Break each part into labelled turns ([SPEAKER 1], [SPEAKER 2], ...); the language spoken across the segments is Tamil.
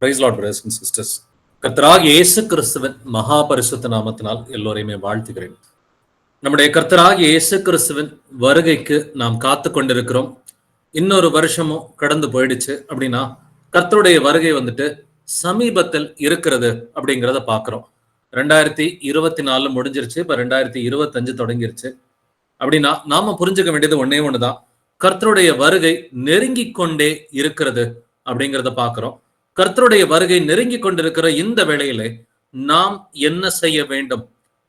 [SPEAKER 1] Price lord brothers and sisters. கர்த்தராகிய இயேசு கிறிஸ்துவின் மகா பரிசுத்த நாமத்தினால் எல்லோரையுமே வாழ்த்துகிறேன். நம்முடைய கர்த்தராகிய இயேசு கிறிஸ்துவின் வருகைக்கு நாம் காத்து கொண்டிருக்கிறோம். இன்னொரு வருஷமும் கடந்து போயிடுச்சு அப்படின்னா கர்த்தருடைய வருகை சமீபத்தில் இருக்கிறது அப்படிங்கிறத பார்க்கிறோம். 2024 முடிஞ்சிருச்சு, இப்ப 2025 தொடங்கிருச்சு. அப்படின்னா நாம புரிஞ்சுக்க வேண்டியது ஒன்னே ஒண்ணுதான், கர்த்தருடைய வருகை நெருங்கி கொண்டே இருக்கிறது அப்படிங்கிறத பார்க்கிறோம். கர்த்தருடைய வருகை நெருங்கி கொண்டிருக்கிற இந்த வேளையிலே நாம் என்ன செய்ய வேண்டும்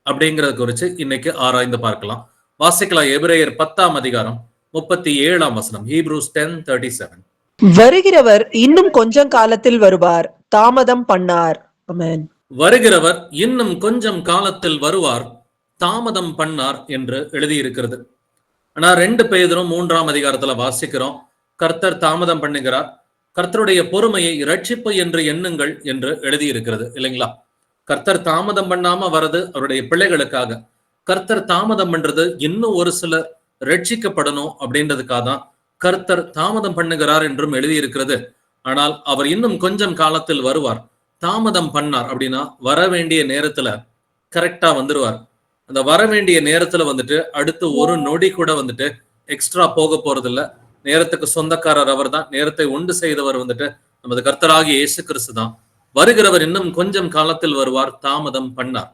[SPEAKER 1] அப்படிங்கறத குறித்து இன்னைக்கு ஆராய்ந்து பார்க்கலாம். வாசிக்கலாம். எபிரேயர் 10ஆம் அதிகாரம் 37ஆம் வசனம். Hebrews 10:37.
[SPEAKER 2] வருகிறவர் இன்னும் கொஞ்சம் காலத்தில் வருவார், தாமதம் பண்ணார். ஆமென்.
[SPEAKER 1] வருகிறவர் இன்னும் கொஞ்சம் காலத்தில் வருவார், தாமதம் பண்ணார் என்று எழுதியிருக்கிறது. ஆனா 2 பேதுரு 3ஆம் அதிகாரத்துல வாசிக்கிறோம், கர்த்தர் தாமதம் பண்ணுகிறார், கர்த்தருடைய பொறுமையை இரட்சிப்பு என்று எண்ணுங்கள் என்று எழுதியிருக்கிறது இல்லைங்களா? கர்த்தர் தாமதம் பண்ணாம வர்றது அவருடைய பிள்ளைகளுக்காக. கர்த்தர் தாமதம் பண்றது இன்னும் ஒரு சிலர் ரட்சிக்கப்படணும் அப்படின்றதுக்காக தான் கர்த்தர் தாமதம் பண்ணுகிறார் என்றும் எழுதியிருக்கிறது. ஆனால் அவர் இன்னும் கொஞ்சம் காலத்தில் வருவார், தாமதம் பண்ணார் அப்படின்னா வர வேண்டிய நேரத்துல கரெக்டா வந்துருவார். அந்த வர வேண்டிய நேரத்துல அடுத்து ஒரு நொடி கூட எக்ஸ்ட்ரா போக போறது இல்ல. நேரத்துக்கு சொந்தக்காரர் அவர் தான். நேரத்தை உண்டு செய்தவர் நமது கர்த்தராகிய இயேசு கிறிஸ்து தான். வருகிறவர் இன்னும் கொஞ்சம் காலத்தில் வருவார், தாமதம் பண்ணார்.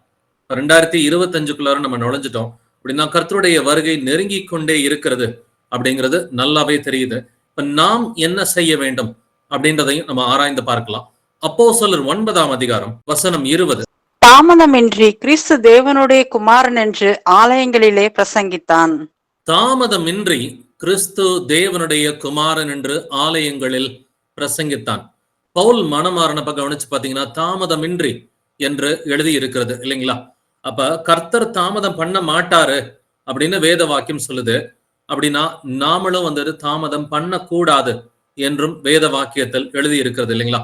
[SPEAKER 1] 2025 நம்ம நுழைஞ்சிட்டோம் அப்படின்னா கர்த்தருடைய வருகை நெருங்கி கொண்டே இருக்கிறது அப்படிங்கிறது நல்லாவே தெரியுது. இப்ப நாம் என்ன செய்ய வேண்டும் அப்படின்றதையும் நம்ம ஆராய்ந்து பார்க்கலாம். அப்போஸ்தலர் 9ஆம் அதிகாரம் வசனம் 20.
[SPEAKER 3] தாமதமின்றி கிறிஸ்து தேவனுடைய குமாரன் என்று ஆலயங்களிலே பிரசங்கித்தான்.
[SPEAKER 1] தாமதமின்றி கிறிஸ்து தேவனுடைய குமாரன் என்று ஆலயங்களில் பிரசங்கித்தான். பவுல் மனமாரணப்ப கவனிச்சு பாத்தீங்கன்னா தாமதமின்றி என்று எழுதி இருக்கிறது இல்லைங்களா? அப்ப கர்த்தர் தாமதம் பண்ண மாட்டாரு அப்படின்னு வேத வாக்கியம் சொல்லுது. அப்படின்னா நாமளும் தாமதம் பண்ணக்கூடாது என்றும் வேத வாக்கியத்தில் எழுதி இருக்கிறது இல்லைங்களா?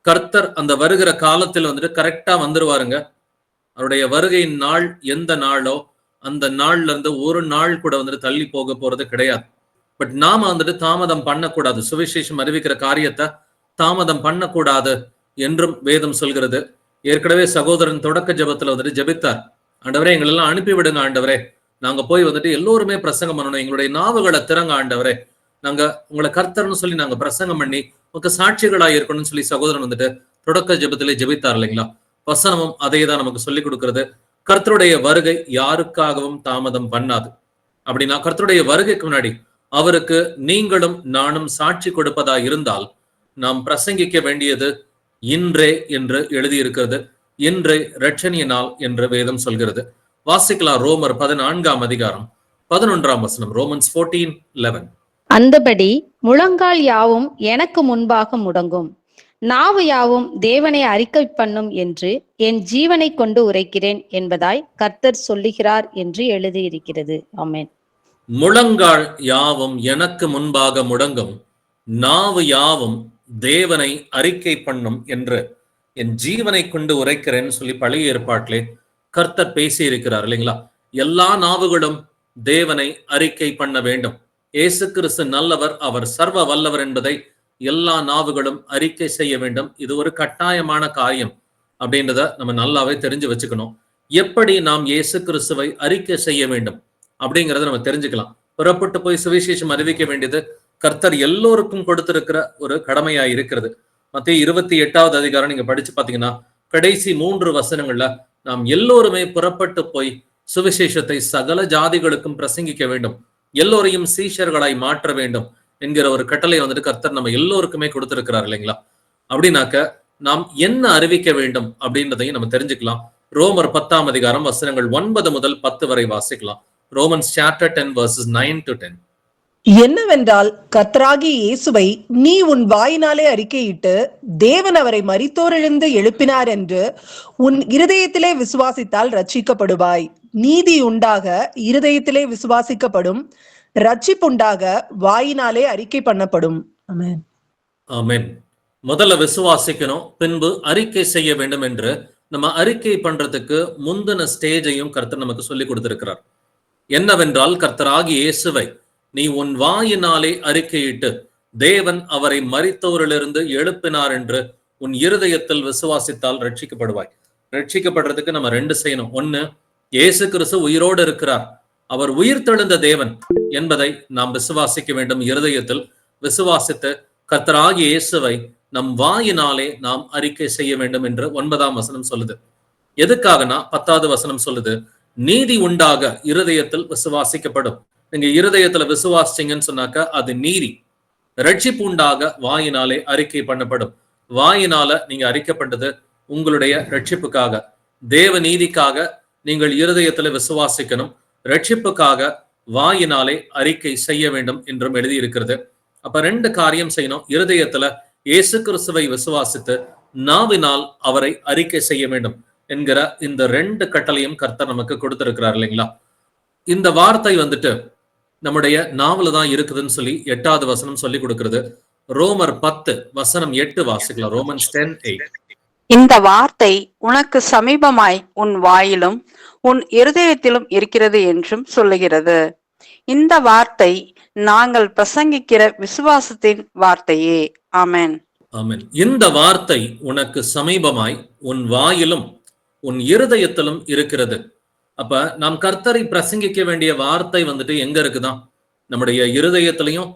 [SPEAKER 1] கர்த்தர் அந்த வருகிற காலத்தில் கரெக்டா வந்துருவாருங்க. அவருடைய வருகையின் நாள் எந்த நாளோ அந்த நாள்ல இருந்து ஒரு நாள் கூட தள்ளி போக போறது கிடையாது. பட் நாம தாமதம் பண்ணக்கூடாது. சுவிசேஷம் அறிவிக்கிற காரியத்தை தாமதம் பண்ணக்கூடாது என்றும் வேதம் சொல்கிறது. ஏற்கனவே சகோதரன் தொடக்க ஜெபத்துல ஜெபித்தார், ஆண்டவரே எங்களெல்லாம் அனுப்பிவிடுங்க ஆண்டவரே, நாங்க போய் எல்லோருமே பிரசங்கம் பண்ணணும், எங்களுடைய நாவுகளை திறங்க ஆண்டவரே, நாங்க உங்களை கர்த்தர்னு சொல்லி நாங்க பிரசங்கம் பண்ணி உங்க சாட்சிகளா இருக்கணும்னு சொல்லி சகோதரன் தொடக்க ஜெபத்திலே ஜெபித்தார் இல்லைங்களா? வசனமும் அதே தான் நமக்கு சொல்லி கொடுக்கிறது. கர்த்தருடைய வருகை யாருக்காகவும் தாமதம் பண்ணாது. அப்படின்னா கர்த்தருடைய வருகைக்கு முன்னாடி அவருக்கு நீங்களும் நானும் சாட்சி கொடுப்பதா இருந்தால் நாம் பிரசங்கிக்க வேண்டியது இன்றே என்று எழுதியிருக்கிறது. இன்றே இரட்சணிய நாள் என்று வேதம் சொல்கிறது. வாசிக்கலாம். ரோமர் 14ஆம் அதிகாரம் 11ஆம் வசனம். ரோமன்ஸ் 14:11.
[SPEAKER 4] அந்தபடி முழங்கால் யாவும் எனக்கு முன்பாக முடங்கும், நாவு யாவும் தேவனை அறிக்கை பண்ணும் என்று என் ஜீவனை கொண்டு உரைக்கிறேன் என்பதாய் கர்த்தர் சொல்லுகிறார் என்று எழுதியிருக்கிறது. ஆமென்.
[SPEAKER 1] முழங்கால் யாவும் எனக்கு முன்பாக முடங்கும், நாவு யாவும் தேவனை அறிக்கை பண்ணும் என்று என் ஜீவனை கொண்டு உரைக்கிறேன்னு சொல்லி பழைய ஏற்பாட்டிலே கர்த்தர் பேசி இருக்கிறார் இல்லைங்களா? எல்லா நாவுகளும் தேவனை அறிக்கை பண்ண வேண்டும். இயேசு கிறிஸ்து நல்லவர், அவர் சர்வ வல்லவர் என்பதை எல்லா நாவுகளும் அறிக்கை செய்ய வேண்டும். இது ஒரு கட்டாயமான காரியம் அப்படின்றத நம்ம நல்லாவே தெரிஞ்சு வச்சுக்கணும். எப்படி நாம் இயேசு கிறிஸ்துவை அறிக்கை செய்ய வேண்டும் அப்படிங்கிறத நம்ம தெரிஞ்சுக்கலாம். புறப்பட்டு போய் சுவிசேஷம் அறிவிக்க வேண்டியது கர்த்தர் எல்லோருக்கும் கொடுத்திருக்கிற ஒரு கடமையா இருக்கிறது. மத்தேயு 28ஆவது அதிகாரம் நீங்க படிச்சு பாத்தீங்கன்னா கடைசி 3 வசனங்கள்ல நாம் எல்லோருமே புறப்பட்டு போய் சுவிசேஷத்தை சகல ஜாதிகளுக்கும் பிரசங்கிக்க வேண்டும், எல்லோரையும் சீஷர்களாய் மாற்ற வேண்டும் என்கிற ஒரு கட்டளை கர்த்தர் நம்ம எல்லோருக்குமே கொடுத்திருக்கிறார் இல்லைங்களா? அப்படின்னாக்க நாம் என்ன அறிவிக்க வேண்டும் அப்படின்றதையும் நம்ம தெரிஞ்சுக்கலாம். ரோமர் 10ஆம் அதிகாரம் வசனங்கள் 9 முதல் 10 வரை வாசிக்கலாம். Romans chapter 10 verses 9 to 10.
[SPEAKER 2] என்னவென்றால் கர்த்தராகிய இயேசுவை நீ உன் வாயினாலே அறிக்கையிட்டு தேவன் அவரை மரித்தோரிலிருந்து எழுப்பினார் என்று உன் இருதயத்திலே விசுவாசித்தால் ரட்சிக்கப்படுவாய். நீதி உண்டாக இருதயத்திலே விசுவாசிக்கப்படும், ரட்சிப்புண்டாக வாயினாலே அறிக்கை பண்ணப்படும். ஆமென்.
[SPEAKER 1] ஆமென். முதல்ல விசுவாசிக்கணும், பின்பு அறிக்கை செய்ய வேண்டும் என்று நம்ம அறிக்கை பண்றதுக்கு முந்தின ஸ்டேஜையும் கர்த்தர் நமக்கு சொல்லி கொடுத்திருக்கிறார். என்னவென்றால் கர்த்தராகிய இயேசுவை நீ உன் வாயினாலே அறிக்கையிட்டு தேவன் அவரை மரித்தோரிலிருந்து எழுப்பினார் என்று உன் இருதயத்தில் விசுவாசித்தால் ரட்சிக்கப்படுவாய். ரட்சிக்கப்படுறதுக்கு நம்ம 2 செய்யணும். ஒண்ணு, இயேசு கிறிஸ்து உயிரோடு இருக்கிறார், அவர் உயிர்த்தெழுந்த தேவன் என்பதை நாம் விசுவாசிக்க வேண்டும். இருதயத்தில் விசுவாசித்து கர்த்தராகிய இயேசுவை நம் வாயினாலே நாம் அறிக்கை செய்ய வேண்டும் என்று 9ஆம் வசனம் சொல்லுது. எதுக்காகனா 10வது வசனம் சொல்லுது, நீதி உண்டாக இருதயத்தில் விசுவாசிக்கப்படும். நீங்க இருதயத்துல விசுவாசிச்சீங்கன்னு சொன்னாக்க அது நீதி. ரட்சிப்பு உண்டாக வாயினாலே அறிக்கை பண்ணப்படும். வாயினால நீங்க அறிக்கைப்பட்டது உங்களுடைய ரட்சிப்புக்காக, தேவ நீதிக்காக நீங்கள் இருதயத்துல விசுவாசிக்கணும். ரட்சிப்புக்காக வாயினாலே அறிக்கை செய்ய வேண்டும் என்றும் எழுதி இருக்கிறது. அப்ப 2 காரியம் செய்யணும். இருதயத்துல இயேசு கிறிஸ்துவை விசுவாசித்து நாவினால் அவரை அறிக்கை செய்ய வேண்டும் என்கிற இந்த 2 கட்டளையும் கர்த்தர் நமக்கு கொடுத்திருக்கிறார் இல்லைங்களா? இந்த வார்த்தை வந்துட்டு நம்முடைய நாவல தான் இருக்குதுன்னு சொல்லி 8வது வசனம் சொல்லி கொடுக்கிறது. ரோமர் 10 வசனம் 8 வாசிக்கலாம். ரோமன்ஸ் 10:8.
[SPEAKER 3] இந்த வார்த்தை உனக்கு சமீபமாய் உன் வாயிலும் உன் இருதயத்திலும் இருக்கிறது என்றும் சொல்லுகிறது. இந்த வார்த்தை நாங்கள் பிரசங்கிக்கிற விசுவாசத்தின் வார்த்தையே. ஆமென்.
[SPEAKER 1] ஆமென். இந்த வார்த்தை உனக்கு சமீபமாய் உன் வாயிலும் உன் இருதயத்திலும் இருக்கிறது. அப்ப நாம் கர்த்தரை பிரசங்கிக்க வேண்டிய வார்த்தை வந்துட்டு எங்க இருக்குதான்? நம்முடைய இருதயத்திலையும்,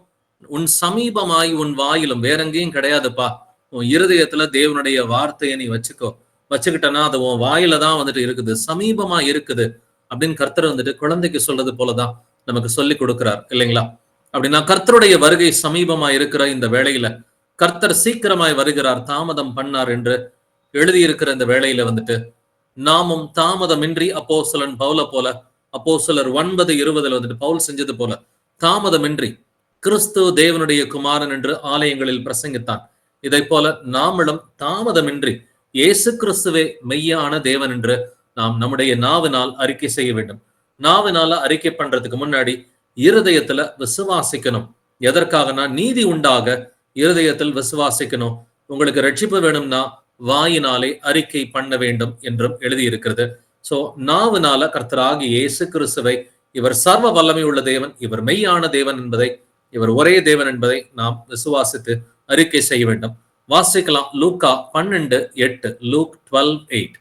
[SPEAKER 1] உன் சமீபமாய் உன் வாயிலும். வேற எங்கேயும் கிடையாதுப்பா. உன் இருதயத்துல தேவனுடைய வார்த்தையை நீ வச்சுக்கிட்டனா அது உன் வாயில தான் வந்துட்டு இருக்குது, சமீபமா இருக்குது அப்படின்னு கர்த்தர் வந்துட்டு குழந்தைக்கு சொல்றது போலதான் நமக்கு சொல்லி கொடுக்கிறார் இல்லைங்களா? அப்படின்னா கர்த்தருடைய வருகை சமீபமா இருக்கிற இந்த வேளையில, கர்த்தர் சீக்கிரமாய் வருகிறார், தாமதம் பண்ணார் என்று எழுதியிருக்கிற இந்த வேளையில வந்துட்டு நாமும் தாமதமின்றி அப்போஸ்தலன் பவுல போல, அப்போஸ்தலர் 9:20 வந்துட்டு பவுல் செஞ்சது போல தாமதமின்றி கிறிஸ்து தேவனுடைய குமாரன் என்று ஆலயங்களில் பிரசங்கித்தான். இதை போல நாமளும் தாமதமின்றி இயேசு கிறிஸ்துவே மெய்யான தேவன் என்று நாம் நம்முடைய நாவினால் அறிக்கை செய்ய வேண்டும். நாவினால அறிக்கை பண்றதுக்கு முன்னாடி இருதயத்துல விசுவாசிக்கணும். எதற்காகனா நீதி உண்டாக இருதயத்தில் விசுவாசிக்கணும். உங்களுக்கு ரட்சிப்பு வேணும்னா வாயினாலே அறிக்கை பண்ண வேண்டும் என்றும் எழுதியிருக்கிறது. சோ நாவினால கர்த்தராகிய இயேசு கிறிஸ்துவை, இவர் சர்வ வல்லமை உள்ள தேவன், இவர் மெய்யான தேவன் என்பதை, இவர் ஒரே தேவன் என்பதை நாம் விசுவாசித்து அறிக்கை செய்ய வேண்டும். வாசிக்கலாம் லூக்கா 12:8. லூக் 12:8.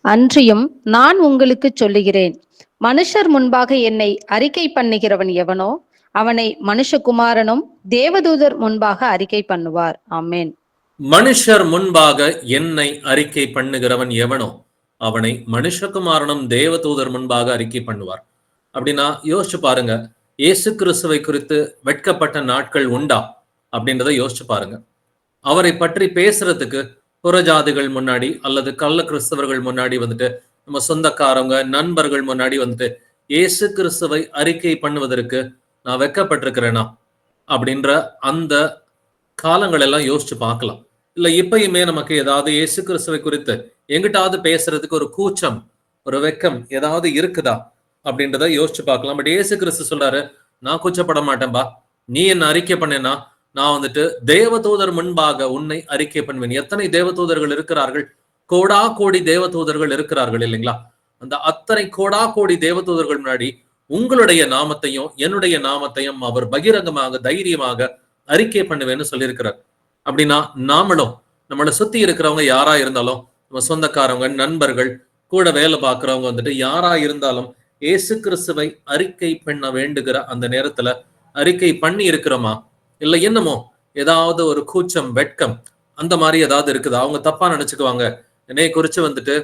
[SPEAKER 4] அன்றியும் நான் உங்களுக்கு சொல்லுகிறேன், மனுஷர் முன்பாக என்னை அறிக்கை பண்ணுகிறவன் எவனோ அவனை மனுஷகுமாரனும் தேவதூதர் முன்பாக அறிக்கை பண்ணுவார். ஆமென்.
[SPEAKER 1] மனுஷர் முன்பாக என்னை அறிக்கை பண்ணுகிறவன் எவனோ அவனை மனுஷகுமாரனும் தேவதூதர் முன்பாக அறிக்கை பண்ணுவார். அப்படின்னா யோசிச்சு பாருங்க, இயேசு கிறிஸ்துவை குறித்து வெட்கப்பட்ட நாட்கள் உண்டா அப்படின்றத யோசிச்சு பாருங்க. அவரை பற்றி பேசுறதுக்கு புறஜாதிகள் முன்னாடி அல்லது கள்ள கிறிஸ்தவர்கள் முன்னாடி வந்துட்டு, நம்ம சொந்தக்காரங்க நண்பர்கள் முன்னாடி வந்துட்டு இயேசு கிறிஸ்துவை அறிக்கை பண்ணுவதற்கு நான் வெட்கப்பட்டிருக்கிறேனா அப்படின்ற அந்த காலங்கள் எல்லாம் யோசிச்சு பார்க்கலாம். இல்ல இப்பயுமே நமக்கு ஏதாவது இயேசு கிறிஸ்துவை குறித்து எங்கிட்டாவது பேசுறதுக்கு ஒரு கூச்சம், ஒரு வெக்கம் ஏதாவது இருக்குதா அப்படின்றத யோசிச்சு பார்க்கலாம். பட் இயேசு கிறிஸ்து சொல்றாரு, நான் கூச்சப்பட மாட்டேன்பா, நீ என்ன அறிக்கை பண்ணேன்னா நான் வந்துட்டு தேவதூதர் முன்பாக உன்னை அறிக்கை பண்ணுவேன். எத்தனை தேவதூதர்கள் இருக்கிறார்கள்? கோடா கோடி தேவதூதர்கள் இருக்கிறார்கள் இல்லைங்களா? அந்த அத்தனை கோடா கோடி தேவதூதர்கள் முன்னாடி உங்களுடைய நாமத்தையும் என்னுடைய நாமத்தையும் அவர் பகிரங்கமாக தைரியமாக அறிக்கை பண்ணுவேன்னு சொல்லியிருக்கிறார். அப்படின்னா நாமளும் நம்மளை சுத்தி இருக்கிறவங்க யாரா இருந்தாலும், நம்ம சொந்தக்காரவங்க நண்பர்கள் கூட வேலை பார்க்கிறவங்க வந்துட்டு யாரா இருந்தாலும் இயேசு கிறிஸ்துவை அறிக்கை பண்ண வேண்டுகிற அந்த நேரத்துல அறிக்கை பண்ணி இருக்கிறோமா? இல்ல என்னமோ ஏதாவது ஒரு கூச்சம் வெட்கம் அந்த மாதிரி ஏதாவது இருக்குதா? அவங்க தப்பா நினைச்சுக்குவாங்க என்னைய குறிச்சு வந்துட்டு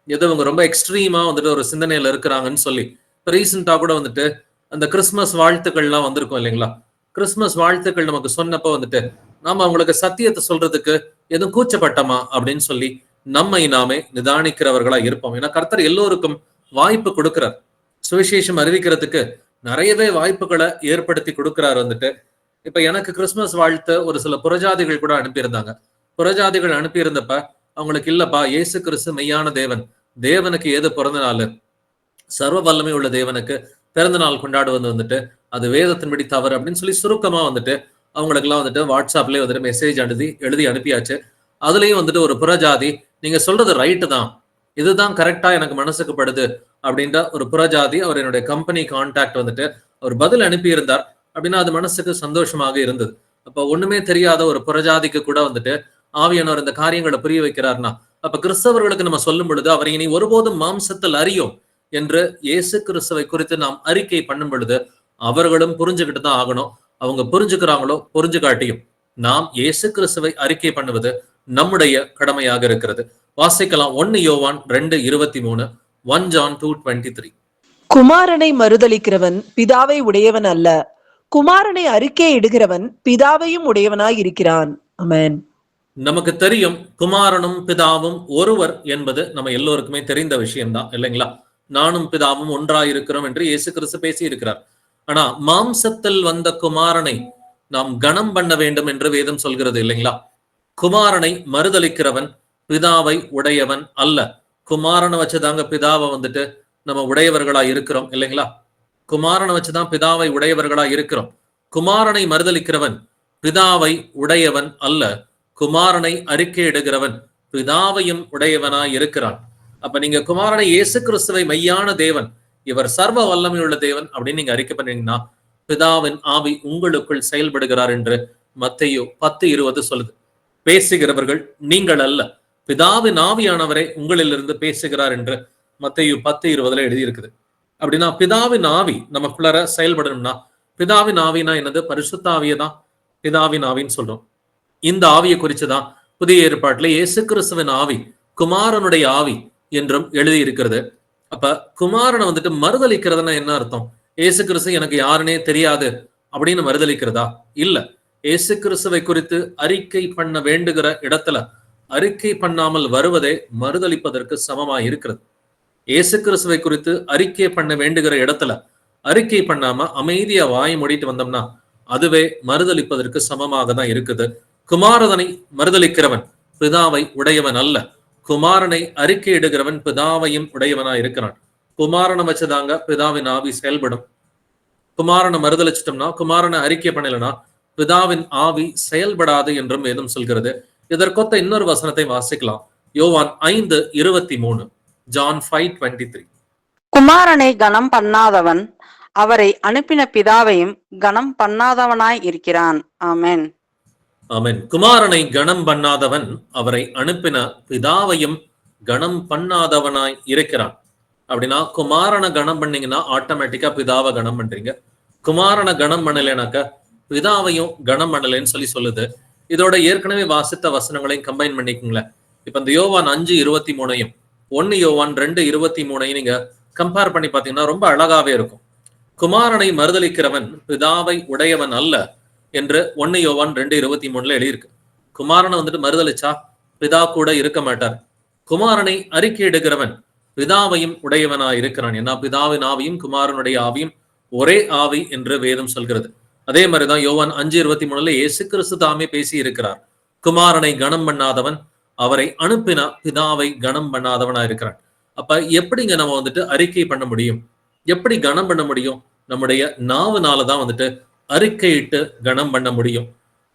[SPEAKER 1] ஏதோ அவங்க ரொம்ப எக்ஸ்ட்ரீமா வந்துட்டு ஒரு சிந்தனையில இருக்கிறாங்கன்னு சொல்லி. ரீசெண்டா கூட வந்துட்டு அந்த கிறிஸ்துமஸ் வாழ்த்துக்கள்லாம் வந்திருக்கும் இல்லைங்களா? கிறிஸ்துமஸ் வாழ்த்துக்கள் நமக்கு சொன்னப்போ வந்துட்டு நாம அவங்களுக்கு சத்தியத்தை சொல்றதுக்கு எதுவும் கூச்சப்பட்டமா அப்படின்னு சொல்லி நம்மை நாமே நிதானிக்கிறவர்களா இருப்போம். ஏன்னா கர்த்தர் எல்லோருக்கும் வாய்ப்பு கொடுக்கிறார். சுவிசேஷம் அறிவிக்கிறதுக்கு நிறையவே வாய்ப்புகளை ஏற்படுத்தி கொடுக்கிறார் வந்துட்டு. இப்ப எனக்கு கிறிஸ்துமஸ் வாழ்த்து ஒரு சில புறஜாதிகள் கூட அனுப்பியிருந்தாங்க. புறஜாதிகள் அனுப்பியிருந்தப்ப அவங்களுக்கு இல்லப்பா, இயேசு கிறிஸ்து மெய்யான தேவன், தேவனுக்கு ஏது பிறந்த நாள், சர்வ வல்லமை உள்ள தேவனுக்கு பிறந்த நாள் கொண்டாடுவது வந்துட்டு அது வேதத்தின்படி தவறு அப்படின்னு சொல்லி சுருக்கமா வந்துட்டு அவங்களுக்கு எல்லாம் வந்துட்டு வாட்ஸ்அப்லயே வந்துட்டு மெசேஜ் எழுதி அனுப்பியாச்சு. அதுலயும் வந்துட்டு ஒரு புறஜாதி, நீங்க சொல்றது ரைட்டு தான், இதுதான் கரெக்டா எனக்கு மனசுக்கு படுது அப்படின்ற ஒரு புறஜாதி அவர் என்னுடைய கம்பெனி கான்டாக்ட் வந்துட்டு அவர் பதில் அனுப்பியிருந்தார். அப்படின்னா அது மனசுக்கு சந்தோஷமாக இருந்தது. அப்ப ஒண்ணுமே தெரியாத ஒரு புறஜாதிக்கு கூட வந்துட்டு ஆவியானவர் இந்த காரியங்களை புரிய வைக்கிறார்னா, அப்ப கிறிஸ்தவர்களுக்கு நம்ம சொல்லும் பொழுது அவரை இனி ஒருபோதும் மாம்சத்தில் அறியோம் என்று இயேசு கிறிஸ்துவை குறித்து நாம் அறிக்கை பண்ணும் பொழுது அவர்களும் புரிஞ்சுக்கிட்டு தான் ஆகணும். அவங்க புரிஞ்சுக்கிறாங்களோ புரிஞ்சுக்காட்டியும் நாம் இயேசு கிறிஸ்துவை அறிக்கை பண்ணுவது நம்முடைய கடமையாக இருக்கிறது. வாசிக்கலாம் 1 யோவான் 2:23, 1 John 2:23.
[SPEAKER 2] குமாரனை மறுதலிக்கிறவன் பிதாவை உடையவன் அல்ல, குமாரனை அறிக்கை இடுகிறவன் பிதாவையும் உடையவனாய் இருக்கிறான். ஆமென்.
[SPEAKER 1] நமக்கு தெரியும் குமாரனும் பிதாவும் ஒருவர் என்பது நம்ம எல்லோருக்குமே தெரிந்த விஷயம்தான் இல்லைங்களா? நானும் பிதாவும் ஒன்றாயிருக்கிறோம் என்று இயேசு கிறிஸ்து பேசி இருக்கிறார். ஆனா மாம்சத்தில் வந்த குமாரனை நாம் கனம் பண்ண வேண்டும் என்று வேதம் சொல்கிறது இல்லைங்களா? குமாரனை மறுதலிக்கிறவன் பிதாவை உடையவன் அல்ல. குமாரனை வச்சுதாங்க பிதாவை வந்துட்டு நம்ம உடையவர்களா இருக்கிறோம் இல்லைங்களா? குமாரனை வச்சுதான் பிதாவை உடையவர்களா இருக்கிறோம். குமாரனை மறுதலிக்கிறவன் பிதாவை உடையவன் அல்ல, குமாரனை அறிக்கையிடுகிறவன் பிதாவையும் உடையவனாய் இருக்கிறான். அப்ப நீங்க குமாரனை இயேசு கிறிஸ்துவை மெய்யான தேவன், இவர் சர்வ வல்லமையுள்ள தேவன் அப்படின்னு நீங்க அறிக்கை பண்ணீங்கன்னா பிதாவின் ஆவி உங்களுக்குள் செயல்படுகிறார் என்று மத்தேயு 10:20 சொல்லுது. பேசுகிறவர்கள் நீங்கள் அல்ல, பிதாவின் ஆவியானவரை உங்களிலிருந்து பேசுகிறார் என்று மத்தேயு 10:20 எழுதியிருக்குது. அப்படின்னா பிதாவின் ஆவி நமக்குள்ளார செயல்படணும்னா, பிதாவின் ஆவினா என்னது? பரிசுத்த ஆவியை தான் பிதாவின் ஆவின்னு சொல்றோம். இந்த ஆவியை குறிச்சுதான் புதிய ஏற்பாட்டில் இயேசு கிறிஸ்துவின் ஆவி குமாரனுடைய ஆவி என்றும் எழுதி இருக்கிறது. அப்ப குமாரனை வந்துட்டு மறுதலிக்கிறதுனா என்ன அர்த்தம்? இயேசு கிறிஸ்து எனக்கு யாருன்னே தெரியாது அப்படின்னு மறுதலிக்கிறதா? இல்ல. இயேசு கிறிஸ்துவை குறித்து அறிக்கை பண்ண வேண்டுகிற இடத்துல அறிக்கை பண்ணாமல் வருவதே மறுதலிப்பதற்கு சமமா இருக்கிறது. இயேசு கிறிஸ்துவை குறித்து அறிக்கை பண்ண வேண்டுகிற இடத்துல அறிக்கை பண்ணாம அமைதியா வாய் மூடிட்டு வந்தோம்னா அதுவே மறுதலிப்பதற்கு சமமாக தான் இருக்குது. குமாரனை மறுதலிக்கிறவன் பிதாவை உடையவன் அல்ல, குமாரனை அறிக்கையிடுகிறவன் பிதாவையும் உடையவனா இருக்கிறான். குமாரனை வச்சுதாங்க பிதாவின் ஆவி செயல்படும். குமாரனை மறுதலிச்சிட்டோம்னா, குமாரனை அறிக்கை பண்ணலனா பிதாவின் ஆவி செயல்படாது என்றும் வேதம் சொல்கிறது. இதற்கொத்த இன்னொரு வசனத்தை வாசிக்கலாம். யோவான் 5:23, John 5:23.
[SPEAKER 3] குமாரனை கனம் பண்ணாதவன் அவரை அனுப்பின பிதாவையும் கனம் பண்ணாதவனாய் இருக்கிறான். ஆமென்.
[SPEAKER 1] ஆமென். குமாரனை கனம் பண்ணாதவன் அவரை அனுப்பின பிதாவையும் கனம் பண்ணாதவனாய் இருக்கிறான். அப்படின்னா குமாரனை கனம் பண்ணீங்கன்னா ஆட்டோமேட்டிக்கா பிதாவை கனம் பண்றீங்க. குமாரனை கனம் பண்ணலைனாக்க பிதாவையும் கனம் பண்ணலைன்னு சொல்லுது. இதோட ஏற்கனவே வாசித்த வசனங்களையும் கம்பைன் பண்ணிக்கோங்களேன். இப்ப இந்த யோவான் 5:23 1 யோவான் 2:23 நீங்க கம்பேர் பண்ணி பாத்தீங்கன்னா ரொம்ப அழகாவே இருக்கும். குமாரனை மறுதலிக்கிறவன் பிதாவை உடையவன் அல்ல என்று 1 யோவான் 2:23 எழுதியிருக்கு. குமாரனை வந்துட்டு மறுதலிச்சா பிதா கூட இருக்க மாட்டார். குமாரனை அறிக்கையிடுகிறவன் பிதாவையும் உடையவனா இருக்கிறான். ஏன்னா பிதாவின் ஆவியும் குமாரனுடைய ஆவியும் ஒரே ஆவி என்று வேதம் சொல்கிறது. அதே மாதிரிதான் யோவான் 5:23 இயேசு கிறிஸ்து தாமே பேசி இருக்கிறார். குமாரனை கனம் பண்ணாதவன் அவரை அனுப்பின பிதாவை கனம் பண்ணாதவனா இருக்கிறான். அப்ப எப்படிங்க நம்ம வந்துட்டு அறிக்கை பண்ண முடியும்? எப்படி கனம் பண்ண முடியும்? நம்முடைய நாவுனாலதான் வந்துட்டு அறிக்கையிட்டு கனம் பண்ண முடியும்.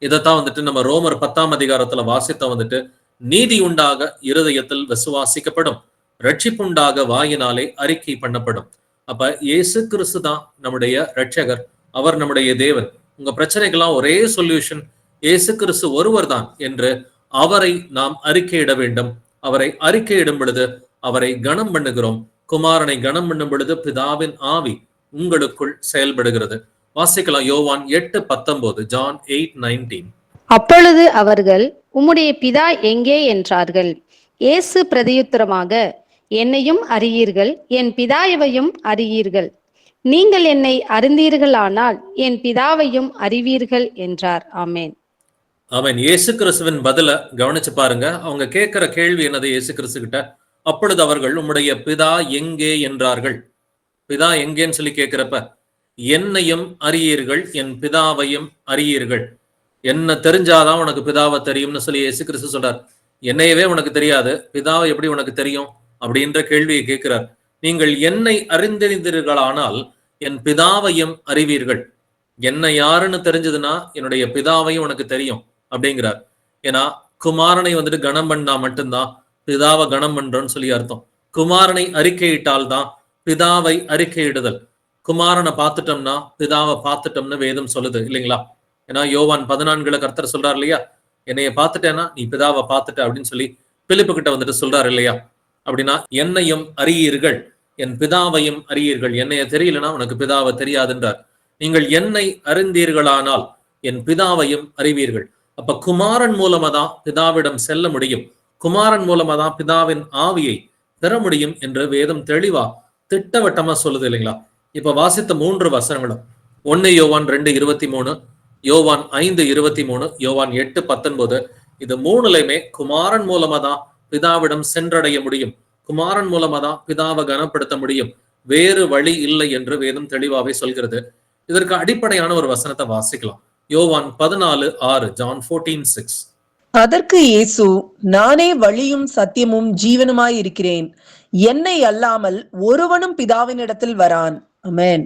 [SPEAKER 1] இதைத்தான் வந்துட்டு நம்ம ரோமர் 10ஆம் அதிகாரத்துல வாசித்த வந்துட்டு நீதி உண்டாக இருதயத்தில் விசுவாசிக்கப்படும், ரட்சிப்புண்டாக வாயினாலே அறிக்கை பண்ணப்படும். அப்ப இயேசு கிறிஸ்து தான் நம்முடைய ரட்சகர், அவர் நம்முடைய தேவன். உங்க பிரச்சனைக்கெல்லாம் ஒரே சொல்யூஷன் இயேசு கிறிஸ்து ஒருவர் தான் என்று அவரை நாம் அறிக்கையிட வேண்டும். அவரை அறிக்கையிடும் பொழுது அவரை கனம் பண்ணுகிறோம். குமாரனை கனம் பண்ணும் பொழுது பிதாவின் ஆவி உங்களுக்குள் செயல்படுகிறது. வாசிக்கலாம் யோவான் 8:19, John 8:19.
[SPEAKER 4] அப்பொழுது அவர்கள், உம்முடைய பிதா எங்கே என்றார்கள். இயேசு பிரதியுத்தரமாக, என்னையும் அறியீர்கள், என் பிதாவையும் அறியீர்கள். நீங்கள் என்னை அறிந்தீர்களானால் என் பிதாவையும் அறிவீர்கள் என்றார். ஆமென்.
[SPEAKER 1] ஆமென். இயேசு கிறிஸ்துவின் பதில கவனிச்சு பாருங்க. அவங்க கேட்கிற கேள்வி என்னது இயேசு கிறிஸ்து கிட்ட? அப்பொழுது அவர்கள், உம்முடைய பிதா எங்கே என்றார்கள். பிதா எங்கேன்னு சொல்லி கேட்கிறப்ப, என்னையும் அறியீர்கள், என் பிதாவையும் அறியீர்கள். என்ன தெரிஞ்சாதான் உனக்கு பிதாவை தெரியும்னு சொல்லி இயேசு கிறிஸ்து சொல்றார். என்னையவே உனக்கு தெரியாது, பிதாவை எப்படி உனக்கு தெரியும் அப்படின்ற கேள்வியை கேட்கிறார். நீங்கள் என்னை அறிந்திருந்தீர்களானால் என் பிதாவையும் அறிவீர்கள். என்ன யாருன்னு தெரிஞ்சதுன்னா என்னுடைய பிதாவையும் உனக்கு தெரியும் அப்படிங்கிறார். ஏன்னா குமாரனை வந்துட்டு கனம் பண்ணா மட்டும்தான் பிதாவை கனம் பண்றோம்னு சொல்லி அர்த்தம். குமாரனை அறிக்கையிட்டால் தான் பிதாவை அறிக்கையிடுதல். குமாரனை பார்த்துட்டோம்னா பிதாவை பார்த்துட்டோம்னு வேதம் சொல்லுது இல்லைங்களா? ஏன்னா யோவான் 14 கர்த்தர் சொல்றார் இல்லையா, என்னைய பார்த்துட்டேன்னா நீ பிதாவை பார்த்துட்ட அப்படின்னு சொல்லி பிலிப்பு கிட்ட வந்துட்டு சொல்றாரு இல்லையா? அப்படின்னா என்னையும் அறியீர்கள், என் பிதாவையும் அறியீர்கள். என்னைய தெரியலனா உனக்கு பிதாவை தெரியாதுன்றார். நீங்கள் என்னை அறிந்தீர்களானால் என் பிதாவையும் அறிவீர்கள். அப்ப குமாரன் மூலமா தான் பிதாவிடம் செல்ல முடியும், குமாரன் மூலமா தான் பிதாவின் ஆவியை பெற முடியும் என்று வேதம் தெளிவா திட்டவட்டமா சொல்லுது இல்லைங்களா? இப்ப வாசித்த 3 வசனங்களும் 1 யோவான் 2:23, யோவான் 5:23, யோவான் 8:19, இது 3லையுமே குமாரன் மூலமா தான் பிதாவிடம் சென்றடைய முடியும், குமாரன் மூலமா தான் பிதாவை கனப்படுத்த முடியும், வேறு வழி இல்லை என்று வேதம் தெளிவாவே சொல்கிறது. இதற்கு அடிப்படையான ஒரு வசனத்தை வாசிக்கலாம். யோவான் 14:6, ஜான் 14:6.
[SPEAKER 2] அதற்கு இயேசு, நானே வழியும் சத்தியமும் ஜீவனுமாய் இருக்கிறேன், என்னை அல்லாமல் ஒருவனும் பிதாவினிடத்தில் வரான். ஆமென்.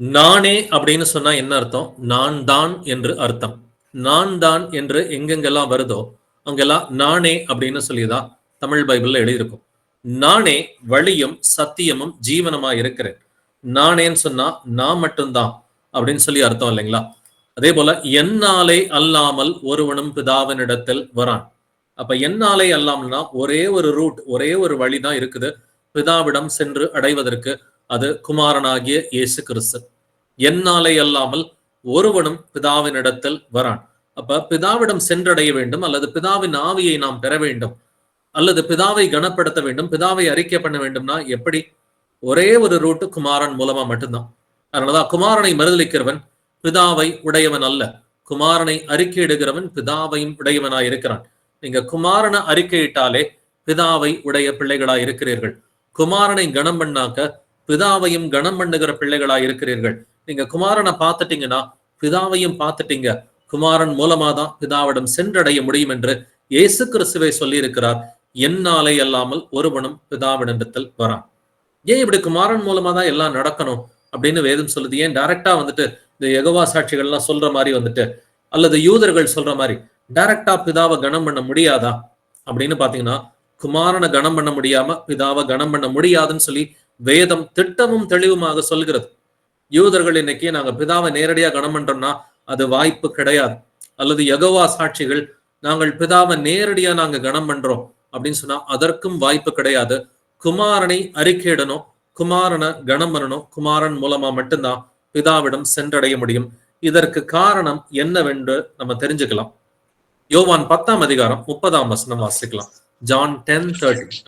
[SPEAKER 1] நானே அப்படின்னு சொன்னா என்ன அர்த்தம்? நான் தான் என்று அர்த்தம். நான் தான் என்று எங்கெங்கெல்லாம் வருதோ அங்கெல்லாம் நானே அப்படின்னு சொல்லிதான் தமிழ் பைபிள்ல எழுதியிருக்கும். நானே வழியும் சத்தியமும் ஜீவனமா இருக்கிறேன். நானேன்னு சொன்னா நான் மட்டும்தான் அப்படின்னு சொல்லி அர்த்தம் இல்லைங்களா? அதே போல என்னாலே அல்லாமல் ஒருவனும் பிதாவினிடத்தில் வரான். அப்ப என்னாலே அல்லாமல்னா ஒரே ஒரு ரூட், ஒரே ஒரு வழிதான் இருக்குது பிதாவிடம் சென்று அடைவதற்கு, அது குமாரனாகிய இயேசு கிறிஸ்து. என்னாலே அல்லாமல் ஒருவனும் பிதாவினிடத்தில் வரான். அப்ப பிதாவிடம் சென்றடைய வேண்டும், அல்லது பிதாவின் ஆவியை நாம் பெற வேண்டும், அல்லது பிதாவை கனப்படுத்த வேண்டும், பிதாவை அறிக்கை பண்ண வேண்டும்னா எப்படி? ஒரே ஒரு ரூட்டு குமாரன் மூலமா மட்டும்தான். அதனாலதான் குமாரனை மறுதலிக்கிறவன் பிதாவை உடையவன் அல்ல, குமாரனை அறிக்கையிடுகிறவன் பிதாவையும் உடையவனாய் இருக்கிறான். நீங்க குமாரனை அறிக்கையிட்டாலே பிதாவை உடைய பிள்ளைகளாய் இருக்கிறீர்கள். குமாரனை கனம் பண்ணாக்க பிதாவையும் கனம் பண்ணுகிற பிள்ளைகளாய் இருக்கிறீர்கள். நீங்க குமாரனை பார்த்துட்டீங்கன்னா பிதாவையும் பார்த்துட்டீங்க. குமாரன் மூலமா தான் பிதாவிடம் சென்றடைய முடியும் என்று இயேசு கிறிஸ்துவை சொல்லி இருக்கிறார். என்னாலே அல்லாமல் ஒருவனும் பிதாவிடத்தில் வரான். ஏன் இப்படி குமாரன் மூலமா தான் எல்லாம் நடக்கணும் அப்படின்னு வேதம் சொல்லுது? ஏன் டைரக்டா வந்துட்டு இந்த யெகோவா சாட்சிகள் எல்லாம் சொல்ற மாதிரி வந்துட்டு, அல்லது யூதர்கள் சொல்ற மாதிரி டைரக்டா பிதாவை கனம் பண்ண முடியாதா அப்படின்னு பாத்தீங்கன்னா, குமாரனை கனம் பண்ண முடியாம பிதாவை கனம் பண்ண முடியாதுன்னு சொல்லி வேதம் திட்டமும் தெளிவுமாக சொல்கிறது. யூதர்கள் இன்னைக்கு நாங்க பிதாவை நேரடியா கனம் பண்றோம்னா அது வாய்ப்பு கிடையாது. அல்லது யெகோவா சாட்சிகள் நாங்கள் பிதாவை நேரடியா நாங்க கனம் பண்றோம் அப்படின்னு சொன்னா அதற்கும் வாய்ப்பு கிடையாது. குமாரனை அறிக்கையிடணும், குமாரனை கனம் பண்ணணும், குமாரன் மூலமா மட்டும்தான் பிதாவிடம் சென்றடைய முடியும். இதற்கு காரணம் என்னவென்று நம்ம தெரிஞ்சுக்கலாம். யோவான் 10:30 வாசிக்கலாம். ஜான் 10:30.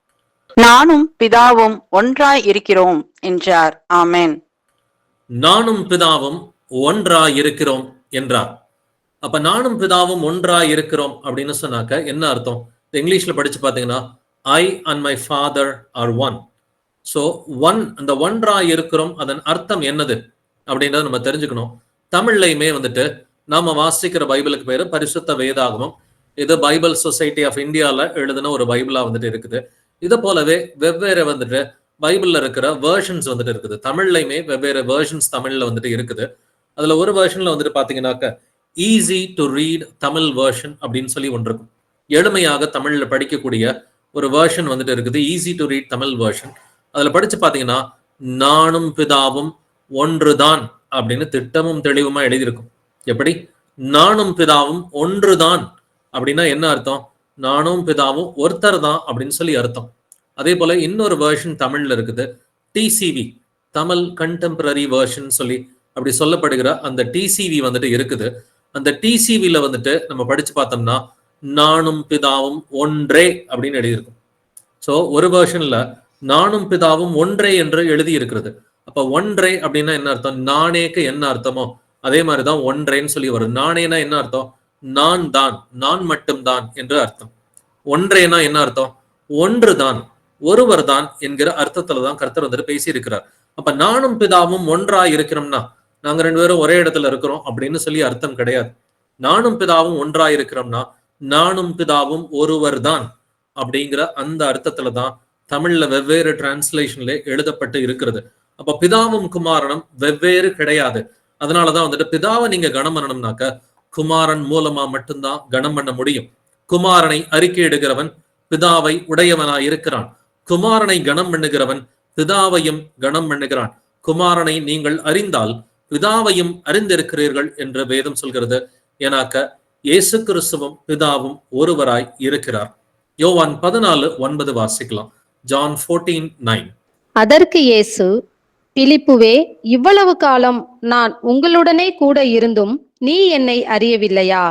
[SPEAKER 3] நானும் பிதாவும் ஒன்றாய் இருக்கிறோம் என்றார். ஆமென்.
[SPEAKER 1] நானும் பிதாவும் ஒன்றாய் இருக்கிறோம் என்றார். அப்ப நானும் பிதாவும் ஒன்றாய் இருக்கிறோம் அப்படின்னு சொன்னாக்க என்ன அர்த்தம்? இங்கிலீஷ்ல படிச்சு பாத்தீங்கன்னா I and my father are one. So one, அந்த ஒன்றாய் இருக்கிறோம், அதன் அர்த்தம் என்னது அப்படின்றத நம்ம தெரிஞ்சுக்கணும். தமிழ்லையுமே வந்துட்டு நாம வாசிக்கிற பைபிளுக்கு பேரு பரிசுத்த வேதாகமம். இது பைபிள் சொசைட்டி ஆஃப் இந்தியால எழுதின ஒரு பைபிளா வந்துட்டு இருக்குது. இதை போலவே வெவ்வேறு வந்துட்டு பைபிள்ல இருக்கிற வேர்ஷன்ஸ் வந்துட்டு இருக்குது. தமிழ்லையுமே வெவ்வேறு வேர்ஷன்ஸ் தமிழ்ல வந்துட்டு இருக்குது. அதுல ஒரு வேர்ஷன்ல வந்துட்டு பாத்தீங்கன்னாக்க easy to read Tamil version அப்படின்னு சொல்லி ஒன்று இருக்கும். எளிமையாக தமிழ்ல படிக்கக்கூடிய ஒரு வேர்ஷன் வந்துட்டு இருக்குது, easy to read Tamil version. அதுல படிச்சு பாத்தீங்கன்னா நானும் பிதாவும் ஒன்றுதான் அப்படின்னு திட்டமும் தெளிவுமா எழுதியிருக்கும். எப்படி? நானும் பிதாவும் ஒன்றுதான் அப்படின்னா என்ன அர்த்தம்? நானும் பிதாவும் ஒருத்தர் தான் அப்படின்னு சொல்லி அர்த்தம். அதே போல இன்னொரு வேர்ஷன் தமிழ்ல இருக்குது, டிசிவி, தமிழ் கண்டெம்பரரி வேர்ஷன் சொல்லி அப்படி சொல்லப்படுகிற அந்த டிசிவி வந்துட்டு இருக்குது. அந்த டிசிவில வந்துட்டு நம்ம படிச்சு பார்த்தோம்னா நானும் பிதாவும் ஒன்றே அப்படின்னு எழுதியிருக்கும். ஸோ ஒரு வேர்ஷன்ல நானும் பிதாவும் ஒன்றே என்று எழுதி இருக்கிறது. அப்ப ஒன்றே அப்படின்னா என்ன அர்த்தம்? நானேக்கு என்ன அர்த்தமோ அதே மாதிரிதான் ஒன்றேன்னு சொல்லி வரும். நானேனா என்ன அர்த்தம்? நான் தான், நான் மட்டும்தான் என்று அர்த்தம். ஒன்றேனா என்ன அர்த்தம்? ஒன்றுதான், ஒருவர் தான் என்கிற அர்த்தத்துலதான் கர்த்தர் வந்துட்டு பேசி இருக்கிறார். அப்ப நானும் பிதாவும் ஒன்றாய் இருக்கிறோம்னா நாங்க 2 பேரும் ஒரே இடத்துல இருக்கிறோம் அப்படின்னு சொல்லி அர்த்தம் கிடையாது. நானும் பிதாவும் ஒன்றாய் இருக்கிறோம்னா நானும் பிதாவும் ஒருவர் தான் அப்படிங்கிற அந்த அர்த்தத்துலதான் தமிழ்ல வெவ்வேறு டிரான்ஸ்லேஷன்ல எழுதப்பட்டு இருக்கிறது. அப்ப பிதாவும் குமாரனும் வெவ்வேறு கிடையாது. அதனாலதான் வந்துட்டு பிதாவை நீங்க கனம் பண்ணணும்னாக்க குமாரன் மூலமா மட்டும்தான் கனம் பண்ண முடியும். குமாரனை அறிக்கையிடுகிறவன் பிதாவை உடையவனாய் இருக்கிறான். குமாரனை கனம் பண்ணுகிறவன் பிதாவையும் கனம் பண்ணுகிறான். குமாரனை நீங்கள் அறிந்தால் பிதாவையும் அறிந்திருக்கிறீர்கள் என்று வேதம் சொல்கிறது. ஏனாக்க இயேசு கிறிஸ்துவும் பிதாவும் ஒருவராய் இருக்கிறார். யோவான் 14:9 வாசிக்கலாம். ஜான் 14:9.
[SPEAKER 4] அதற்கு இயேசு, பிலிப்புவே, இவ்வளவு காலம் நான் உங்களுடனே கூட இருந்தும் நீ என்னை அறியவில்லையா?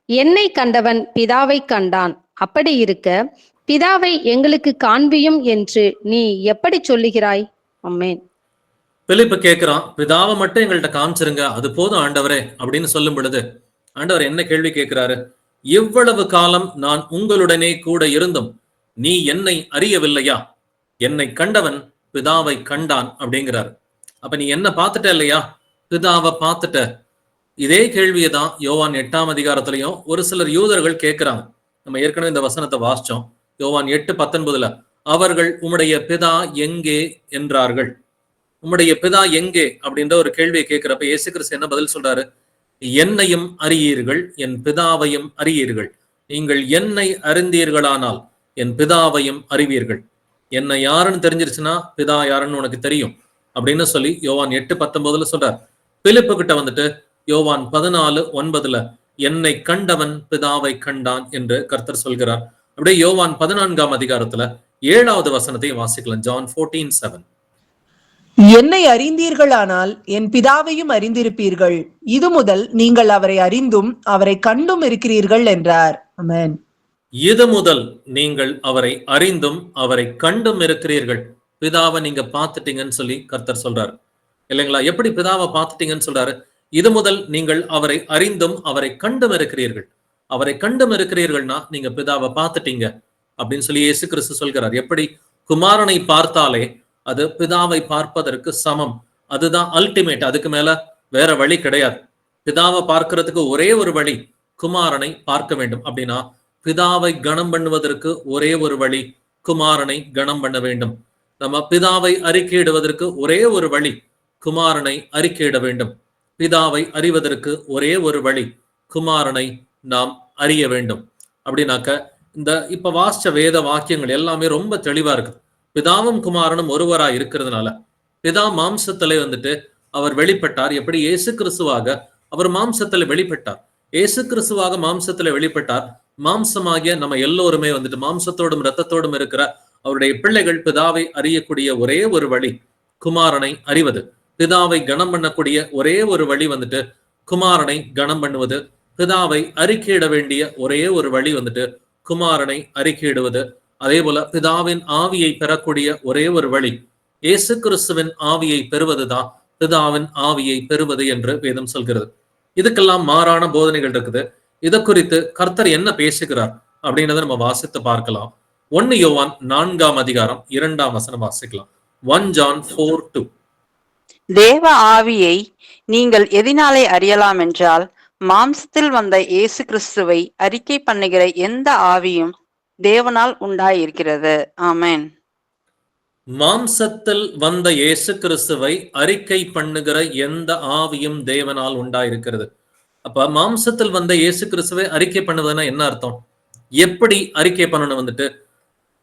[SPEAKER 4] என்னை கண்டவன் பிதாவை கண்டான். அப்படி இருக்க பிதாவை எங்களுக்கு காண்பியும் என்று நீ எப்படி சொல்லுகிறாய்? ஆமென்.
[SPEAKER 1] பிலிப்பு கேட்கிறான், பிதாவை மட்டும் எங்கள்கிட்ட காமிச்சிருங்க, அது போதும் ஆண்டவரே அப்படின்னு சொல்லும் பொழுது ஆண்டவர் என்ன கேள்வி கேட்கிறாரு? இவ்வளவு காலம் நான் உங்களுடனே கூட இருந்தும் நீ என்னை அறியவில்லையா? என்னை கண்டவன் பிதாவை கண்டான் அப்படிங்கிறாரு. அப்ப நீ என்ன பார்த்துட்ட இல்லையா? பிதாவை பார்த்துட்ட. இதே கேள்வியை தான் யோவான் 8ஆம் அதிகாரத்திலையும் ஒரு சிலர் யூதர்கள் கேட்கிறாங்க. நம்ம ஏற்கனவே இந்த வசனத்தை வாசிச்சோம். யோவான் 8:19 அவர்கள் உம்முடைய பிதா எங்கே என்றார்கள். உம்முடைய பிதா எங்கே அப்படின்ற ஒரு கேள்வியை கேட்கிறப்ப இயேசு கிறிஸ்து என்ன பதில் சொல்றாரு? என்னையும் அறியீர்கள், என் பிதாவையும் அறியீர்கள். நீங்கள் என்னை அறிந்தீர்களானால் என் பிதாவையும் அறிவீர்கள். என்னை யாருன்னு தெரிஞ்சிருச்சுன்னா பிதா யாருன்னு உனக்கு தெரியும் அப்படின்னு சொல்லி யோவான் 8:19 சொல்றார். பிலிப்பு கிட்ட வந்துட்டு யோவான் 14:9 என்னை கண்டவன் பிதாவை கண்டான் என்று கர்த்தர் சொல்கிறார். அப்படியே யோவான் 14ஆம் அதிகாரத்துல 7வது வசனத்தை வாசிக்கலாம். ஜான் 14:7.
[SPEAKER 2] என்னை அறிந்தீர்களானால் என் பிதாவையும் அறிந்திருப்பீர்கள். இது முதல் நீங்கள் அவரை அறிந்தும் அவரை கண்டும் இருக்கிறீர்கள் என்றார். ஆமென்.
[SPEAKER 1] இது முதல் நீங்கள் அவரை அறிந்தும் அவரை கண்டும் இருக்கிறீர்கள். பிதாவை நீங்க பார்த்துட்டீங்கன்னு சொல்லி கர்த்தர் சொல்றாரு இல்லைங்களா? எப்படி பிதாவை பார்த்துட்டீங்கன்னு சொல்றாரு? இது முதல் நீங்கள் அவரை அறிந்தும் அவரை கண்டும் இருக்கிறீர்கள். அவரை கண்டும் இருக்கிறீர்கள்னா நீங்க பிதாவை பார்த்துட்டீங்க அப்படின்னு சொல்லி இயேசு கிறிஸ்து சொல்கிறார். எப்படி குமாரனை பார்த்தாலே அது பிதாவை பார்ப்பதற்கு சமம். அதுதான் அல்டிமேட். அதுக்கு மேல வேற வழி கிடையாது. பிதாவை பார்க்கிறதுக்கு ஒரே ஒரு வழி, குமாரனை பார்க்க வேண்டும். அப்படின்னா பிதாவை கனம் பண்ணுவதற்கு ஒரே ஒரு வழி, குமாரனை கனம் பண்ண வேண்டும். நம்ம பிதாவை அறிக்கையிடுவதற்கு ஒரே ஒரு வழி, குமாரனை அறிக்கையிட வேண்டும். பிதாவை அறிவதற்கு ஒரே ஒரு வழி, குமாரனை நாம் அறிய வேண்டும். அப்படின்னாக்க இந்த இப்ப வாசிச்ச வேத வாக்கியங்கள் எல்லாமே ரொம்ப தெளிவா இருக்குது. பிதாவும் குமாரனும் ஒருவராய் இருக்கிறதுனால பிதா மாம்சத்திலே வந்துட்டு அவர் வெளிப்பட்டார். எப்படி? இயேசு கிறிஸ்துவாக அவர் மாம்சத்துல வெளிப்பட்டார். இயேசு கிறிஸ்துவாக மாம்சத்துல வெளிப்பட்டார். மாம்சமாகிய நம்ம எல்லோருமே வந்துட்டு மாம்சத்தோடும் இரத்தத்தோடும் இருக்கிற அவருடைய பிள்ளைகள் பிதாவை அறியக்கூடிய ஒரே ஒரு வழி குமாரனை அறிவது. பிதாவை கனம் பண்ணக்கூடிய ஒரே ஒரு வழி வந்துட்டு குமாரனை கனம் பண்ணுவது. பிதாவை அறிக்கையிட வேண்டிய ஒரே ஒரு வழி வந்துட்டு குமாரனை அறிக்கையிடுவது. அதே போல பிதாவின் ஆவியை பெறக்கூடிய ஒரே ஒரு வழி இயேசு கிறிஸ்துவின் ஆவியை பெறுவதுதான் பிதாவின் ஆவியை பெறுவது என்று வேதம் சொல்கிறது. இதுக்கெல்லாம் மாறான போதனைகள் இருக்குது. இதை குறித்து கர்த்தர் என்ன பேசுகிறார் அப்படின்றத நம்ம வாசித்து பார்க்கலாம். 1 யோவான் 4ஆம் அதிகாரம் 2ஆம் வசனம் வாசிக்கலாம். 1 John 4:2.
[SPEAKER 3] தேவ ஆவியை நீங்கள் எதினாலே அறியலாம் என்றால், மாம்சத்தில் வந்த இயேசு கிறிஸ்துவை அறிக்கை பண்ணுகிற எந்த ஆவியும் தேவனால் உண்டாயிருக்கிறது. ஆமென்.
[SPEAKER 1] மாம்சத்தில் வந்த இயேசு கிறிஸ்துவை அறிக்கை பண்ணுகிற எந்த ஆவியும் தேவனால் உண்டாயிருக்கிறது. அப்ப மாம்சத்தில் வந்த இயேசு கிறிஸ்துவை அறிக்கை பண்ணுவதுன்னா என்ன அர்த்தம்? எப்படி அறிக்கை பண்ணணும்? வந்துட்டு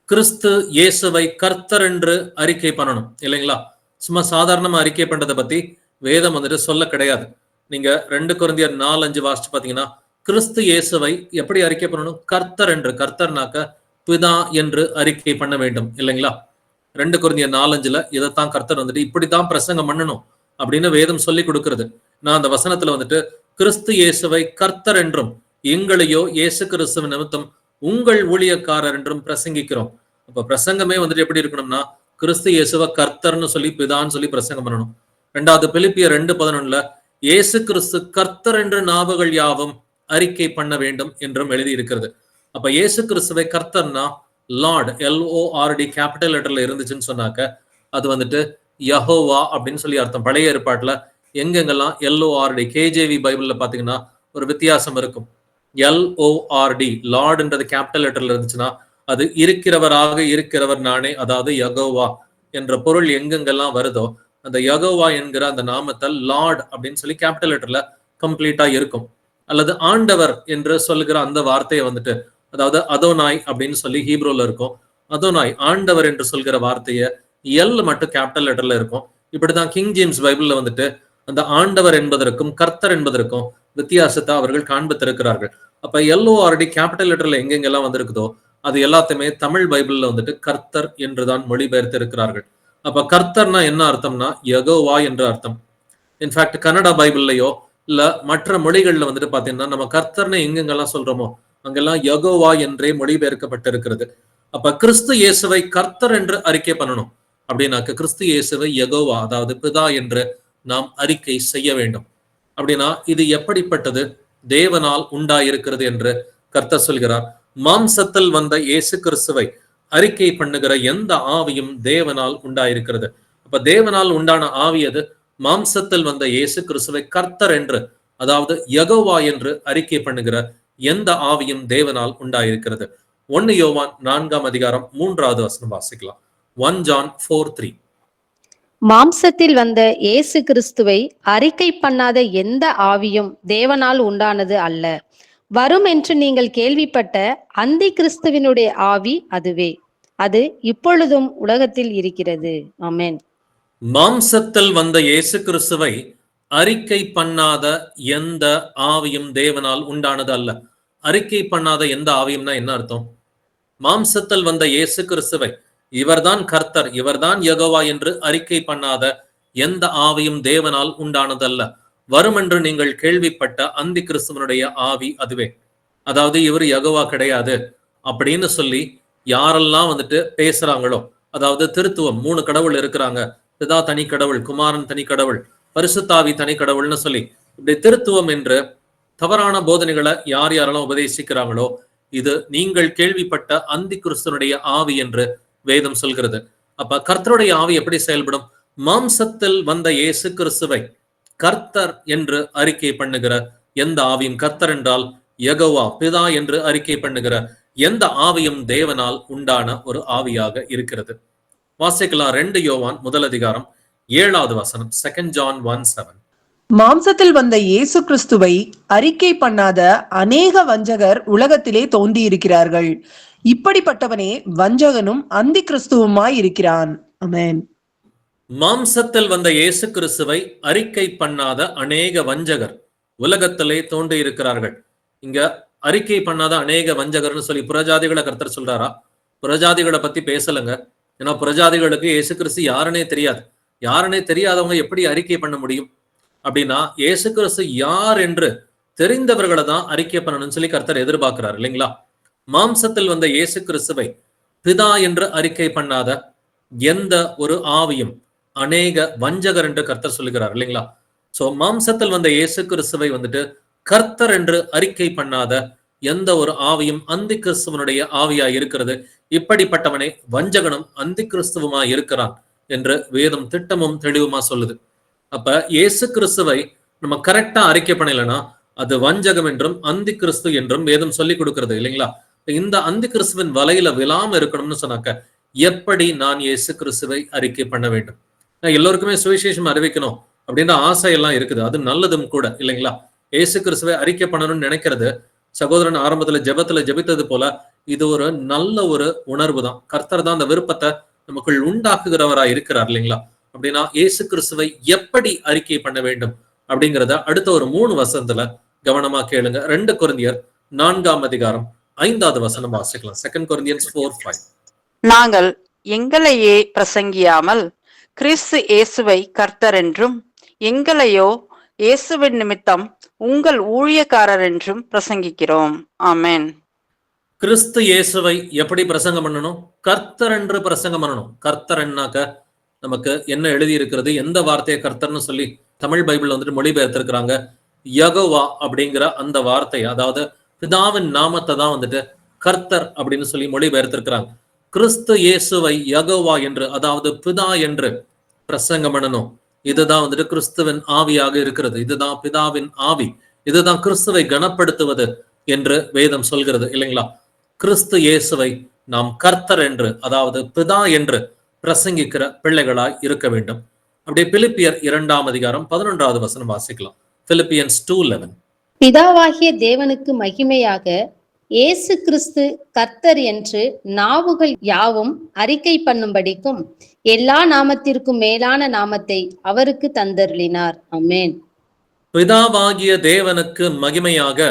[SPEAKER 1] கிறிஸ்து இயேசுவை கர்த்தர் என்று அறிக்கை பண்ணணும் இல்லைங்களா? சும்மா சாதாரணமா அறிக்கை பண்றதை பத்தி வேதம் வந்துட்டு சொல்ல கிடையாது. நீங்க 2 கொரிந்தியர் 4:5 வாசிச்சு பாத்தீங்கன்னா கிறிஸ்து இயேசுவை எப்படி அறிக்கை பண்ணணும்? கர்த்தர் என்று. கர்த்தர்னாக்க பிதா என்று அறிக்கை பண்ண வேண்டும் இல்லைங்களா? 2 கொரிந்தியர் 4:5 இதைத்தான் கர்த்தர் வந்துட்டு இப்படித்தான் பிரசங்கம் பண்ணணும் அப்படின்னு வேதம் சொல்லி கொடுக்கிறது. நான் அந்த வசனத்துல வந்துட்டு கிறிஸ்து இயேசுவை கர்த்தர் என்றும் எங்களையோ இயேசு கிறிஸ்துவ நிமித்தம் உங்கள் ஊழியக்காரர் என்றும் பிரசங்கிக்கிறோம். அப்ப பிரசங்கமே வந்துட்டு எப்படி இருக்கணும்னா கிறிஸ்து இயேசுவை கர்த்தர்னு சொல்லி பிதான்னு சொல்லி பிரசங்கம் பண்ணணும். 2வது பிலிப்பியர் 2:11 இயேசு கிறிஸ்து கர்த்தர் என்று நாவுகள் யாவும் அறிக்கை பண்ண வேண்டும் என்றும் எழுதி இருக்கிறது. அப்ப இயேசு கிறிஸ்துவை கர்த்தர்னா லார்ட், LORD கேபிட்டல் லெட்டர்ல இருந்துச்சுன்னு சொன்னாக்க அது வந்துட்டு யஹோவா அப்படின்னு சொல்லி அர்த்தம். பழைய ஏற்பாட்டுல எங்கெங்கெல்லாம் LORD, KJV பைபிள்ல பாத்தீங்கன்னா ஒரு வித்தியாசம் இருக்கும். LORD லார்டுன்றது கேபிட்டல் லெட்டர்ல இருந்துச்சுன்னா அது இருக்கிறவராக இருக்கிறவர் நானே, அதாவது யகோவா என்ற பொருள் எங்கெங்கெல்லாம் வருதோ அந்த யகோவா என்கிற அந்த நாமத்தை லார்ட் அப்படின்னு சொல்லி கேபிட்டல் லெட்டர்ல கம்ப்ளீட்டா இருக்கும். அல்லது ஆண்டவர் என்று சொல்லுகிற அந்த வார்த்தையை வந்துட்டு அதாவது அதோனாய் அப்படின்னு சொல்லி ஹீப்ரோல இருக்கும். அதோனாய் ஆண்டவர் என்று சொல்கிற வார்த்தையை எல் மட்டும் கேபிட்டல் லெட்டர்ல இருக்கும். இப்படிதான் கிங் ஜேம்ஸ் பைபிள்ல வந்துட்டு அந்த ஆண்டவர் என்பதற்கும் கர்த்தர் என்பதற்கும் வித்தியாசத்தை அவர்கள் காண்பித்திருக்கிறார்கள். அப்ப LORD கேபிட்டல் லெட்டர்ல எங்கெங்கெல்லாம் வந்திருக்குதோ அது எல்லாத்தையுமே தமிழ் பைபிள்ல வந்துட்டு கர்த்தர் என்றுதான் மொழிபெயர்த்து இருக்கிறார்கள். அப்ப கர்த்தர்னா என்ன அர்த்தம்னா யெகோவா என்று அர்த்தம். இன்ஃபேக்ட் கன்னடா பைபிள்லயோ இல்ல மற்ற மொழிகள்ல வந்துட்டு பாத்தீங்கன்னா நம்ம கர்த்தர்னு எங்கெங்கெல்லாம் சொல்றோமோ அங்கெல்லாம் யெகோவா என்றே மொழிபெயர்க்கப்பட்டிருக்கிறது. அப்ப கிறிஸ்து இயேசுவை கர்த்தர் என்று அறிக்கை பண்ணணும் அப்படின்னாக்க கிறிஸ்து இயேசுவை யெகோவா அதாவது பிதா என்று நாம் அறிக்கை செய்ய வேண்டும். அப்படின்னா இது எப்படிப்பட்டது? தேவனால் உண்டாயிருக்கிறது என்று கர்த்தர் சொல்கிறார். மாம்சத்தில் வந்த இயேசு கிறிஸ்துவை அறிக்கை பண்ணுகிற எந்த ஆவியும் தேவனால் உண்டாயிருக்கிறது. அப்ப தேவனால் உண்டான ஆவி அது. மாம்சத்தில் வந்த இயேசு கிறிஸ்துவை கர்த்தர் என்று அதாவது யெகோவா என்று அறிக்கை பண்ணுகிற எந்த ஆவியும் தேவனால் உண்டாயிருக்கிறது. 1 யோவான் 4ஆம் அதிகாரம் 3வது வசனம் வாசிக்கலாம். 1 John 4:3.
[SPEAKER 4] மாம்சத்தில் வந்த இயேசு கிறிஸ்துவை அறிக்கை பண்ணாத எந்த ஆவியும் தேவனால் உண்டானது அல்ல. வரும் என்று நீங்கள் கேள்விப்பட்ட அந்தி கிறிஸ்துவினுடைய ஆவி அதுவே. அது இப்பொழுதும் உலகத்தில் இருக்கிறது. ஆமென்.
[SPEAKER 1] மாம்சத்தில் வந்த இயேசு கிறிஸ்துவை அறிக்கை பண்ணாத எந்த ஆவியும் தேவனால் உண்டானது அல்ல. அறிக்கை பண்ணாத எந்த ஆவியும்னா என்ன அர்த்தம்? மாம்சத்தில் வந்த இயேசு கிறிஸ்துவை இவர்தான் கர்த்தர், இவர்தான் யெகோவா என்று அறிக்கை பண்ணாத எந்த ஆவியும் தேவனால் உண்டானதல்ல. வரும் என்று நீங்கள் கேள்விப்பட்ட அந்தி கிறிஸ்துவனுடைய ஆவி அதுவே. அதாவது இவர் யெகோவா கிடையாது அப்படின்னு சொல்லி யாரெல்லாம் வந்துட்டு பேசுறாங்களோ, அதாவது திருத்துவம் 3 கடவுள் இருக்கிறாங்க, பிதா தனி கடவுள், குமாரன் தனி கடவுள், பரிசுத்தாவி தனி கடவுள்னு சொல்லி இப்படி திருத்துவம் என்று தவறான போதனைகளை யார் யாரெல்லாம் உபதேசிக்கிறாங்களோ இது நீங்கள் கேள்விப்பட்ட அந்தி கிறிஸ்துவனுடைய ஆவி என்று வேதம் சொல்கிறது. அப்ப கர்த்தருடைய ஆவி எப்படி செயல்படும்? மாம்சத்தில் வந்த இயேசு கிறிஸ்துவை கர்த்தர் என்று அறிக்கை பண்ணுகிற எந்த ஆவியும், கர்த்தர் என்றால் யெகோவா பிதா என்று அறிக்கை பண்ணுகிற எந்த ஆவியும் தேவனால் உண்டான ஒரு ஆவியாக இருக்கிறது. வாசிக்கலாம் 2 யோவான் 1 அதிகாரம் 7வது வசனம். 2 John 1:7.
[SPEAKER 2] மாம்சத்தில் வந்த இயேசு கிறிஸ்துவை அறிக்கை பண்ணாத அநேக வஞ்சகர் உலகத்திலே தோன்றியிருக்கிறார்கள். இப்படிப்பட்டவனே வஞ்சகனும் அந்தி கிறிஸ்துவுமாய் இருக்கிறான். ஆமென்.
[SPEAKER 1] மாம்சத்தில் வந்த இயேசு கிறிஸ்துவை அறிக்கை பண்ணாத அநேக வஞ்சகர் உலகத்திலே தோன்றி இருக்கிறார்கள். இங்க அறிக்கை பண்ணாத அநேக வஞ்சகர்னு சொல்லி புறஜாதிகளை கர்த்தர் சொல்றாரா? புறஜாதிகளை பத்தி பேசலங்க. ஏன்னா புறஜாதிகளுக்கு இயேசு கிறிஸ்து யாருன்னே தெரியாது. யாருன்னே தெரியாதவங்க எப்படி அறிக்கை பண்ண முடியும்? அப்படின்னா இயேசு கிறிஸ்து யார் என்று தெரிந்தவர்களை தான் அறிக்கை பண்ணணும்னு சொல்லி கர்த்தர் எதிர்பார்க்கிறார் இல்லைங்களா? மாம்சத்தில் வந்த இயேசு கிறிஸ்துவை பிதா என்று அறிக்கை பண்ணாத எந்த ஒரு ஆவியும் அநேக வஞ்சகர் என்று கர்த்தர் சொல்லுகிறார் இல்லைங்களா? சோ மாம்சத்தில் வந்த இயேசு கிறிஸ்துவை வந்துட்டு கர்த்தர் என்று அறிக்கை பண்ணாத எந்த ஒரு ஆவியும் அந்தி கிறிஸ்துவனுடைய ஆவியா இருக்கிறது. இப்படிப்பட்டவனே வஞ்சகனும் அந்தி கிறிஸ்துவுமா இருக்கிறான் என்று வேதம் திட்டமும் தெளிவுமா சொல்லுது. அப்ப இயேசு கிறிஸ்துவை நம்ம கரெக்டா அறிக்கை பண்ணலன்னா அது வஞ்சகம் என்றும் அந்தி கிறிஸ்து என்றும் வேதம் சொல்லி கொடுக்கிறது இல்லைங்களா? இந்த அந்தி கிறிஸ்துவின் வலையில விழாம இருக்கணும்னு சொன்னாக்க எப்படி நான் இயேசு கிறிஸ்துவை அறிக்கை பண்ண வேண்டும்? எல்லோருக்குமே சுவிசேஷம் அறிவிக்கணும் அப்படின்ற ஆசையெல்லாம் இருக்குது, அது நல்லதும் கூட இல்லைங்களா? இயேசு கிறிஸ்துவை அறிக்கை பண்ணணும்னு நினைக்கிறது சகோதரன் ஆரம்பத்துல ஜெபத்துல ஜெபித்தது போல இது ஒரு நல்ல ஒரு உணர்வு தான். கர்த்தர் தான் அந்த விருப்பத்தை நமக்குள் உண்டாக்குகிறவரா இருக்கிறார் இல்லைங்களா? அப்படின்னா இயேசு கிறிஸ்துவை எப்படி அறிக்கை பண்ண வேண்டும் அப்படிங்கிறத அடுத்த ஒரு 3 வசனத்துல கவனமா கேளுங்க. 2 கொரிந்தியர் 4ஆம் அதிகாரம் 5வது வசனம் வாசிக்கலாம். 2 Corinthians 4:5.
[SPEAKER 3] நாங்கள் எங்களையே பிரசங்கியாமல் கிறிஸ்து இயேசுவை கர்த்தர் என்றும் எங்களையோ இயேசுவின் நிமித்தம் உங்கள் ஊழியக்காரர் என்றும் பிரசங்கிக்கிறோம். ஆமென்.
[SPEAKER 1] கிறிஸ்து இயேசுவை எப்படி பிரசங்கம் பண்ணணும்? கர்த்தர் என்று பிரசங்கம் பண்ணணும். கர்த்தர் என்னாக்க நமக்கு என்ன எழுதி இருக்கிறது, எந்த வார்த்தையை கர்த்தர்னு சொல்லி தமிழ் பைபிள் வந்துட்டு மொழிபெயர்த்திருக்கிறாங்க. யெகோவா அப்படிங்கிற அந்த வார்த்தை, அதாவது பிதாவின் நாமத்தை தான் வந்துட்டு கர்த்தர் அப்படின்னு சொல்லி மொழிபெயர்த்திருக்கிறாங்க. கிறிஸ்து இயேசுவை யெகோவா என்று அதாவது பிதா என்று பிரசங்கம் பண்ணணும். இதுதான் வந்துட்டு கிறிஸ்துவின் ஆவியாக இருக்கிறது. இதுதான் பிதாவின் ஆவி. இதுதான் கிறிஸ்துவை கனப்படுத்துவது என்று வேதம் சொல்கிறது இல்லைங்களா? கிறிஸ்து இயேசுவை நாம் கர்த்தர் என்று அதாவது பிதா என்று பிரசங்கிக்கிற பிள்ளைகளாய் இருக்க வேண்டும். அப்படியே பிலிப்பியர் 2ஆம் அதிகாரம் 11வது வசனம் வாசிக்கலாம். Philippians 2:11.
[SPEAKER 4] பிதாவாகிய தேவனுக்கு மகிமையாக இயேசு கிறிஸ்து கர்த்தர் என்று நாவுகள் யாவும் அறிக்கை பண்ணும்படிக்கும் எல்லா நாமத்திற்கும் மேலான நாமத்தை அவருக்கு தந்தருளினார். ஆமென்.
[SPEAKER 1] பிதாவாகிய தேவனுக்கு மகிமையாக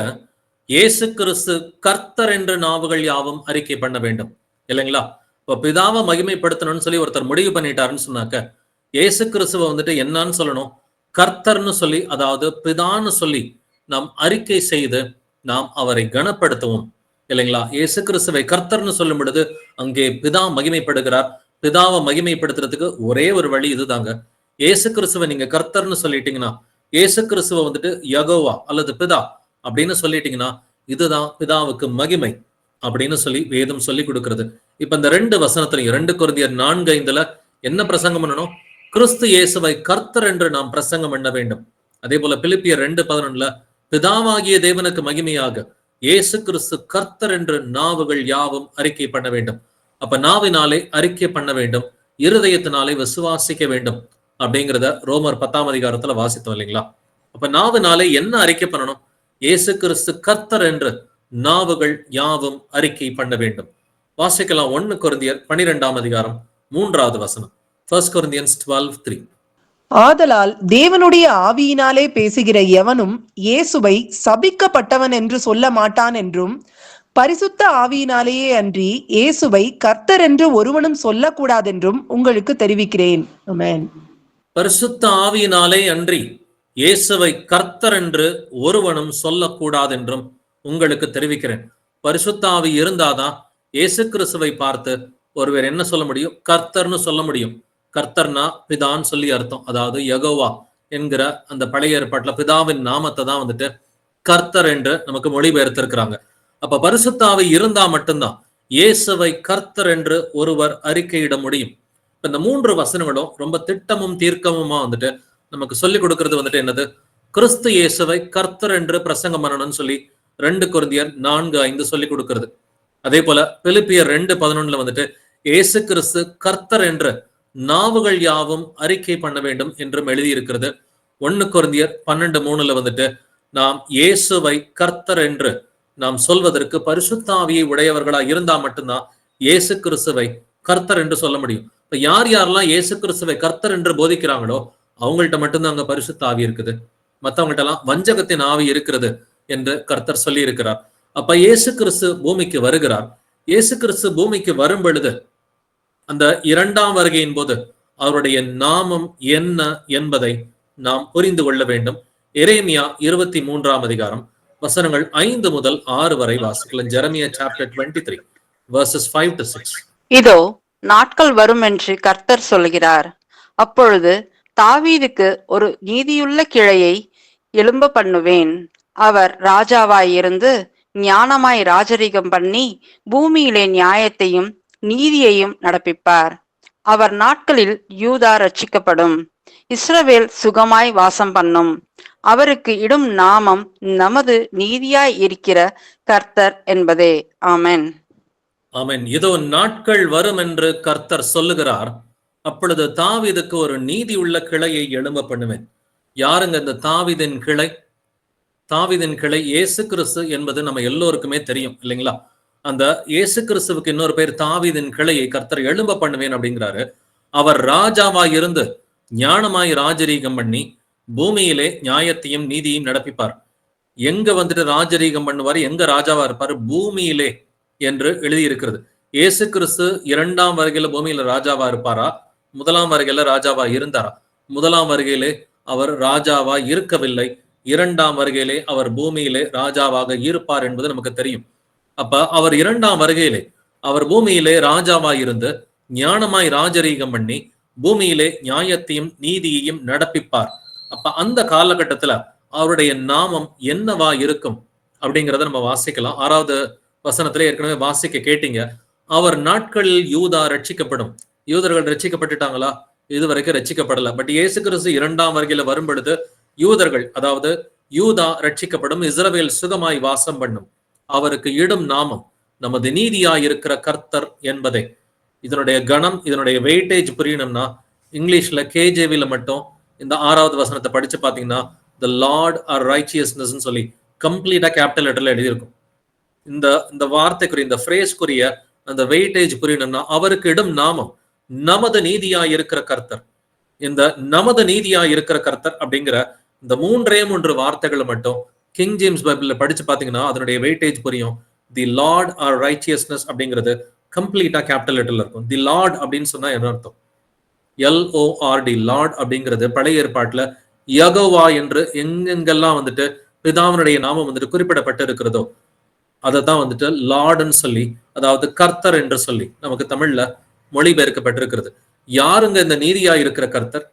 [SPEAKER 1] இயேசு கிறிஸ்து கர்த்தர் என்று நாவுகள் யாவும் அறிக்கை பண்ண வேண்டும் இல்லைங்களா? இப்ப பிதாவை மகிமைப்படுத்தணும்னு சொல்லி ஒருத்தர் முடிவு பண்ணிட்டாருன்னு சொன்னாக்க இயேசு கிறிஸ்துவ வந்துட்டு என்னன்னு சொல்லணும்? கர்த்தர்னு சொல்லி, அதாவது பிதான்னு சொல்லி நாம் அறிக்கை செய்து நாம் அவரை கனப்படுத்துவோம் இல்லைங்களா? இயேசு கிறிஸ்துவை கர்த்தர்னு சொல்லும் பொழுது அங்கே பிதா மகிமைப்படுகிறார். பிதாவை மகிமைப்படுத்துறதுக்கு ஒரே ஒரு வழி இதுதாங்க. இயேசு கிறிஸ்துவை நீங்க கர்த்தர்னு சொல்லிட்டீங்கன்னா, இயேசு கிறிஸ்துவ வந்துட்டு யகோவா அல்லது பிதா அப்படின்னு சொல்லிட்டீங்கன்னா, இதுதான் பிதாவுக்கு மகிமை அப்படின்னு சொல்லி வேதம் சொல்லி கொடுக்கிறது. இப்ப இந்த 2 வசனத்திலையும் 2 கொரிந்தியர் 4:5 என்ன பிரசங்கம் பண்ணணும்? கிறிஸ்து இயேசுவை கர்த்தர் என்று நாம் பிரசங்கம் பண்ண வேண்டும். அதே போல பிலிப்பியர் 2:11 பிதாவாகிய தேவனுக்கு மகிமையாக இயேசு கிறிஸ்து கர்த்தர் என்று நாவுகள் யாவும் அறிக்கை பண்ண வேண்டும். அப்ப நாவினாலே அறிக்கை பண்ண வேண்டும், இருதயத்தினாலே விசுவாசிக்க வேண்டும் அப்படிங்கிறத ரோமர் 10 வாசித்தோம் இல்லைங்களா? அப்ப நாவினாலே என்ன அறிக்கை பண்ணணும்? இயேசு கிறிஸ்து கர்த்தர் என்று நாவுகள் யாவும் அறிக்கை பண்ண வேண்டும். வாசிக்கலாம் 1 கொரிந்தியர் 12 3வது வசனம். 1 Corinthians 12:3.
[SPEAKER 2] ஆதலால் தேவனுடைய ஆவியினாலே பேசுகிற எவனும் இயேசுவை சபிக்கப்பட்டவன் என்று சொல்ல மாட்டான் என்றும், பரிசுத்த ஆவியினாலேயே அன்றி இயேசுவை கர்த்தர் என்று ஒருவனும் சொல்லக்கூடாதென்றும் உங்களுக்கு தெரிவிக்கிறேன். ஆமென்.
[SPEAKER 1] பரிசுத்த ஆவியினாலே அன்றி இயேசுவை கர்த்தர் என்று ஒருவனும் சொல்லக்கூடாதென்றும் உங்களுக்கு தெரிவிக்கிறேன். பரிசுத்த ஆவி இருந்தாதான் இயேசு கிறிஸ்துவை பார்த்து ஒருவர் என்ன சொல்ல முடியும்? கர்த்தர்னு சொல்ல முடியும். கர்த்தர்னா பிதான்னு சொல்லி அர்த்தம். அதாவது யகோவா என்கிற அந்த பழைய ஏற்பாட்டுல பிதாவின் நாமத்தை தான் வந்துட்டு கர்த்தர் என்று நமக்கு மொழிபெயர்த்திருக்கிறாங்க. அப்ப பரிசுத்த ஆவி இருந்தா மட்டும்தான் இயேசுவை கர்த்தர் என்று ஒருவர் அறிக்கையிட முடியும். இப்ப இந்த 3 வசனங்களும் ரொம்ப திட்டமும் தீர்க்கமுமா வந்துட்டு நமக்கு சொல்லிக் கொடுக்கறது வந்துட்டு என்னது? கிறிஸ்து இயேசுவை கர்த்தர் என்று பிரசங்கம் பண்ணணும்னு சொல்லி 2 கொரிந்தியர் 4:5 சொல்லி கொடுக்கிறது. அதே போல பிலிப்பியர் 2:11 வந்துட்டு இயேசு கிறிஸ்து கர்த்தர் என்று நாவுகள் யாவும் அறிக்கை பண்ண வேண்டும் என்றும் எழுதியிருக்கிறது. 1 கொரிந்தியர் 12:3 வந்துட்டு நாம் இயேசுவை கர்த்தர் என்று நாம் சொல்வதற்கு பரிசுத்த ஆவியை உடையவர்களா இருந்தா மட்டும்தான் இயேசு கிறிஸ்துவை கர்த்தர் என்று சொல்ல முடியும். இப்ப யார் யாரெல்லாம் இயேசு கிறிஸ்துவை கர்த்தர் என்று போதிக்கிறாங்களோ அவங்கள்ட்ட மட்டும்தான் அங்க பரிசுத்த ஆவி இருக்குது. மற்றவங்கள்ட்ட எல்லாம் வஞ்சகத்தின் ஆவி இருக்கிறது என்று கர்த்தர் சொல்லி இருக்கிறார். அப்ப இயேசு கிறிஸ்து பூமிக்கு வருகிறார். இயேசு கிறிஸ்து பூமிக்கு வரும் பொழுது அந்த 2ஆம் வருகையின் போது அவருடைய நாமம் என்ன என்பதை நாம் புரிந்து கொள்ள வேண்டும். எரேமியா 23 வசனங்கள் 5 முதல் 6 வரை வாசிக்கலாம். Jeremiah chapter 23 verses 5 to 6.
[SPEAKER 3] இதோ நாட்கள் வரும் என்று கர்த்தர் சொல்கிறார். அப்பொழுது தாவீதுக்கு ஒரு நீதியுள்ள கிளையை எழும்ப பண்ணுவேன். அவர் ராஜாவாய் இருந்து ஞானமாய் ராஜரீகம் பண்ணி பூமியிலே நியாயத்தையும் நீதியையும் நடப்பிப்பார். அவர் நாட்களில் யூதா ரட்சிக்கப்படும், இஸ்ரவேல் சுகமாய் வாசம் பண்ணும். அவருக்கு இடும் நாமம் நமது நீதியாய் இருக்கிற கர்த்தர் என்பதே. ஆமென்.
[SPEAKER 1] ஆமென். இதோ நாட்கள் வரும் என்று கர்த்தர் சொல்லுகிறார். அப்பொழுது தாவீதுக்கு ஒரு நீதி உள்ள கிளையை எழும்ப பண்ணுவேன். யாருங்க இந்த தாவீதின் கிளை? தாவீதின் கிளை இயேசு கிறிஸ்து என்பது நம்ம எல்லோருக்குமே தெரியும் இல்லைங்களா? அந்த இயேசு கிறிஸ்துவுக்கு இன்னொரு பேர் தாவீதின் கிளையை கர்த்தர் எழும்ப பண்ணுவேன் அப்படிங்கிறாரு. அவர் ராஜாவாய் இருந்து ஞானமாய் ராஜரீகம் பண்ணி பூமியிலே நியாயத்தையும் நீதியையும் நடப்பிப்பார். எங்க வந்துட்டு ராஜரீகம் பண்ணுவார், எங்க ராஜாவா இருப்பாரு? பூமியிலே என்று எழுதியிருக்கிறது. இயேசு கிறிஸ்து 2ஆம் வருகையில பூமியில ராஜாவா இருப்பாரா? 1ஆம் வருகையில ராஜாவா இருந்தாரா? 1ஆம் வருகையிலே அவர் ராஜாவா இருக்கவில்லை. 2ஆம் வருகையிலே அவர் பூமியிலே ராஜாவாக இருப்பார் என்பது நமக்கு தெரியும். அப்ப அவர் 2ஆம் வருகையிலே அவர் பூமியிலே ராஜாவாய் இருந்து ஞானமாய் ராஜரீகம் பண்ணி பூமியிலே நியாயத்தையும் நீதியையும் நடப்பிப்பார். அப்ப அந்த காலகட்டத்துல அவருடைய நாமம் என்னவா இருக்கும் அப்படிங்கிறத நம்ம வாசிக்கலாம். 6வது வசனத்திலே ஏற்கனவே வாசிக்க கேட்டீங்க. அவர் நாட்களில் யூதா ரட்சிக்கப்படும். யூதர்கள் ரட்சிக்கப்பட்டுட்டாங்களா? இதுவரைக்கும் ரட்சிக்கப்படல. பட் இயேசு கிறிஸ்து 2ஆம் வருகையில வரும் பொழுது யூதர்கள், அதாவது யூதா ரட்சிக்கப்படும், இஸ்ரவேல் சுகமாய் வாசம் பண்ணும். அவருக்கு இடும் நாமம் நமது நீதியாய் இருக்கிற கர்த்தர் என்பதை. இதனுடைய கணம், இதனுடைய வெயிட்டேஜ் புரியணும்னா இங்கிலீஷ்ல கேஜேவில மட்டும் இந்த 6வது வசனத்தை படிச்சு பாத்தீங்கன்னா the Lord our righteousness சொல்லி கம்ப்ளீட்டா கேபிட்டல் லெட்டர்ல எழுதியிருக்கும். இந்த வார்த்தைக்குரிய, இந்த ஃப்ரேஸ்க்குரிய அந்த வெயிட்டேஜ் புரியணும்னா அவருக்கு இடும் நாமம் நமது நீதியாய் இருக்கிற கர்த்தர். இந்த நமது நீதியாய் இருக்கிற கர்த்தர் அப்படிங்கிற இந்த 3 வார்த்தைகளை மட்டும் கிங் ஜேம்ஸ் பைபிள்ல படிச்சு பாத்தீங்கன்னா அதனுடைய வெயிட்டேஜ் புரியும். தி லார்ட் ஆர் ரைச்சியஸ்னஸ் அப்படிங்கிறது கம்ப்ளீட்டா கேபிட்டல் லெட்டர்ல இருக்கும். தி லார்ட் அப்படின்னு சொன்னா என்ன அர்த்தம்? LORD, லார்ட் அப்படிங்கிறது பழைய ஏற்பாட்டுல யகோவா என்று எங்கெங்கெல்லாம் வந்துட்டு பிதாவினுடைய நாமம் வந்துட்டு குறிப்பிடப்பட்டு இருக்கிறதோ அதைத்தான் வந்துட்டு லார்டுன்னு சொல்லி, அதாவது கர்த்தர் என்று சொல்லி நமக்கு தமிழ்ல மொழிபெயர்க்கப்பட்டிருக்கிறது. யாருங்க இந்த நீதியா இருக்கிற கர்த்தர்?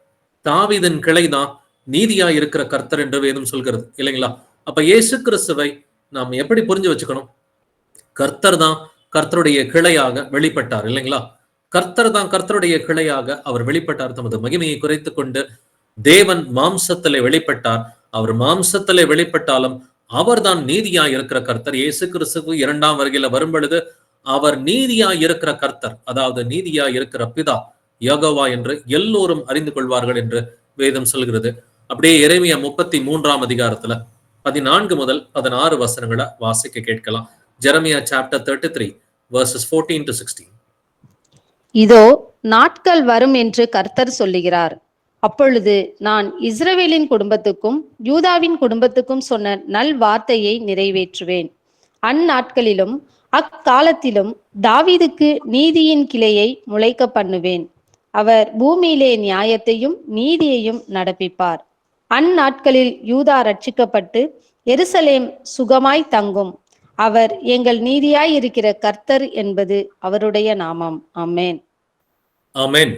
[SPEAKER 1] தாவீதின் கிளைதான் நீதியா இருக்கிற கர்த்தர் என்று வேதம் சொல்கிறது இல்லைங்களா? அப்ப இயேசு கிறிஸ்துவை நாம் எப்படி புரிஞ்சு வச்சுக்கணும்? கர்த்தர் தான் கர்த்தருடைய கிளையாக வெளிப்பட்டார் இல்லைங்களா? கர்த்தர் தான் கர்த்தருடைய கிளையாக அவர் வெளிப்பட்டார். தமது மகிமையை குறைத்துக் கொண்டு தேவன் மாம்சத்திலே வெளிப்பட்டார். அவர் மாம்சத்திலே வெளிப்பட்டாலும் அவர் தான் நீதியா இருக்கிற கர்த்தர். இயேசு கிறிஸ்துவு இரண்டாம் வருகையில வரும் பொழுது அவர் நீதியா இருக்கிற கர்த்தர், அதாவது நீதியா இருக்கிற பிதா யெகோவா என்று எல்லோரும் அறிந்து கொள்வார்கள் என்று வேதம் சொல்கிறது. அப்படியே எரேமியா 33ஆம் அதிகாரத்துல 14 முதல் 16 வசனங்களை வாசிக்க கேட்கலாம். Jeremiah chapter 33 verses 14 to 16.
[SPEAKER 4] இதோ நாட்கள் வரும் என்று கர்த்தர் சொல்லுகிறார். அப்பொழுது நான் இஸ்ரவேலின் குடும்பத்துக்கும் யூதாவின் குடும்பத்துக்கும் சொன்ன நல் வார்த்தையை நிறைவேற்றுவேன். அந்நாட்களிலும் அக்காலத்திலும் தாவீதுக்கு நீதியின் கிளையை முளைக்க பண்ணுவேன். அவர் பூமியிலே நியாயத்தையும் நீதியையும் நடப்பிப்பார். அந்நாட்களில் யூதா ரட்சிக்கப்பட்டு எருசலேம் சுகமாய் தங்கும். அவர் எங்கள் நீதியாய் இருக்கிற கர்த்தர் என்பது அவருடைய நாமம். ஆமென்.
[SPEAKER 1] ஆமென்.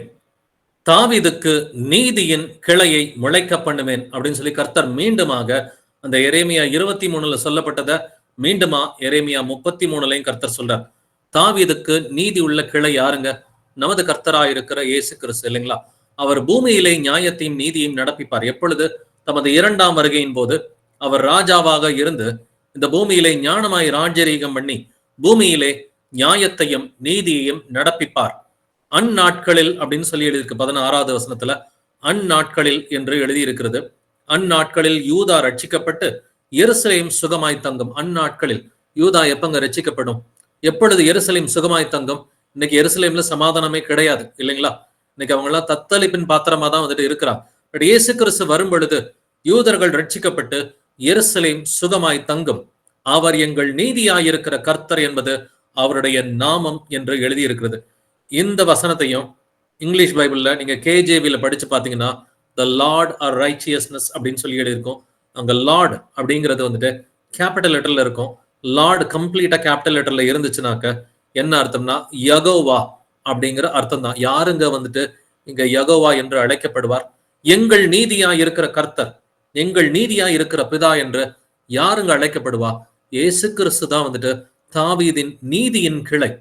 [SPEAKER 1] தாவீதுக்கு நீதியின் கிளையை முளைக்க பண்ணுவேன் அப்படின்னு சொல்லி கர்த்தர் மீண்டுமாக அந்த எரேமியா 23ல சொல்லப்பட்டதை மீண்டுமா எரேமியா 33லையும் கர்த்தர் சொல்றார். தாவீதுக்கு நீதி உள்ள கிளை யாருங்க? நமது கர்த்தராயிருக்கிற இயேசு கிறிஸ்து இல்லைங்களா? அவர் பூமியிலே நியாயத்தையும் நீதியையும் நடப்பிப்பார். எப்பொழுது? தமது இரண்டாம் வருகையின் போது அவர் ராஜாவாக இருந்து இந்த பூமியிலே ஞானமாய் ராஜரீகம் பண்ணி பூமியிலே நியாயத்தையும் நீதியையும் நடப்பிப்பார். அந்நாட்களில் அப்படின்னு சொல்லி எழுதியிருக்கு 16வது வசனத்துல. அந்நாட்களில் என்று எழுதியிருக்கிறது. அந்நாட்களில் யூதா ரட்சிக்கப்பட்டு எருசலேம் சுகமாய் தங்கும். அந்நாட்களில் யூதா எப்பங்க ரட்சிக்கப்படும்? எப்பொழுது எருசலேம் சுகமாய் தங்கும்? இன்னைக்கு எருசலேம்ல சமாதானமே கிடையாது இல்லைங்களா? இன்னைக்கு அவங்க எல்லாம் தத்தளிப்பின் பாத்திரமா தான் வந்துட்டு இருக்கிறாங்க. பட் இயேசு கிறிஸ்து வரும் பொழுது யூதர்கள் ரட்சிக்கப்பட்டு எருசலேம் சுகமாய் தங்கும். அவர் எங்கள் நீதியாயிருக்கிற கர்த்தர் என்பது அவருடைய நாமம் என்று எழுதியிருக்கிறது. இந்த வசனத்தையும் இங்கிலீஷ் பைபிள்ல நீங்க KJVல படிச்சு பாத்தீங்கன்னா the Lord or righteousness அப்படின்னு சொல்லி எழுதியிருக்கும். அங்க லார்ட் அப்படிங்கிறது வந்துட்டு கேபிட்டல் லெட்டர்ல இருக்கும். லார்ட் கம்ப்ளீட்டா கேபிட்டல் லெட்டர்ல இருந்துச்சுனாக்க என்ன அர்த்தம்னா யெகோவா அப்படிங்கிற அர்த்தம் தான். யாருங்க வந்துட்டு இங்க யெகோவா என்று அழைக்கப்படுவார்? எங்கள் நீதியா இருக்கிற கர்த்தர், எங்கள் நீதியா இருக்கிற பிதா என்று யாருங்க அழைக்கப்படுவா? இயேசு கிறிஸ்து தான் வந்துட்டு தாவீதின் நீதியின் கிளை.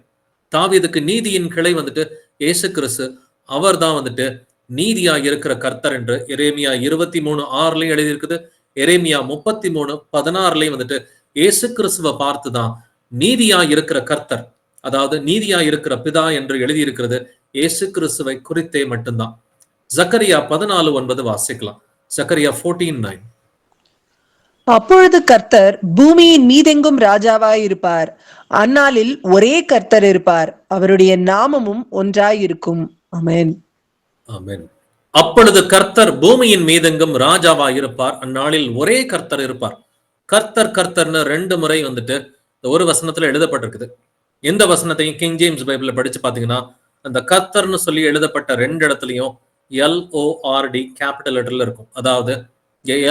[SPEAKER 1] தாவீதுக்கு நீதியின் கிளை வந்துட்டு இயேசு கிறிஸ்து. அவர் தான் வந்துட்டு நீதியா இருக்கிற கர்த்தர் என்று எரேமியா 23:6 எழுதியிருக்குது. எரேமியா 33:16 வந்துட்டு இயேசு கிறிஸ்துவை பார்த்துதான் நீதியா இருக்கிற கர்த்தர், அதாவது நீதியா இருக்கிற பிதா என்று எழுதியிருக்கிறது. இயேசு கிறிஸ்துவை குறித்தே மட்டும்தான். ஜக்கரியா 14:9 வாசிக்கலாம். ஜக்கரியா 14:9.
[SPEAKER 2] அப்பொழுது கர்த்தர் பூமியின் மீதெங்கும் ராஜாவாய் இருப்பார். அந்நாளில் ஒரே கர்த்தர் இருப்பார், அவருடைய நாமமும் ஒன்றாயிருக்கும். ஆமென்.
[SPEAKER 1] ஆமென். அப்பொழுது கர்த்தர் பூமியின் மீதெங்கும் ராஜாவாய் இருப்பார். அந்நாளில் ஒரே கர்த்தர் இருப்பார். கர்த்தர் கர்த்தர்னு 2 முறை வந்துட்டு ஒரு வசனத்துல எழுதப்பட்டிருக்குது. எந்த வசனத்தையும் கிங் ஜேம்ஸ் பைபிள்ல படிச்சு பாத்தீங்கன்னா அந்த கர்த்தர்னு சொல்லி எழுதப்பட்ட 2 இடத்துலயும் LORD கேபிட்டல் லெட்டர்ல இருக்கும். அதாவது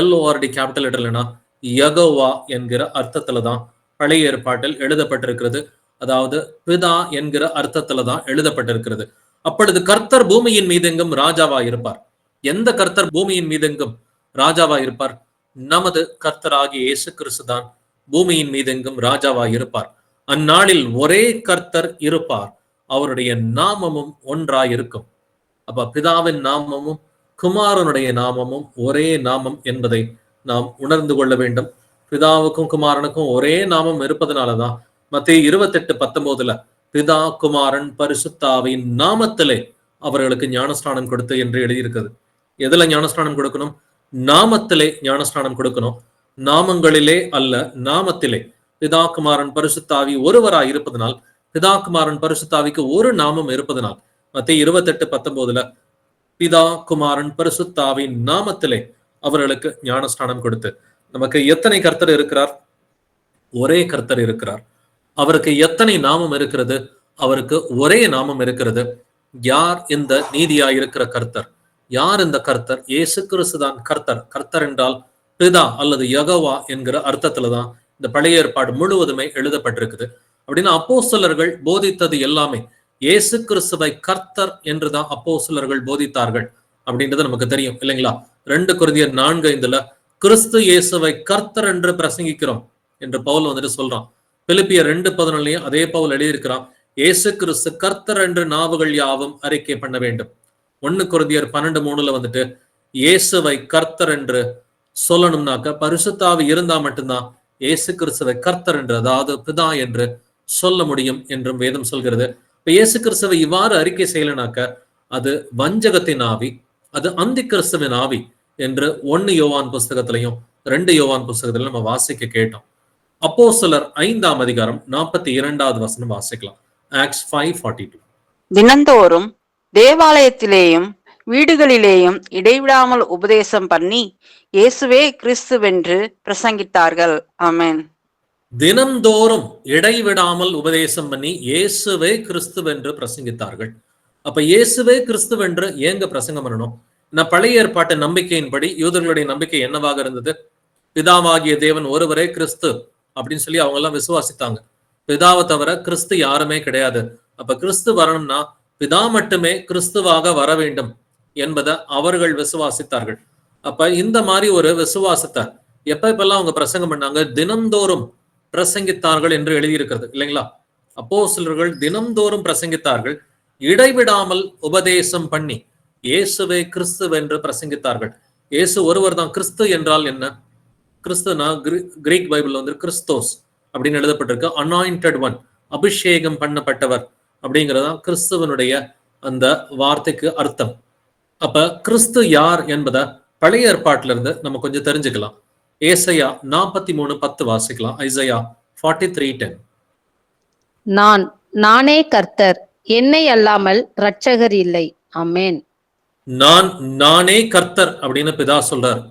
[SPEAKER 1] LORD கேபிட்டல் லெட்டர்லனா யெகோவா என்கிற அர்த்தத்துலதான் பழைய ஏற்பாட்டில் எழுதப்பட்டிருக்கிறது. அதாவது பிதா என்கிற அர்த்தத்துலதான் எழுதப்பட்டிருக்கிறது. அப்பொழுது கர்த்தர் பூமியின் மீதெங்கும் ராஜாவா இருப்பார். எந்த கர்த்தர் பூமியின் மீதெங்கும் ராஜாவா இருப்பார்? நமது கர்த்தராகிய இயேசு கிறிஸ்து தான் பூமியின் மீதெங்கும் ராஜாவா இருப்பார். அந்நாளில் ஒரே கர்த்தர் இருப்பார், அவருடைய நாமமும் ஒன்றாயிருக்கும். அப்ப பிதாவின் நாமமும் குமாரனுடைய நாமமும் ஒரே நாமம் என்பதை நாம் உணர்ந்து கொள்ள வேண்டும். பிதாவுக்கும் குமாரனுக்கும் ஒரே நாமம் இருப்பதனாலதான் மத்தேயு 28:19 பிதா குமாரன் பரிசுத்தாவின் நாமத்திலே அவர்களுக்கு ஞானஸ்நானம் கொடுத்து என்று எழுதியிருக்கிறது. எதுல ஞானஸ்நானம் கொடுக்கணும்? நாமத்திலே ஞானஸ்நானம் கொடுக்கணும். நாமங்களிலே அல்ல, நாமத்திலே. பிதா குமாரன் பரிசுத்தாவி ஒருவராய் இருப்பதனால், பிதா குமாரன் பரிசுத்தாவிக்கு ஒரு நாமம் இருப்பதனால் மத்தேயு 28:19 பிதா குமாரன் பரிசுத்தாவின் நாமத்திலே அவர்களுக்கு ஞானஸ்நானம் கொடுத்து நமக்கு எத்தனை கர்த்தர் இருக்கிறார்? ஒரே கர்த்தர் இருக்கிறார். அவருக்கு எத்தனை நாமம் இருக்கிறது? அவருக்கு ஒரே நாமம் இருக்கிறது. யார் இந்த நீதியாயிருக்கிற கர்த்தர்? யார் இந்த கர்த்தர்? இயேசு கிறிஸ்து தான் கர்த்தர். கர்த்தர் என்றால் பிதா அல்லது யெகோவா என்கிற அர்த்தத்துலதான் இந்த பழைய ஏற்பாடு முழுவதுமே எழுதப்பட்டிருக்குது. அப்படின்னா அப்போஸ்தலர்கள் போதித்தது எல்லாமே இயேசு கிறிஸ்துவை கர்த்தர் என்றுதான் அப்போஸ்தலர்கள் போதித்தார்கள் அப்படின்றது நமக்கு தெரியும் இல்லைங்களா? 2 கொரிந்தியர் 4:5 கிறிஸ்து இயேசுவை கர்த்தர் என்று பிரசங்கிக்கிறோம் என்று பவுல் வந்துட்டு சொல்றான். பிலிப்பியர் 2:11 அதே பவுல் எழுதியிருக்கிறான், இயேசு கிறிஸ்து கர்த்தர் என்று நாவுகள் யாவும் அறிக்கை பண்ண வேண்டும். 1 கொரிந்தியர் 12:3 வந்துட்டு இயேசுவை கர்த்தர் என்று சொல்லணும்னாக்க பரிசுத்த ஆவி இருந்தா மட்டும்தான் இயேசு கிறிஸ்துவை கர்த்தர் என்று, அதாவது பிதா என்று சொல்ல முடியும் என்றும் வேதம் சொல்கிறது. இப்ப இயேசு கிறிஸ்துவை இவ்வாறு அறிக்கை செய்யலனாக்க அது வஞ்சகத்தின் ஆவி, அது அந்தி கிறிஸ்துவின் ஆவி என்று 1 யோவான் புஸ்தகத்திலையும் 2 யோவான் புஸ்தகத்திலும் நம்ம வாசிக்க கேட்டோம். அப்போஸ்தலர் 5ஆம் அதிகாரம் 42வது வசனம் வாசிக்கலாம். ஆக்ட்ஸ் 5:42.
[SPEAKER 3] தினந்தோறும் தேவாலயத்திலேயும் வீடுகளிலேயும் இடைவிடாமல் உபதேசம் பண்ணி இயேசுவே கிறிஸ்துவென்று பிரசங்கித்தார்கள். ஆமென்.
[SPEAKER 1] தினந்தோறும் இடைவிடாமல் உபதேசம் பண்ணி இயேசுவே கிறிஸ்துவென்று பிரசங்கித்தார்கள். அப்ப இயேசுவே கிறிஸ்துவென்று ஏங்க பிரசங்கம் பண்ணணும்? நான் பழைய ஏற்பாட்டு நம்பிக்கையின்படி யூதர்களுடைய நம்பிக்கை என்னவாக இருந்தது? பிதாவாகிய தேவன் ஒருவரே கிறிஸ்து அப்படின்னு சொல்லி அவங்க எல்லாம் விசுவாசித்தாங்க. பிதாவை தவிர கிறிஸ்து யாருமே கிடையாது. அப்ப கிறிஸ்து வரணும்னா பிதா மட்டுமே கிறிஸ்துவாக வர வேண்டும் என்பதை அவர்கள் விசுவாசித்தார்கள். அப்ப இந்த மாதிரி ஒரு விசுவாசத்தை எப்பெல்லாம் அவங்க பிரசங்கம் பண்ணாங்க? தினந்தோறும் பிரசங்கித்தார்கள் என்று எழுதியிருக்கிறது இல்லைங்களா? அப்போஸ்தலர்கள் தினந்தோறும் பிரசங்கித்தார்கள், இடைவிடாமல் உபதேசம் பண்ணி இயேசுவே கிறிஸ்துவென்று பிரசங்கித்தார்கள். இயேசு ஒருவர் தான். கிறிஸ்து என்றால் என்ன? கிறிஸ்துனா கிரீக் பைபிள் வந்து கிறிஸ்தோஸ் அப்படின்னு எழுதப்பட்டிருக்கு. அனாயிண்டட் ஒன், அபிஷேகம் பண்ணப்பட்டவர் அப்படிங்கிறதான் கிறிஸ்துவனுடைய அந்த வார்த்தைக்கு அர்த்தம். அப்ப கிறிஸ்து யார் என்பதை பழைய ஏற்பாட்டில இருந்து நம்ம கொஞ்சம் தெரிஞ்சுக்கலாம். ஏசாயா 43:10 வாசிக்கலாம். ஐசையா 43:10.
[SPEAKER 4] நானே கர்த்தர், என்னை அல்லாமல் இரட்சகர் இல்லை. ஆமென்.
[SPEAKER 1] நானே கர்த்தர் அப்படின்னு பிதா சொல்றார்.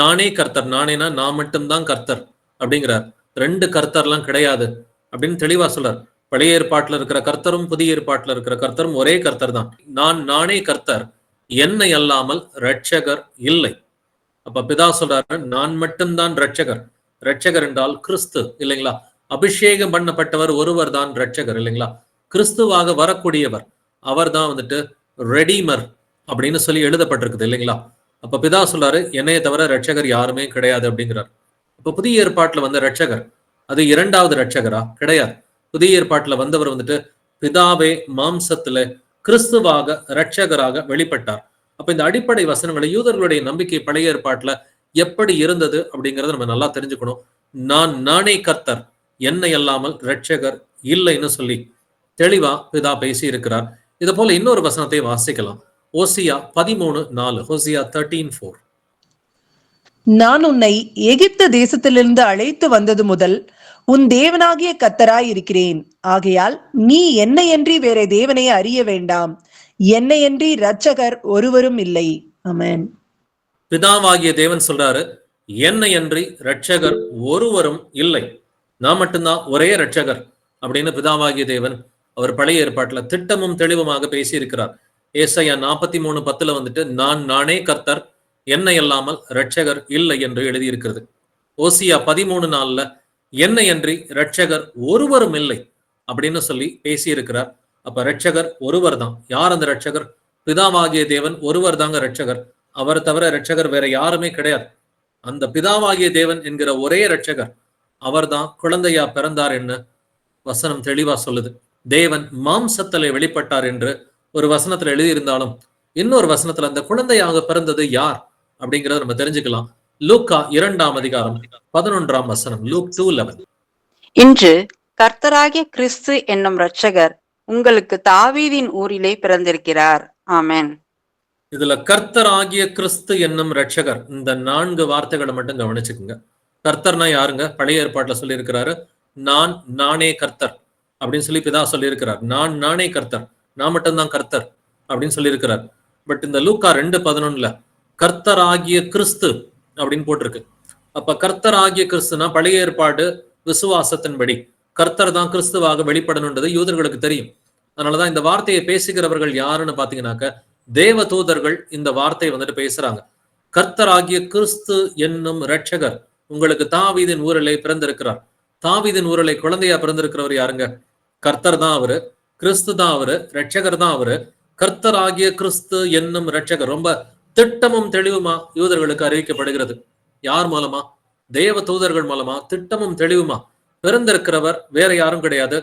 [SPEAKER 1] நானே கர்த்தர். நானேனா நான் மட்டும்தான் கர்த்தர் அப்படிங்கிறார். 2 கர்த்தர்லாம் கிடையாது அப்படின்னு தெளிவா சொல்றார். பழைய ஏற்பாட்டுல இருக்கிற கர்த்தரும் புதிய ஏற்பாட்டுல இருக்கிற கர்த்தரும் ஒரே கர்த்தர் தான். நானே கர்த்தர், என்னை அல்லாமல் இரட்சகர் இல்லை. அப்ப பிதா சொல்றாரு, நான் மட்டும்தான் இரட்சகர். இரட்சகர் என்றால் கிறிஸ்து இல்லைங்களா? அபிஷேகம் பண்ணப்பட்டவர் ஒருவர் தான் இரட்சகர் இல்லைங்களா? கிறிஸ்துவாக வரக்கூடியவர் அவர் தான் வந்துட்டு ரெடீமர் அப்படின்னு சொல்லி எழுதப்பட்டிருக்குது இல்லைங்களா? அப்ப பிதா சொல்றாரு, என்னைய தவிர இரட்சகர் யாருமே கிடையாது அப்படிங்கிறார். இப்ப புதிய ஏற்பாட்டுல வந்த இரட்சகர் அது 2வது இரட்சகரா? கிடையாது. புதிய ஏற்பாட்டுல வந்தவர் வந்துட்டு பிதாவே மாம்சத்துல கிறிஸ்துவாக இரட்சகராக வெளிப்பட்டார். அப்ப இந்த அடிப்படை வசனங்களை யூதர்களுடைய நம்பிக்கை பழைய ஏற்பாட்டுல எப்படி இருந்தது அப்படிங்கறத நம்ம நல்லா தெரிஞ்சுக்கணும். நானே கர்த்தர், என்னை அல்லாமல் இரட்சகர் இல்லைன்னு சொல்லி தெளிவா பிதா பேசி இருக்கிறார். இது போல இன்னொரு வசனத்தை வாசிக்கலாம். ஓசியா 13:4. ஓசியா 13:4.
[SPEAKER 2] நான் உன்னை எகிப்து தேசத்திலிருந்து அழைத்து வந்தது முதல் உன் தேவனாகிய கர்த்தராய் இருக்கிறேன். ஆகையால் நீ என்னையன்றி வேற தேவனை அறிய வேண்டாம். என்னையன்றி இரட்சகர் ஒருவரும் இல்லை. ஆமென்.
[SPEAKER 1] பிதாவாகிய தேவன் சொல்றாரு, என்னையன்றி இரட்சகர் ஒருவரும் இல்லை, நான் மட்டும்தான் ஒரே இரட்சகர் அப்படின்னு பிதாவாகிய தேவன் அவர் பழைய ஏற்பாட்டுல திட்டமும் தெளிவுமாக பேசி இருக்கிறார். ஏசாயா 43:10 வந்துட்டு நானே கர்த்தர், என்னை அல்லாமல் இரட்சகர் இல்லை என்று எழுதியிருக்கிறது. ஓசியா 13:4 என்னையன்றி இரட்சகர் ஒருவரும் இல்லை அப்படின்னு சொல்லி பேசி இருக்கிறார். அப்ப இரட்சகர் ஒருவர் தான். யார் அந்த இரட்சகர்? பிதாவாகிய தேவன் ஒருவர் தாங்க இரட்சகர். அவர் தவிர இரட்சகர் வேற யாருமே கிடையாது. அந்த பிதாவாகிய தேவன் என்கிற ஒரே இரட்சகர் அவர் தான் குழந்தையா பிறந்தார் என்று வசனம் தெளிவா சொல்லுது. தேவன் மாம்சத்திலே வெளிப்பட்டார் என்று ஒரு வசனத்துல எழுதியிருந்தாலும் இன்னொரு வசனத்துல அந்த குழந்தையாக பிறந்தது யார் அப்படிங்கறத நம்ம தெரிஞ்சுக்கலாம். லூக்கா 2ஆம் அதிகாரம் 11ஆம் வசனம். லூக் 2:11.
[SPEAKER 3] இன்று கர்த்தராகிய கிறிஸ்து என்னும் இரட்சகர் உங்களுக்கு தாவீதின் ஊரிலே பிறந்திருக்கிறார். ஆமென்.
[SPEAKER 1] இதுல கர்த்தராகிய கிறிஸ்து என்னும் இரட்சகர், இந்த 4 வார்த்தைகளை மட்டும் கவனிச்சுக்குங்க. கர்த்தர்னா யாருங்க? பழைய ஏற்பாட்டுல சொல்லி இருக்கிறாரு, நானே கர்த்தர் அப்படின்னு சொல்லி பிதா சொல்லி இருக்கிறார். நானே கர்த்தர், நான் மட்டும்தான் கர்த்தர் அப்படின்னு சொல்லி இருக்கிறார். பட் இந்த லூக்கா 2:11 கர்த்தராகிய கிறிஸ்து அப்படின்னு போட்டிருக்கு. அப்ப கர்த்தர் ஆகிய கிறிஸ்துனா பழைய ஏற்பாடு விசுவாசத்தின்படி கர்த்தர் தான் கிறிஸ்துவாக வெளிப்படணுன்றது யூதர்களுக்கு தெரியும். அதனாலதான் இந்த வார்த்தையை பேசுகிறவர்கள் யாருன்னு பாத்தீங்கன்னாக்க தேவ தூதர்கள் இந்த வார்த்தையை வந்துட்டு பேசுறாங்க. கர்த்தர் ஆகிய கிறிஸ்து என்னும் இரட்சகர் உங்களுக்கு தாவீதின் ஊரிலே பிறந்திருக்கிறார். தாவீதின் ஊரிலே குழந்தையா பிறந்திருக்கிறவர் யாருங்க? கர்த்தர் தான் அவரு, கிறிஸ்து தான் அவரு, இரட்சகர் தான் அவரு. கர்த்தர் ஆகிய கிறிஸ்து என்னும் இரட்சகர் ரொம்ப திட்டமும் தெளிவுமா யூதர்களுக்கு அறிவிக்கப்படுகிறது. யார் மூலமா? தேவ தூதர்கள் மூலமா திட்டமும் தெளிவுமா பிறந்திருக்கிறவர் வேற யாரும் கிடையாது,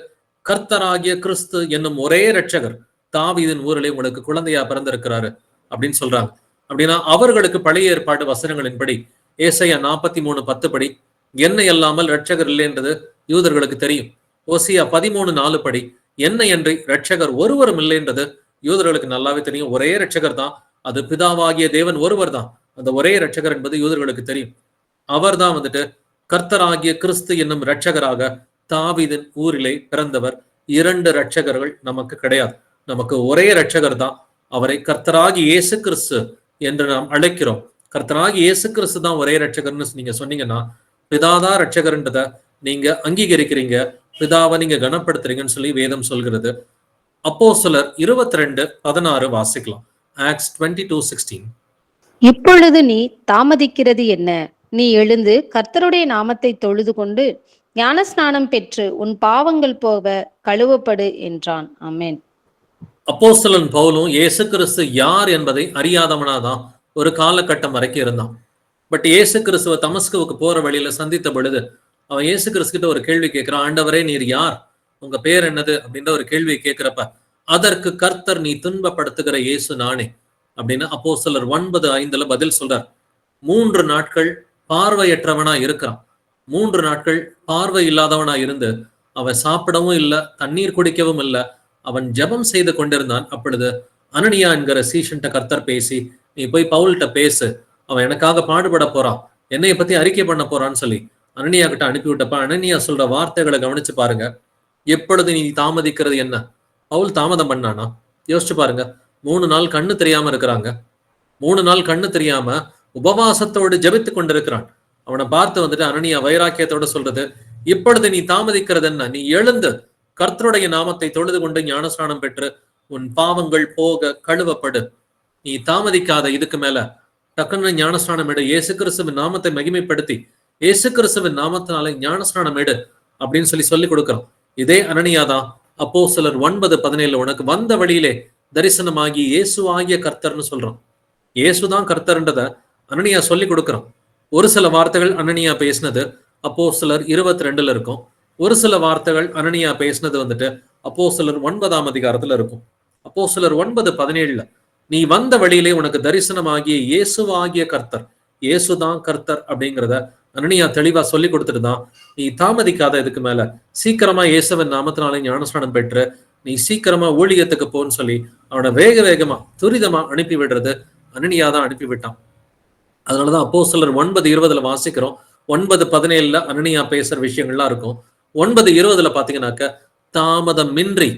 [SPEAKER 1] கர்த்தராகிய கிறிஸ்து என்னும் ஒரே இரட்சகர் தாவீதின் ஊரிலே உங்களுக்கு குழந்தையா பிறந்திருக்கிறாரு அப்படின்னு சொல்றாங்க. அப்படின்னா அவர்களுக்கு பழைய ஏற்பாடு வசனங்களின்படி ஏசாயா 43:10 படி என்னை அல்லாமல் இரட்சகர் இல்லை என்றது யூதர்களுக்கு தெரியும். ஓசியா 13:4 படி என்னை அன்றி இரட்சகர் ஒருவரும் இல்லை என்றது யூதர்களுக்கு நல்லாவே தெரியும். ஒரே இரட்சகர் தான், அது பிதாவாகிய தேவன் ஒருவர் தான். அந்த ஒரே இரட்சகர் என்பது யூதர்களுக்கு தெரியும். அவர் தான் வந்துட்டு கர்த்தராகிய கிறிஸ்து என்னும் இரட்சகராக தாவீதின் ஊரிலே பிறந்தவர். 2 இரட்சகர்கள் நமக்கு கிடையாது, நமக்கு ஒரே இரட்சகர் தான். அவரை கர்த்தராகி இயேசு கிறிஸ்து என்று நாம் அழைக்கிறோம். கர்த்தராகி இயேசு கிறிஸ்து தான் ஒரே இரட்சகர்னு நீங்க சொன்னீங்கன்னா பிதாதான் இரட்சகர்ன்றத நீங்க அங்கீகரிக்கிறீங்க, பிதாவை நீங்க கனப்படுத்துறீங்கன்னு சொல்லி வேதம் சொல்கிறது. அப்போஸ்தலர் 22:16 வாசிக்கலாம். ஆக்ட்ஸ் 22:16.
[SPEAKER 4] இப்பொழுது நீ தாமதிக்கிறது என்ன? நீ எழுந்து கர்த்தருடைய நாமத்தை தொழுது கொண்டு ஞானஸ்நானம் பெற்று உன் பாவங்கள் போக கழுவப்படு என்றான். ஆமென்.
[SPEAKER 1] அப்போஸ்தலன் பவுலும் இயேசு கிறிஸ்து யார் என்பதை அறியாதவனாதான் ஒரு காலகட்டம் வரைக்கும் இருந்தான். பட் இயேசு கிறிஸ்துவ தமஸ்குவுக்கு போற வழியில சந்தித்த பொழுது அவன் இயேசு கிறிஸ்து கிட்ட ஒரு கேள்வி கேட்கிறான். ஆண்டவரே, நீர் யார்? உங்க பேர் என்னது அப்படின்ற ஒரு கேள்வியை கேட்கிறப்ப அதற்கு கர்த்தர், நீ துன்பப்படுத்துகிற இயேசு நானே அப்படின்னு அப்போஸ்தலர் 9:5 பதில் சொல்றார். 3 நாட்கள் பார்வையற்றவனா இருக்கிறான். 3 நாட்கள் பார்வை இல்லாதவனா இருந்து அவன் சாப்பிடவும் இல்லை, தண்ணீர் குடிக்கவும் இல்லை, அவன் ஜெபம் செய்து கொண்டிருந்தான். அப்பொழுது அனனியா என்கிற சீஷன்ட்ட கர்த்தர் பேசி, நீ போய் பவுல்கிட்ட பேசு, அவன் எனக்காக பாடுபட போறான், என்னைய பத்தி அறிக்கை பண்ண போறான்னு சொல்லி அனனியா கிட்ட அனுப்பிவிட்டப்ப அனனியா சொல்ற வார்த்தைகளை கவனிச்சு பாருங்க. எப்பொழுது நீ தாமதிக்கிறது என்ன? பவுல் தாமதம் பண்ணானா? யோசிச்சு பாருங்க. 3 நாள் கண்ணு தெரியாம இருக்கிறாங்க. 3 நாள் கண்ணு தெரியாம உபவாசத்தோடு ஜெபித்து கொண்டிருக்கிறான். அவனை பார்த்து வந்துட்டு அனனியா வைராக்கியத்தோட சொல்றது, இப்பொழுது நீ தாமதிக்கிறது என்ன? நீ எழுந்து கர்த்தருடைய நாமத்தை தொழுது கொண்டு ஞானஸ்நானம் பெற்று உன் பாவங்கள் போக கழுவப்படு. நீ தாமதிக்காத, இதுக்கு மேல டக்குன்னு ஞானஸ்நானம் எடு, இயேசு கிறிஸ்துவின் நாமத்தை மகிமைப்படுத்தி இயேசு கிறிஸ்துவின் நாமத்தினாலே ஞானஸ்நானம் எடு அப்படின்னு சொல்லி கொடுக்கிறோம். இதே அனனியாதான் அப்போஸ்தலர் 9:17 உனக்கு வந்த வழியிலே தரிசனமாகி இயேசு ஆகிய கர்த்தர்னு சொல்றோம். இயேசுதான் கர்த்தர்ன்றத அனனியா சொல்லி கொடுக்கிறோம். ஒரு சில வார்த்தைகள் அனனியா பேசினது அப்போஸ்தலர் 22 இருக்கும். ஒரு சில வார்த்தைகள் அனனியா பேசினது வந்துட்டு அப்போஸ்தலர் 9ஆம் அதிகாரத்துல இருக்கும். அப்போஸ்தலர் 9:17 நீ வந்த வழியிலே உனக்கு தரிசனமாகிய இயேசுவாகிய கர்த்தர், இயேசுதான் கர்த்தர் அப்படிங்கிறத அனனியா தெளிவா சொல்லி கொடுத்துட்டு தான், நீ தாமதிக்காத, இதுக்கு மேல சீக்கிரமா இயேசுவின் நாமத்தினாலே ஞானஸ்நானம் பெற்று நீ சீக்கிரமா ஊழியத்துக்கு போன்னு சொல்லி அவனை வேகமா துரிதமா அனுப்பி விடுறது அனனியா தான் அனுப்பி விட்டான். அதனாலதான் அப்போஸ்தலர் 9:20 வாசிக்கிறோம். 9:17 அனனியா பேசுற விஷயங்கள்லாம் இருக்கும். 9:20 பாத்தீங்கன்னாக்க தாமதமின்றி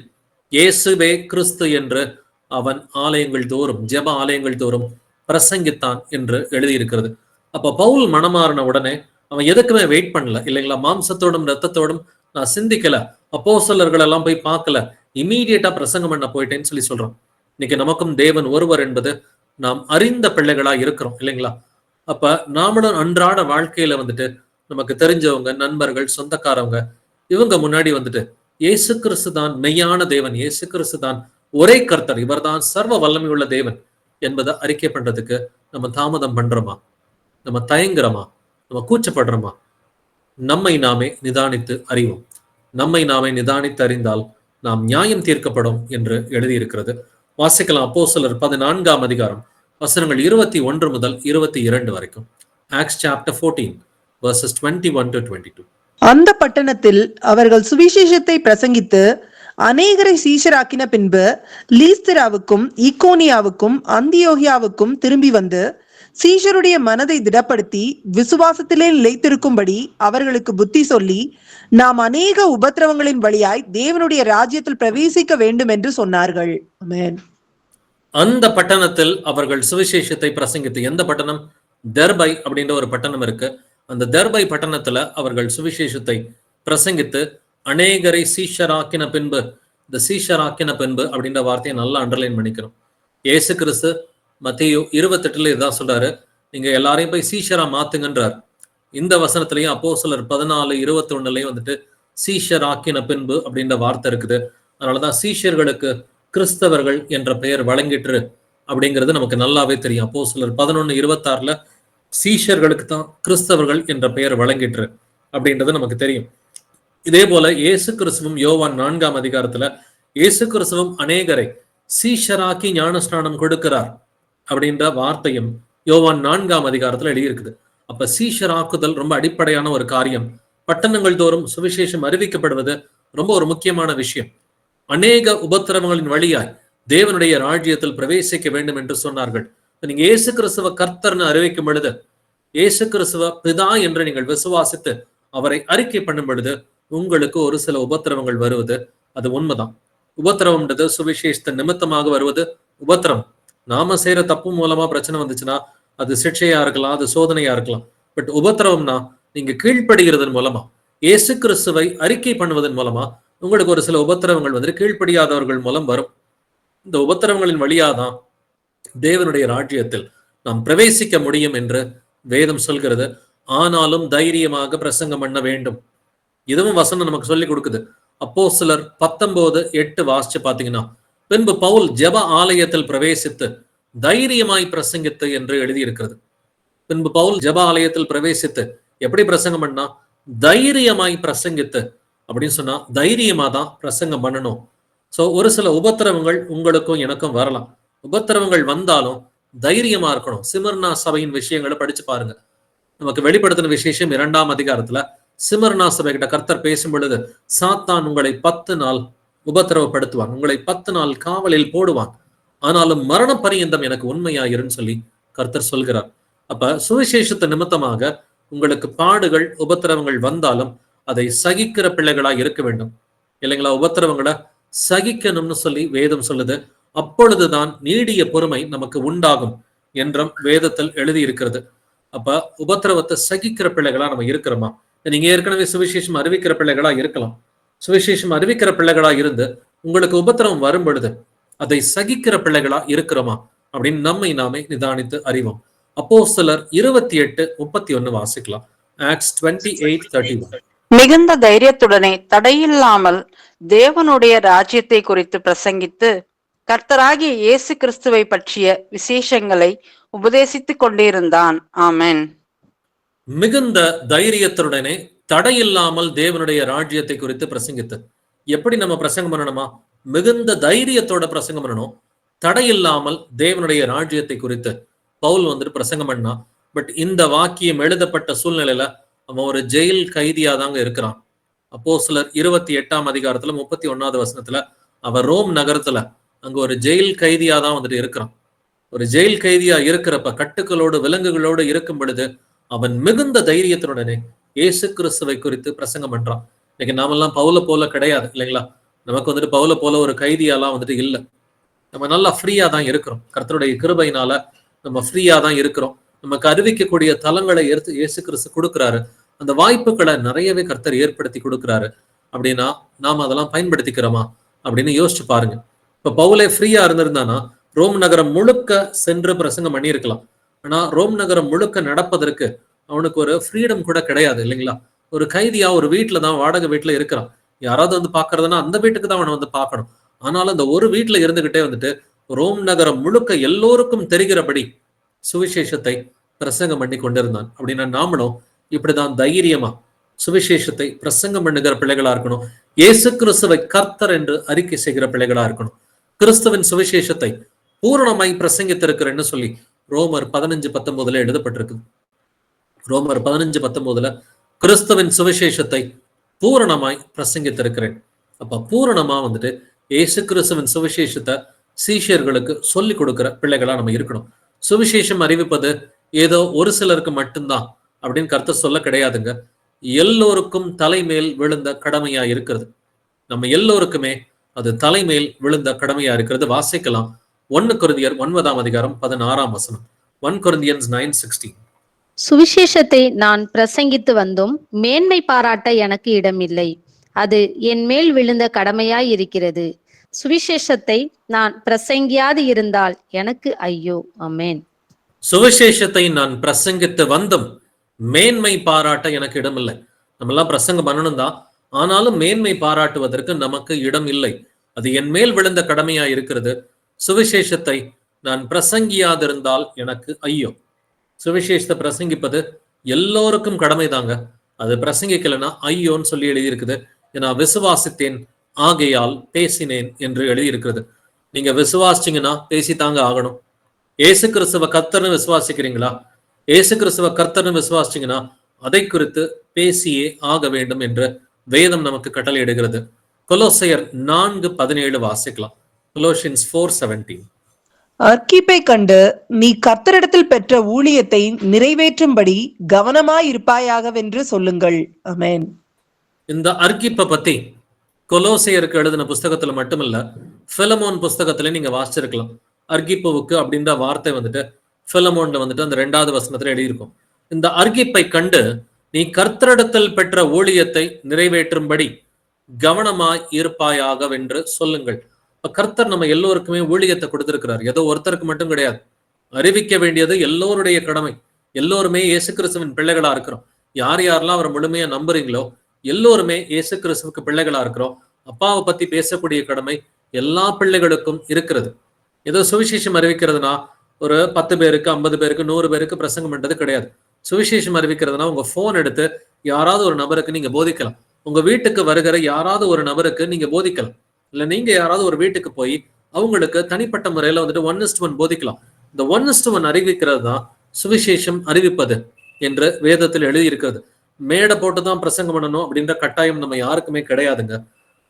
[SPEAKER 1] இயேசுவே கிறிஸ்து என்று அவன் ஆலயங்கள் தோறும், ஜெப ஆலயங்கள் தோறும் பிரசங்கித்தான் என்று எழுதியிருக்கிறது. அப்ப பவுல் மனமாறின உடனே அவன் எதுக்குமே வெயிட் பண்ணல இல்லைங்களா? மாம்சத்தோடும் ரத்தத்தோடும் நான் சிந்திக்கல, அப்போஸ்தலர்கள் எல்லாம் போய் பார்க்கல, இமீடியட்டா பிரசங்கம் பண்ண போயிட்டேன்னு சொல்லி சொல்றான். இன்னைக்கு நமக்கும் தேவன் ஒருவர் என்பது நாம் அறிந்த பிள்ளைகளா இருக்கிறோம் இல்லைங்களா? அப்ப நாமளும் அன்றாட வாழ்க்கையில வந்துட்டு நமக்கு தெரிஞ்சவங்க, நண்பர்கள், சொந்தக்காரவங்க இவங்க முன்னாடி வந்துட்டு இயேசு கிறிஸ்து தான் மெய்யான தேவன், இயேசு கிறிஸ்து தான் ஒரே கர்த்தர், இவர் தான் சர்வ வல்லமை உள்ள தேவன் என்பதை அறிக்கை பண்றதுக்கு நம்ம தாமதம் பண்றோமா? நம்ம தயங்குறோமா? நம்ம கூச்சப்படுறோமா? நம்மை நாமே நிதானித்து அறிவோம். நம்மை நாமே நிதானித்து அறிந்தால் நாம் நியாயம் தீர்க்கப்படும் என்று எழுதியிருக்கிறது. வாசிக்கலாம். அப்போஸ்தலர் 14ஆம் அதிகாரம் வசனங்கள் 21 முதல் 22 வரைக்கும். Acts chapter 14 verses 21 to 22.
[SPEAKER 2] அந்த பட்டணத்தில் அவர்கள் சுவிசேஷத்தை பிரசங்கித்து அநேகரை சீஷராக்கின பின்பு லீஸ்திராவுக்கும் ஈக்கோனியாவுக்கும் அந்தியோகியாவுக்கும் திரும்பி வந்து சீஷருடைய மனதை திடப்படுத்தி விசுவாசத்திலே நிலைத்திருக்கும்படி அவர்களுக்கு புத்தி சொல்லி, நாம் அநேக உபத்திரவங்களின் வழியாய் தேவனுடைய ராஜ்யத்தில் பிரவேசிக்க வேண்டும் என்று சொன்னார்கள். ஆமென்.
[SPEAKER 1] அந்த பட்டணத்தில் அவர்கள் சுவிசேஷத்தை பிரசங்கித்து, எந்த பட்டணம்? தெர்பை அப்படின்ற ஒரு பட்டணம் இருக்கு. அந்த தெர்பை பட்டணத்துல அவர்கள் சுவிசேஷத்தை பிரசங்கித்து அநேகரை சீஷராக்கின பின்பு, இந்த சீஷராக்கின பின்பு அப்படின்ற வார்த்தையை நல்லா அண்டர்லைன் பண்ணிக்கிறோம். இயேசு கிறிஸ்து மத்தேயு 28 இதான் சொல்றாரு, நீங்க எல்லாரையும் போய் சீஷரா மாத்துங்கன்றார். இந்த வசனத்திலையும் அப்போஸ்தலர் 14:21 வந்துட்டு சீஷராக்கின பின்பு அப்படின்ற வார்த்தை இருக்குது. அதனாலதான் சீஷர்களுக்கு கிறிஸ்தவர்கள் என்ற பெயர் வழங்கிற்று அப்படிங்கிறது நமக்கு நல்லாவே தெரியும். அப்போஸ்தலர் 11:26 சீஷர்களுக்கு தான் கிறிஸ்தவர்கள் என்ற பெயர் வழங்கிற்று அப்படின்றது நமக்கு தெரியும். இதே போல இயேசு கிறிஸ்துவும் யோவான் 4ஆம் அதிகாரத்துல இயேசு கிறிஸ்துவும் அநேகரை சீஷராக்கி ஞானஸ்நானம் கொடுக்கிறார் அப்படின்ற வார்த்தையும் யோவான் 4ஆம் அதிகாரத்துல எழுதியிருக்குது. அப்ப சீஷராக்குதல் ரொம்ப அடிப்படையான ஒரு காரியம். பட்டணங்கள் தோறும் சுவிசேஷம் அறிவிக்கப்படுவது ரொம்ப ஒரு முக்கியமான விஷயம். அநேக உபத்திரவங்களின் வழியாய் தேவனுடைய ராஜ்யத்தில் பிரவேசிக்க வேண்டும் என்று சொன்னார்கள். நீங்க இயேசு கிறிஸ்துவ கர்த்தர்னு அறிவிக்கும் பொழுது, இயேசு கிறிஸ்துவ பிதா என்று நீங்கள் விசுவாசித்து அவரை அறிக்கை பண்ணும் பொழுது உங்களுக்கு ஒரு சில உபத்திரவங்கள் வருவது அது உண்மைதான். உபத்திரவம்ன்றது சுவிசேஷத்தின் நிமித்தமாக வருவது உபத்திரவம். நாம செய்யற தப்பு மூலமா பிரச்சனை வந்துச்சுன்னா அது சிக்ஷையா இருக்கலாம், அது சோதனையா இருக்கலாம். பட் உபத்திரவம்னா நீங்க கீழ்ப்படுகிறதன் மூலமா, இயேசு கிறிஸ்துவை அறிக்கை பண்ணுவதன் மூலமா உங்களுக்கு ஒரு சில உபத்திரவங்கள் வந்து கீழ்ப்படியாதவர்கள் மூலம் வரும். இந்த உபத்திரவங்களின் வழியாதான் தேவனுடைய ராஜ்யத்தில் நாம் பிரவேசிக்க முடியும் என்று வேதம் சொல்கிறது. ஆனாலும் தைரியமாக பிரசங்கம் பண்ண வேண்டும். இதுவும் வசனம் நமக்கு சொல்லி கொடுக்குது. அப்போஸ்தலர் 19:8 வாசிச்சு பாத்தீங்கன்னா, பின்பு பவுல் ஜெப ஆலயத்தில் பிரவேசித்து தைரியமாய் பிரசங்கித்து என்று எழுதியிருக்கிறது. பின்பு பவுல் ஜெப ஆலயத்தில் பிரவேசித்து எப்படி பிரசங்கம் பண்ணா? தைரியமாய் பிரசங்கித்து அப்படின்னு சொன்னா தைரியமா தான் பிரசங்கம் பண்ணணும். சோ ஒரு சில உபத்திரவங்கள் உங்களுக்கும் எனக்கும் வரலாம். உபத்திரவங்கள் வந்தாலும் தைரியமா இருக்கணும். சிமர்னா சபையின் விஷயங்களை படிச்சு பாருங்க. நமக்கு வெளிப்படுத்தின விசேஷம் 2ஆம் அதிகாரத்துல சிமர்னா சபை கிட்ட கர்த்தர் பேசும் பொழுது, சாத்தான் உங்களை 10 நாள் உபத்திரவப்படுத்துவான், உங்களை 10 நாள் காவலில் போடுவான், ஆனாலும் மரண பரியந்தம் எனக்கு உண்மையாயிருன்னு சொல்லி கர்த்தர் சொல்கிறார். அப்ப சுவிசேஷத்தை நிமித்தமாக உங்களுக்கு பாடுகள் உபத்திரவங்கள் வந்தாலும் அதை சகிக்கிற பிள்ளைகளா இருக்க வேண்டும் இல்லைங்களா? உபத்திரவங்களை சகிக்கணும்னு சொல்லி வேதம் சொல்லுது. அப்பொழுதுதான் நீடிய பொறுமை நமக்கு உண்டாகும் என்றும் வேதத்தில் எழுதி இருக்கிறது. அப்ப உபத்திரவத்தை சகிக்கிற பிள்ளைகளா நம்ம இருக்கிறோமா? நீங்க ஏற்கனவே சுவிசேஷம் அறிவிக்கிற பிள்ளைகளா இருக்கலாம். சுவிசேஷம் அறிவிக்கிற பிள்ளைகளா இருந்து உங்களுக்கு உபத்திரவம் வரும் பொழுது அதை சகிக்கிற பிள்ளைகளா இருக்கிறோமா அப்படின்னு நம்மை நாமே நிதானித்து அறிவோம். அப்போஸ்தலர் 28:31 வாசிக்கலாம். ஆக்ட்ஸ் 28:31.
[SPEAKER 3] மிகுந்த தைரியத்துடனே தடையில்லாமல் தேவனுடைய ராஜ்யத்தை குறித்து பிரசங்கித்து கர்த்தராகிய இயேசு கிறிஸ்துவை பற்றிய விசேஷங்களை உபதேசித்துக் கொண்டிருந்தான். ஆமென்.
[SPEAKER 1] மிகுந்த தைரியத்துடனே தடையில்லாமல் தேவனுடைய ராஜ்யத்தை குறித்து பிரசங்கித்து. எப்படி நம்ம பிரசங்கம் பண்ணணுமா? மிகுந்த தைரியத்தோட பிரசங்கம் பண்ணணும். தடையில்லாமல் தேவனுடைய ராஜ்யத்தை குறித்து பவுல் வந்துட்டு பிரசங்கம் பண்ணா. பட் இந்த வாக்கியம் எழுதப்பட்ட சூழ்நிலையில அவன் ஒரு ஜெயில் கைதியா தாங்க இருக்கிறான். அப்போஸ்தலர் 28ஆம் அதிகாரத்துல 31வது வசனத்துல அவன் ரோம் நகரத்துல அங்க ஒரு ஜெயில் கைதியா தான் வந்துட்டு இருக்கிறான். ஒரு ஜெயில் கைதியா இருக்கிறப்ப கட்டுக்களோடு விலங்குகளோடு இருக்கும் பொழுது அவன் மிகுந்த தைரியத்துடனே இயேசு கிறிஸ்துவை குறித்து பிரசங்கம் பண்றான். இன்னைக்கு நாமெல்லாம் பவுல போல கிடையாது இல்லைங்களா? நமக்கு வந்துட்டு பவுல போல ஒரு கைதியாலாம் வந்துட்டு இல்லை. நம்ம நல்லா ஃப்ரீயா தான் இருக்கிறோம். கர்த்தருடைய கிருபையினால நம்ம ஃப்ரீயா தான் இருக்கிறோம். நமக்கு அறிவிக்கக்கூடிய தலங்களை எடுத்து இயேசு கிறிஸ்து கொடுக்குறாரு. அந்த வாய்ப்புகளை நிறையவே கர்த்தர் ஏற்படுத்தி கொடுக்குறாரு. அப்படின்னா நாம அதெல்லாம் பயன்படுத்திக்கிறோமா அப்படின்னு யோசிச்சு பாருங்க. இப்ப பவுலே ஃப்ரீயா இருந்திருந்தானா ரோம் நகரம் முழுக்க சென்று பிரசங்கம் பண்ணி இருக்கலாம். ஆனா ரோம் நகரம் முழுக்க நடப்பதற்கு அவனுக்கு ஒரு ஃப்ரீடம் கூட கிடையாது இல்லைங்களா? ஒரு கைதியா ஒரு வீட்டுல தான், வாடகை வீட்டுல இருக்கிறான். யாராவது வந்து பாக்குறதுன்னா அந்த வீட்டுக்கு தான் அவனை வந்து பார்க்கணும். ஆனாலும் அந்த ஒரு வீட்டுல இருந்துகிட்டே வந்துட்டு ரோம் நகரம் முழுக்க எல்லோருக்கும் தெரிகிறபடி சுவிசேஷத்தை பிரசங்கம் பண்ணி கொண்டிருந்தான். அப்படின்னா நாமளும் இப்படிதான் தைரியமா சுவிசேஷத்தை பிரசங்கம் பண்ணுகிற பிள்ளைகளா இருக்கணும். இயேசு கிறிஸ்துவை கர்த்தர் என்று அறிக்கை செய்கிற பிள்ளைகளா இருக்கணும். கிறிஸ்துவின் சுவிசேஷத்தை பூரணமாய் பிரசங்கித்திருக்கிறேன்னு சொல்லி ரோமர் 15:19 எழுதப்பட்டிருக்கு. ரோமர் 15:19 கிறிஸ்துவின் சுவிசேஷத்தை பூரணமாய் பிரசங்கித்திருக்கிறேன். அப்ப பூரணமா வந்துட்டு இயேசு கிறிஸ்துவின் சுவிசேஷத்தை சீஷர்களுக்கு சொல்லி கொடுக்கிற பிள்ளைகளா நம்ம இருக்கணும். சுவிசேஷம் அறிவிப்பது ஏதோ ஒரு சிலருக்கு மட்டும்தான் அப்படின்னு கர்த்தர் சொல்ல கிடையாதுங்க. எல்லோருக்கும் தலைமேல் விழுந்த கடமையா இருக்கிறது. நம்ம எல்லோருக்குமே அது தலைமேல் விழுந்த கடமையா இருக்கிறது. வாசிக்கலாம் 1 கொரிந்தியர் 9ஆம் அதிகாரம் 16ஆம் வசனம். 1 Corinthians 9:16.
[SPEAKER 4] சுவிசேஷத்தை நான் பிரசங்கித்து வந்தும் மேன்மை பாராட்ட எனக்கு இடமில்லை. அது என் மேல் விழுந்த கடமையாய் இருக்கிறது. சுவிசேஷத்தை நான் பிரசங்கியாது இருந்தால் எனக்கு ஐயோ. ஆமென்.
[SPEAKER 1] சுவிசேஷத்தை நான் பிரசங்கித்து வந்தும் மேன்மை பாராட்ட எனக்கு இடமில்லை. நம்ம எல்லாம் பிரசங்கம் பண்ணணும் தான், ஆனாலும் மேன்மை பாராட்டுவதற்கு நமக்கு இடம் இல்லை. அது என் மேல் விழுந்த கடமையா இருக்கிறது. சுவிசேஷத்தை நான் பிரசங்கியாதிருந்தால் எனக்கு ஐயோ. சுவிசேஷத்தை பிரசங்கிப்பது எல்லோருக்கும் கடமை தாங்க. அது பிரசங்கிக்கலைன்னா ஐயோன்னு சொல்லி எழுதியிருக்குது. ஏன்னா விசுவாசித்தேன் ஆகையால் பேசினேன் என்று எழுதியிருக்கிறது. நீங்க விசுவாசிச்சீங்கன்னா பேசித்தாங்க ஆகணும். ஏசு கிறிஸ்துவ கர்த்தர்னு விசுவாசிக்கிறீங்களா? ஏசு கிறிஸ்துவ கர்த்தர்னு விசுவாசிச்சீங்கன்னா அதை குறித்து பேசியே ஆக வேண்டும் என்று வேதம் நமக்கு கட்டளையிடுகிறது. கொலோசையர் 4:17 வாசிக்கலாம். கொலோசியன்ஸ் 4:17.
[SPEAKER 2] அர்க்கிப்பை கண்டு நீ கர்த்தரிடத்தில் பெற்ற ஊழியத்தை நிறைவேற்றும்படி கவனமாயிருப்பாயாகவென்று சொல்லுங்கள். ஆமென்.
[SPEAKER 1] இந்த அர்க்கிப்பை பத்தி கொலோசையருக்கு எழுதின புஸ்தகத்துல மட்டுமில்ல, பிலமோன் புஸ்தகத்துல நீங்க வாசிச்சிருக்கலாம். அர்க்கிப்புவுக்கு அப்படின்ற வார்த்தை வந்துட்டு பிலமோன்ல வந்துட்டு அந்த 2வது வசனத்துல எழுதியிருக்கும். இந்த அர்க்கிப்பை கண்டு நீ கர்த்தரிடத்தில் பெற்ற ஊழியத்தை நிறைவேற்றும்படி கவனமாய் இருப்பாயாகவென்று சொல்லுங்கள். கர்த்தர் நம்ம எல்லோருக்குமே ஊழியத்தை கொடுத்திருக்கிறார். ஏதோ ஒருத்தருக்கு மட்டும் கிடையாது. அறிவிக்க வேண்டியது எல்லோருடைய கடமை. எல்லோருமே இயேசு கிறிஸ்துவின் பிள்ளைகளா இருக்கிறோம். யார் யாரெல்லாம் அவரை முழுமையா நம்புறீங்களோ எல்லோருமே இயேசு கிறிஸ்துவுக்கு பிள்ளைகளா இருக்கிறோம். அப்பாவை பத்தி பேசக்கூடிய கடமை எல்லா பிள்ளைகளுக்கும் இருக்கிறது. ஏதோ சுவிசேஷம் அறிவிக்கிறதுனா ஒரு 10 பேருக்கு 50 பேருக்கு 100 பேருக்கு பிரசங்கம் பண்றது கிடையாது. சுவிசேஷம் அறிவிக்கிறதுனா உங்க போன் எடுத்து யாராவது ஒரு நபருக்கு நீங்க போதிக்கலாம். உங்க வீட்டுக்கு வருகிற யாராவது ஒரு நபருக்கு நீங்க போதிக்கலாம். இல்ல நீங்க யாராவது ஒரு வீட்டுக்கு போய் அவங்களுக்கு தனிப்பட்ட முறையில வந்துட்டு 1:1 போதிக்கலாம். இந்த 1:1 அறிவிக்கிறது தான் சுவிசேஷம் அறிவிப்பது என்று வேதத்தில் எழுதி இருக்கிறது. மேடை போட்டுதான் பிரசங்கம் பண்ணணும் அப்படின்ற கட்டாயம் நம்ம யாருக்குமே கிடையாதுங்க.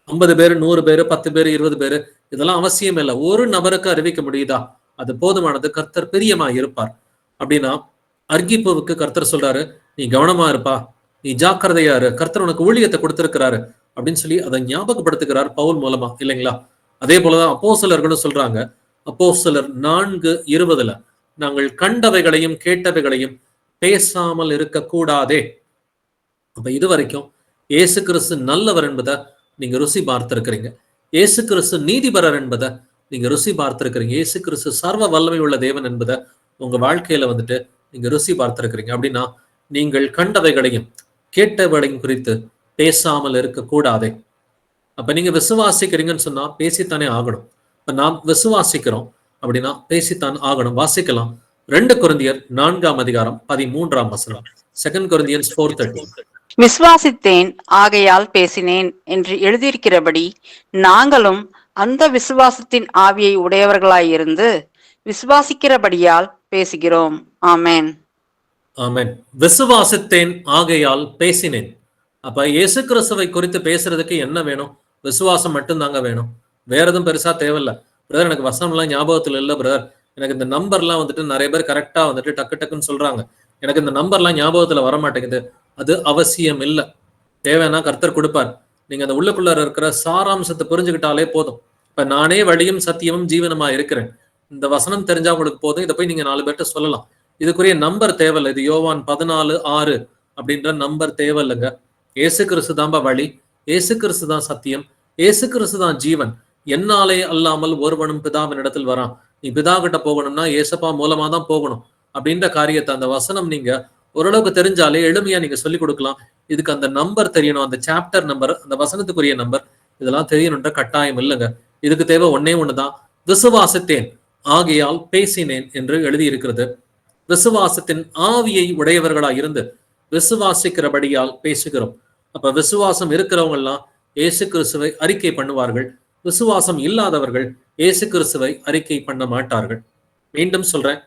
[SPEAKER 1] 50 பேரு 100 பேரு 10 பேரு 20 பேரு இதெல்லாம் அவசியம் இல்லை. ஒரு நபருக்கு அறிவிக்க முடியுதா? அது போதுமானது. கர்த்தர் பிரியமா இருப்பார். அப்படின்னா அர்க்கிப்புவுக்கு கர்த்தர் சொல்றாரு, நீ கவனமா இருப்பா, நீ ஜாக்கிரதையா இரு, கர்த்தர் உனக்கு ஊழியத்தை கொடுத்திருக்கிறாரு அப்படின்னு சொல்லி அதை ஞாபகப்படுத்துகிறார் பவுல் மூலமா, இல்லைங்களா? அதே போலதான் அப்போஸ்தலர்களும் சொல்றாங்க. அப்போஸ்தலர் 4:20 நாங்கள் கண்டவைகளையும் கேட்டவைகளையும் பேசாமல் இருக்க கூடாதே. அப்ப இது வரைக்கும் இயேசு கிறிஸ்து நல்லவர் என்பதை நீங்க ருசி பார்த்திருக்கிறீங்க. இயேசு கிறிஸ்து நீதிபரர் என்பதை நீங்க ருசி பார்த்திருக்கிறீங்க. இயேசு கிறிஸ்து சர்வ வல்லமை உள்ள தேவன் என்பதை உங்க வாழ்க்கையில வந்துட்டு நீங்க ருசி பார்த்திருக்கிறீங்க. அப்படின்னா நீங்கள் கண்டவைகளையும் கேட்டவைகளையும் குறித்து பேசாமல் இருக்க கூடாதே. அப்ப நீங்க விசுவாசிக்கிறீங்கன்னு சொன்னா பேசித்தானே ஆகணும். இப்ப நாம் விசுவாசிக்கிறோம் அப்படின்னா பேசித்தான் ஆகணும். வாசிக்கலாம். 2 கொரிந்தியர் 4:13 2 Corinthians 4:13.
[SPEAKER 3] விசுவாசித்தேன் ஆகையால் பேசினேன் என்று எழுதியிருக்கிறபடி நாங்களும் அந்த விசுவாசத்தின் ஆவியை உடையவர்களாயிருந்து விசுவாசிக்கிறபடியால் பேசுகிறோம். ஆமென்.
[SPEAKER 1] ஆமென். விசுவாசித்தேன் ஆகையால் பேசினேன். அப்ப இயேசு கிறிஸ்துவை குறித்து பேசுறதுக்கு என்ன வேணும்? விசுவாசம் மட்டும்தாங்க வேணும். வேற எதுவும் பெருசா தேவையில்ல. பிரதர் எனக்கு வசனம்லாம் ஞாபகத்துல இல்ல பிரதர், எனக்கு இந்த நம்பர்லாம் வந்துட்டு நிறைய பேர் கரெக்டா வந்துட்டு டக்கு டக்குன்னு சொல்றாங்க, எனக்கு இந்த நம்பர்லாம் ஞாபகத்துல வர மாட்டேங்குது. அது அவசியம் இல்லை. தேவைன்னா கர்த்தர் கொடுப்பார். நீங்க அந்த உள்ளுக்குள்ள இருக்கிற சாராம்சத்தை புரிஞ்சுக்கிட்டாலே போதும். இப்ப நானே வழியும் சத்தியமும் ஜீவனமா இருக்கிறேன், இந்த வசனம் தெரிஞ்சா உங்களுக்கு போதும். இதை போய் நீங்க 4 பேர்ட்ட சொல்லலாம். இதுக்குரிய நம்பர் தேவையில்லை. இது யோவான் 14:6 அப்படின்ற நம்பர் தேவையில்லைங்க. ஏசு கிறிஸ்து தான்பா வழி, ஏசு கிறிஸ்து தான் சத்தியம், ஏசு கிறிஸ்து தான் ஜீவன். என்னாலே அல்லாமல் ஒருவனும் பிதாவின் இடத்தில் வரான். நீ பிதா கிட்ட போகணும்னா ஏசப்பா மூலமா தான் போகணும் அப்படின்ற காரியத்தை அந்த வசனம் நீங்க ஓரளவுக்கு தெரிஞ்சாலே எளிமையா நீங்க சொல்லிக் கொடுக்கலாம். இதுக்கு அந்த நம்பர் தெரியணும், அந்த சாப்டர் நம்பர், அந்த வசனத்துக்குரிய நம்பர், இதெல்லாம் தெரியணுன்ற கட்டாயம் இல்லைங்க. இதுக்கு தேவை ஒன்னே ஒண்ணுதான், விசுவாசித்தேன் ஆகையால் பேசினேன் என்று எழுதி இருக்கிறது. விசுவாசத்தின் ஆவியை உடையவர்களா இருந்து விசுவாசிக்கிறபடியால் பேசுகிறோம். அப்ப விசுவாசம் இருக்கிறவங்க எல்லாம் இயேசு கிறிஸ்துவை அறிக்கை பண்ணுவார்கள். விசுவாசம் இல்லாதவர்கள் இயேசு கிறிஸ்துவை அறிக்கை பண்ண மாட்டார்கள். மீண்டும் சொல்றேன்,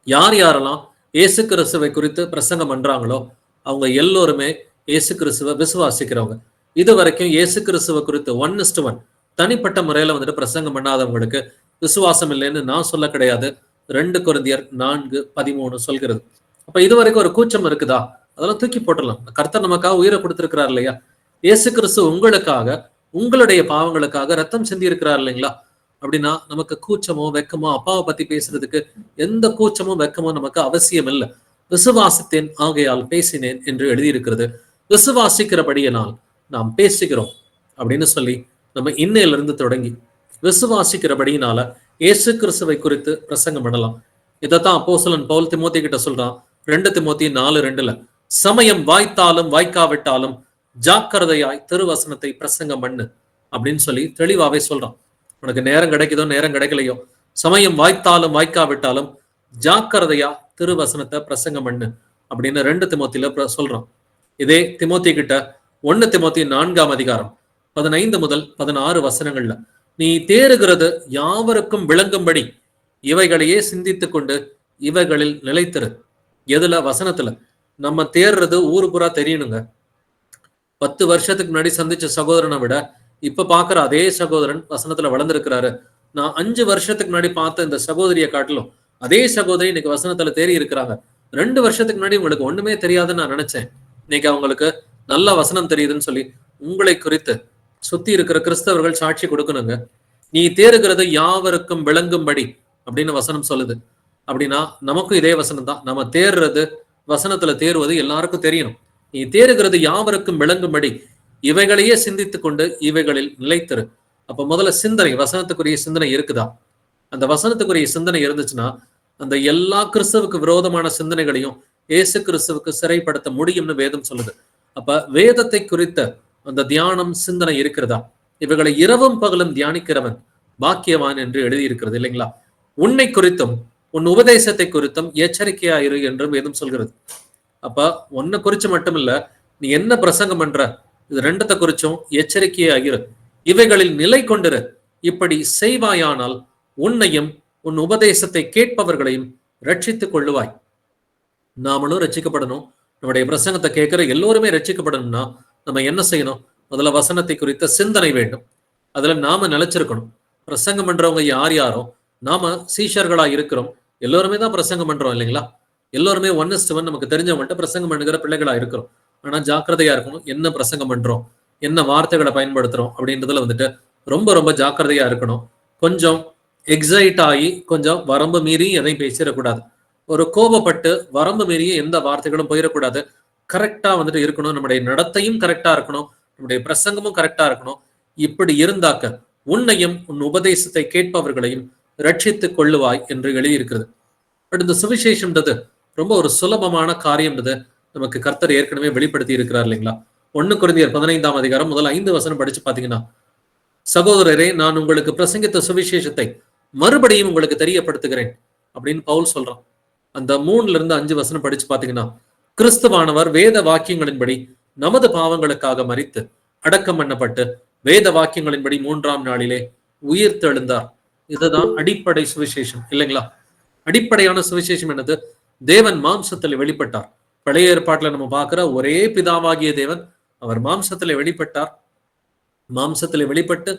[SPEAKER 1] யார் யாரெல்லாம் இயேசு கிறிஸ்துவை குறித்து பிரசங்கம் பண்றாங்களோ அவங்க எல்லோருமே இயேசு கிறிஸ்துவை விசுவாசிக்கிறவங்க. இது வரைக்கும் இயேசு கிறிஸ்துவை குறித்து 1:1 தனிப்பட்ட முறையில வந்துட்டு பிரசங்கம் பண்ணாதவங்களுக்கு விசுவாசம் இல்லைன்னு நான் சொல்ல கிடையாது. 2 கொரிந்தியர் 4:13 சொல்கிறது. அப்ப இது வரைக்கும் ஒரு கூச்சம் இருக்குதா? அதெல்லாம் தூக்கி போட்டுடலாம். கர்த்தர் நமக்காக உயிரை கொடுத்திருக்கிறார் இல்லையா? இயேசு கிறிஸ்து உங்களுக்காக, உங்களுடைய பாவங்களுக்காக ரத்தம் சிந்தி இருக்கிறார் இல்லைங்களா? அப்படின்னா நமக்கு கூச்சமோ வெக்கமோ, அப்பாவை பத்தி பேசுறதுக்கு எந்த கூச்சமோ வெக்கமோ நமக்கு அவசியம் இல்லை. விசுவாசித்தேன் ஆகையால் பேசினேன் என்று எழுதியிருக்கிறது. விசுவாசிக்கிறபடியினால் நாம் பேசுகிறோம் அப்படின்னு சொல்லி நம்ம இன்னையிலிருந்து தொடங்கி விசுவாசிக்கிறபடியினால இயேசு கிறிஸ்துவை குறித்து பிரசங்கம் பண்ணலாம். இதைத்தான் அப்போஸ்தலன் பவுல் திமோத்தி கிட்ட சொல்றான். 2 திமோத்தி 4:2 சமயம் வாய்த்தாலும் வாய்க்காவிட்டாலும் ஜாக்கிரதையாய் திருவசனத்தை பிரசங்கம் பண்ணு அப்படின்னு சொல்லி தெளிவாவே சொல்றான். உனக்கு நேரம் கிடைக்குதோ நேரம் கிடைக்கலையோ, சமயம் வாய்த்தாலும் வாய்க்காவிட்டாலும் ஜாக்கிரதையா திருவசனத்தை பிரசங்கம் பண்ணு அப்படின்னு 2 திமோத்தியில சொல்றான். இதே திமோத்தி கிட்ட 1 திமோத்தி 4:15 முதல் 16 வசனங்கள்ல நீ தேறுகிறது யாவருக்கும் விளங்கும்படி இவைகளையே சிந்தித்துக் கொண்டு இவைகளில் நிலைத்திரு. எதுல? வசனத்துல. நம்ம தேர்றது ஊரு புறா தெரியணுங்க. 10 வருஷத்துக்கு முன்னாடி சந்திச்ச சகோதரனை விட இப்ப பாக்குற அதே சகோதரன் வசனத்துல வளர்ந்திருக்கிறாரு. நான் 5 வருஷத்துக்கு முன்னாடி பார்த்த இந்த சகோதரியை காட்டிலும் அதே சகோதரி இன்னைக்கு வசனத்துல தேறி இருக்கிறாங்க. 2 வருஷத்துக்கு முன்னாடி உங்களுக்கு ஒண்ணுமே தெரியாதுன்னு நான் நினைச்சேன், இன்னைக்கு அவங்களுக்கு நல்ல வசனம் தெரியுதுன்னு சொல்லி உங்களை குறித்து சுத்தி இருக்கிற கிறிஸ்தவர்கள் சாட்சி கொடுக்கணுங்க. நீ தேறுகிறது யாவருக்கும் விளங்கும்படி அப்படின்னு வசனம் சொல்லுது. அப்படின்னா நமக்கும் இதே வசனம் தான். நம்ம தேர்றது, வசனத்துல தேர்வது எல்லாருக்கும் தெரியணும். நீ தேறுகிறது யாவருக்கும் விளங்கும்படி இவைகளையே சிந்தித்துக் கொண்டு இவைகளில் நிலைத்திரு. அப்ப முதல்ல சிந்தனை, வசனத்துக்குரிய சிந்தனை இருக்குதா? அந்த வசனத்துக்குரிய சிந்தனை இருந்துச்சுன்னா அந்த எல்லா கிறிஸ்துவுக்கு விரோதமான சிந்தனைகளையும் இயேசு கிறிஸ்துவுக்கு சிறைப்படுத்த முடியும்னு வேதம் சொல்லுது. அப்ப வேதத்தை குறித்த அந்த தியானம், சிந்தனை இருக்கிறதா? இவைகளை இரவும் பகலும் தியானிக்கிறவன் பாக்கியவான் என்று எழுதியிருக்கிறது இல்லைங்களா? உன்னை குறித்தும் உன் உபதேசத்தை குறித்தும் எச்சரிக்கையாயிரு என்றும் வேதம் சொல்கிறது. அப்ப உன்னை குறிச்சு மட்டும் இல்ல, நீ என்ன பிரசங்கம் பண்ற, இது 2 குறிச்சும் எச்சரிக்கையாயிரு. இவைகளில் நிலை கொண்டிரு. இப்படி செய்வாயானால் உன்னையும் உன் உபதேசத்தை கேட்பவர்களையும் ரட்சித்துக் கொள்ளுவாய். நாமளும் ரட்சிக்கப்படணும். நம்முடைய பிரசங்கத்தை கேட்கிற எல்லோருமே ரட்சிக்கப்படணும்னா நம்ம என்ன செய்யணும்? முதல்ல வசனத்தை குறித்த சிந்தனை வேண்டும். அதுல நாம நிலைச்சிருக்கணும். பிரசங்கம் பண்றவங்க யார் யாரோ நாம சீஷர்களா இருக்கிறோம். எல்லோருமே தான் பிரசங்கம் பண்றோம் இல்லைங்களா? எல்லோருமே 1:1 நமக்கு தெரிஞ்சவங்கள்ட்ட பிரசங்கம் பண்ணுகிற பிள்ளைகளா இருக்கிறோம். ஆனா ஜாக்கிரதையா இருக்கணும். என்ன பிரசங்கம் பண்றோம், என்ன வார்த்தைகளை பயன்படுத்துறோம் அப்படின்றதுல வந்துட்டு ரொம்ப ரொம்ப ஜாக்கிரதையா இருக்கணும். கொஞ்சம் எக்ஸைட் ஆகி கொஞ்சம் வரம்பு மீறி எதையும் பேசிடக்கூடாது. ஒரு கோபப்பட்டு வரம்பு மீறிய எந்த வார்த்தைகளும் போயிடக்கூடாது. கரெக்டா வந்துட்டு இருக்கணும். நம்முடைய நடத்தையும் கரெக்டா இருக்கணும். நம்முடைய பிரசங்கமும் கரெக்டா இருக்கணும். இப்படி இருந்தாக்க உன்னையும் உன் உபதேசத்தை கேட்பவர்களையும் ரட்சித்துக் கொள்ளுவாய் என்று எழுதியிருக்கிறது. பட் இந்த சுவிசேஷம்ன்றது ரொம்ப ஒரு சுலபமான காரியம்ன்றது நமக்கு கர்த்தர் ஏற்கனவே வெளிப்படுத்தி இருக்கிறார் இல்லைங்களா? 1 கொரிந்தியர் 15 முதல் 5 வசனம் படிச்சு பாத்தீங்கன்னா, சகோதரரே, நான் உங்களுக்கு பிரசங்கித்த சுவிசேஷத்தை மறுபடியும் உங்களுக்கு தெரியப்படுத்துகிறேன் அப்படின்னு பவுல் சொல்றான். அந்த 3-5 வசனம் படிச்சு பாத்தீங்கன்னா, கிறிஸ்துவானவர் வேத வாக்கியங்களின்படி நமது பாவங்களுக்காக மரித்து அடக்கம் பண்ணப்பட்டு வேத வாக்கியங்களின்படி 3ஆம் நாளிலே உயிர் தெழுந்தார். இதுதான் அடிப்படை சுவிசேஷம் இல்லைங்களா? அடிப்படையான சுவிசேஷம் என்னது? தேவன் மாம்சத்தில் வெளிப்பட்டார். பழைய ஏற்பாட்டுல நம்ம பார்க்கிற ஒரே பிதாவாகிய தேவன் அவர் மாம்சத்துல வெளிப்பட்டார். மாம்சத்துல வெளிப்பட்டு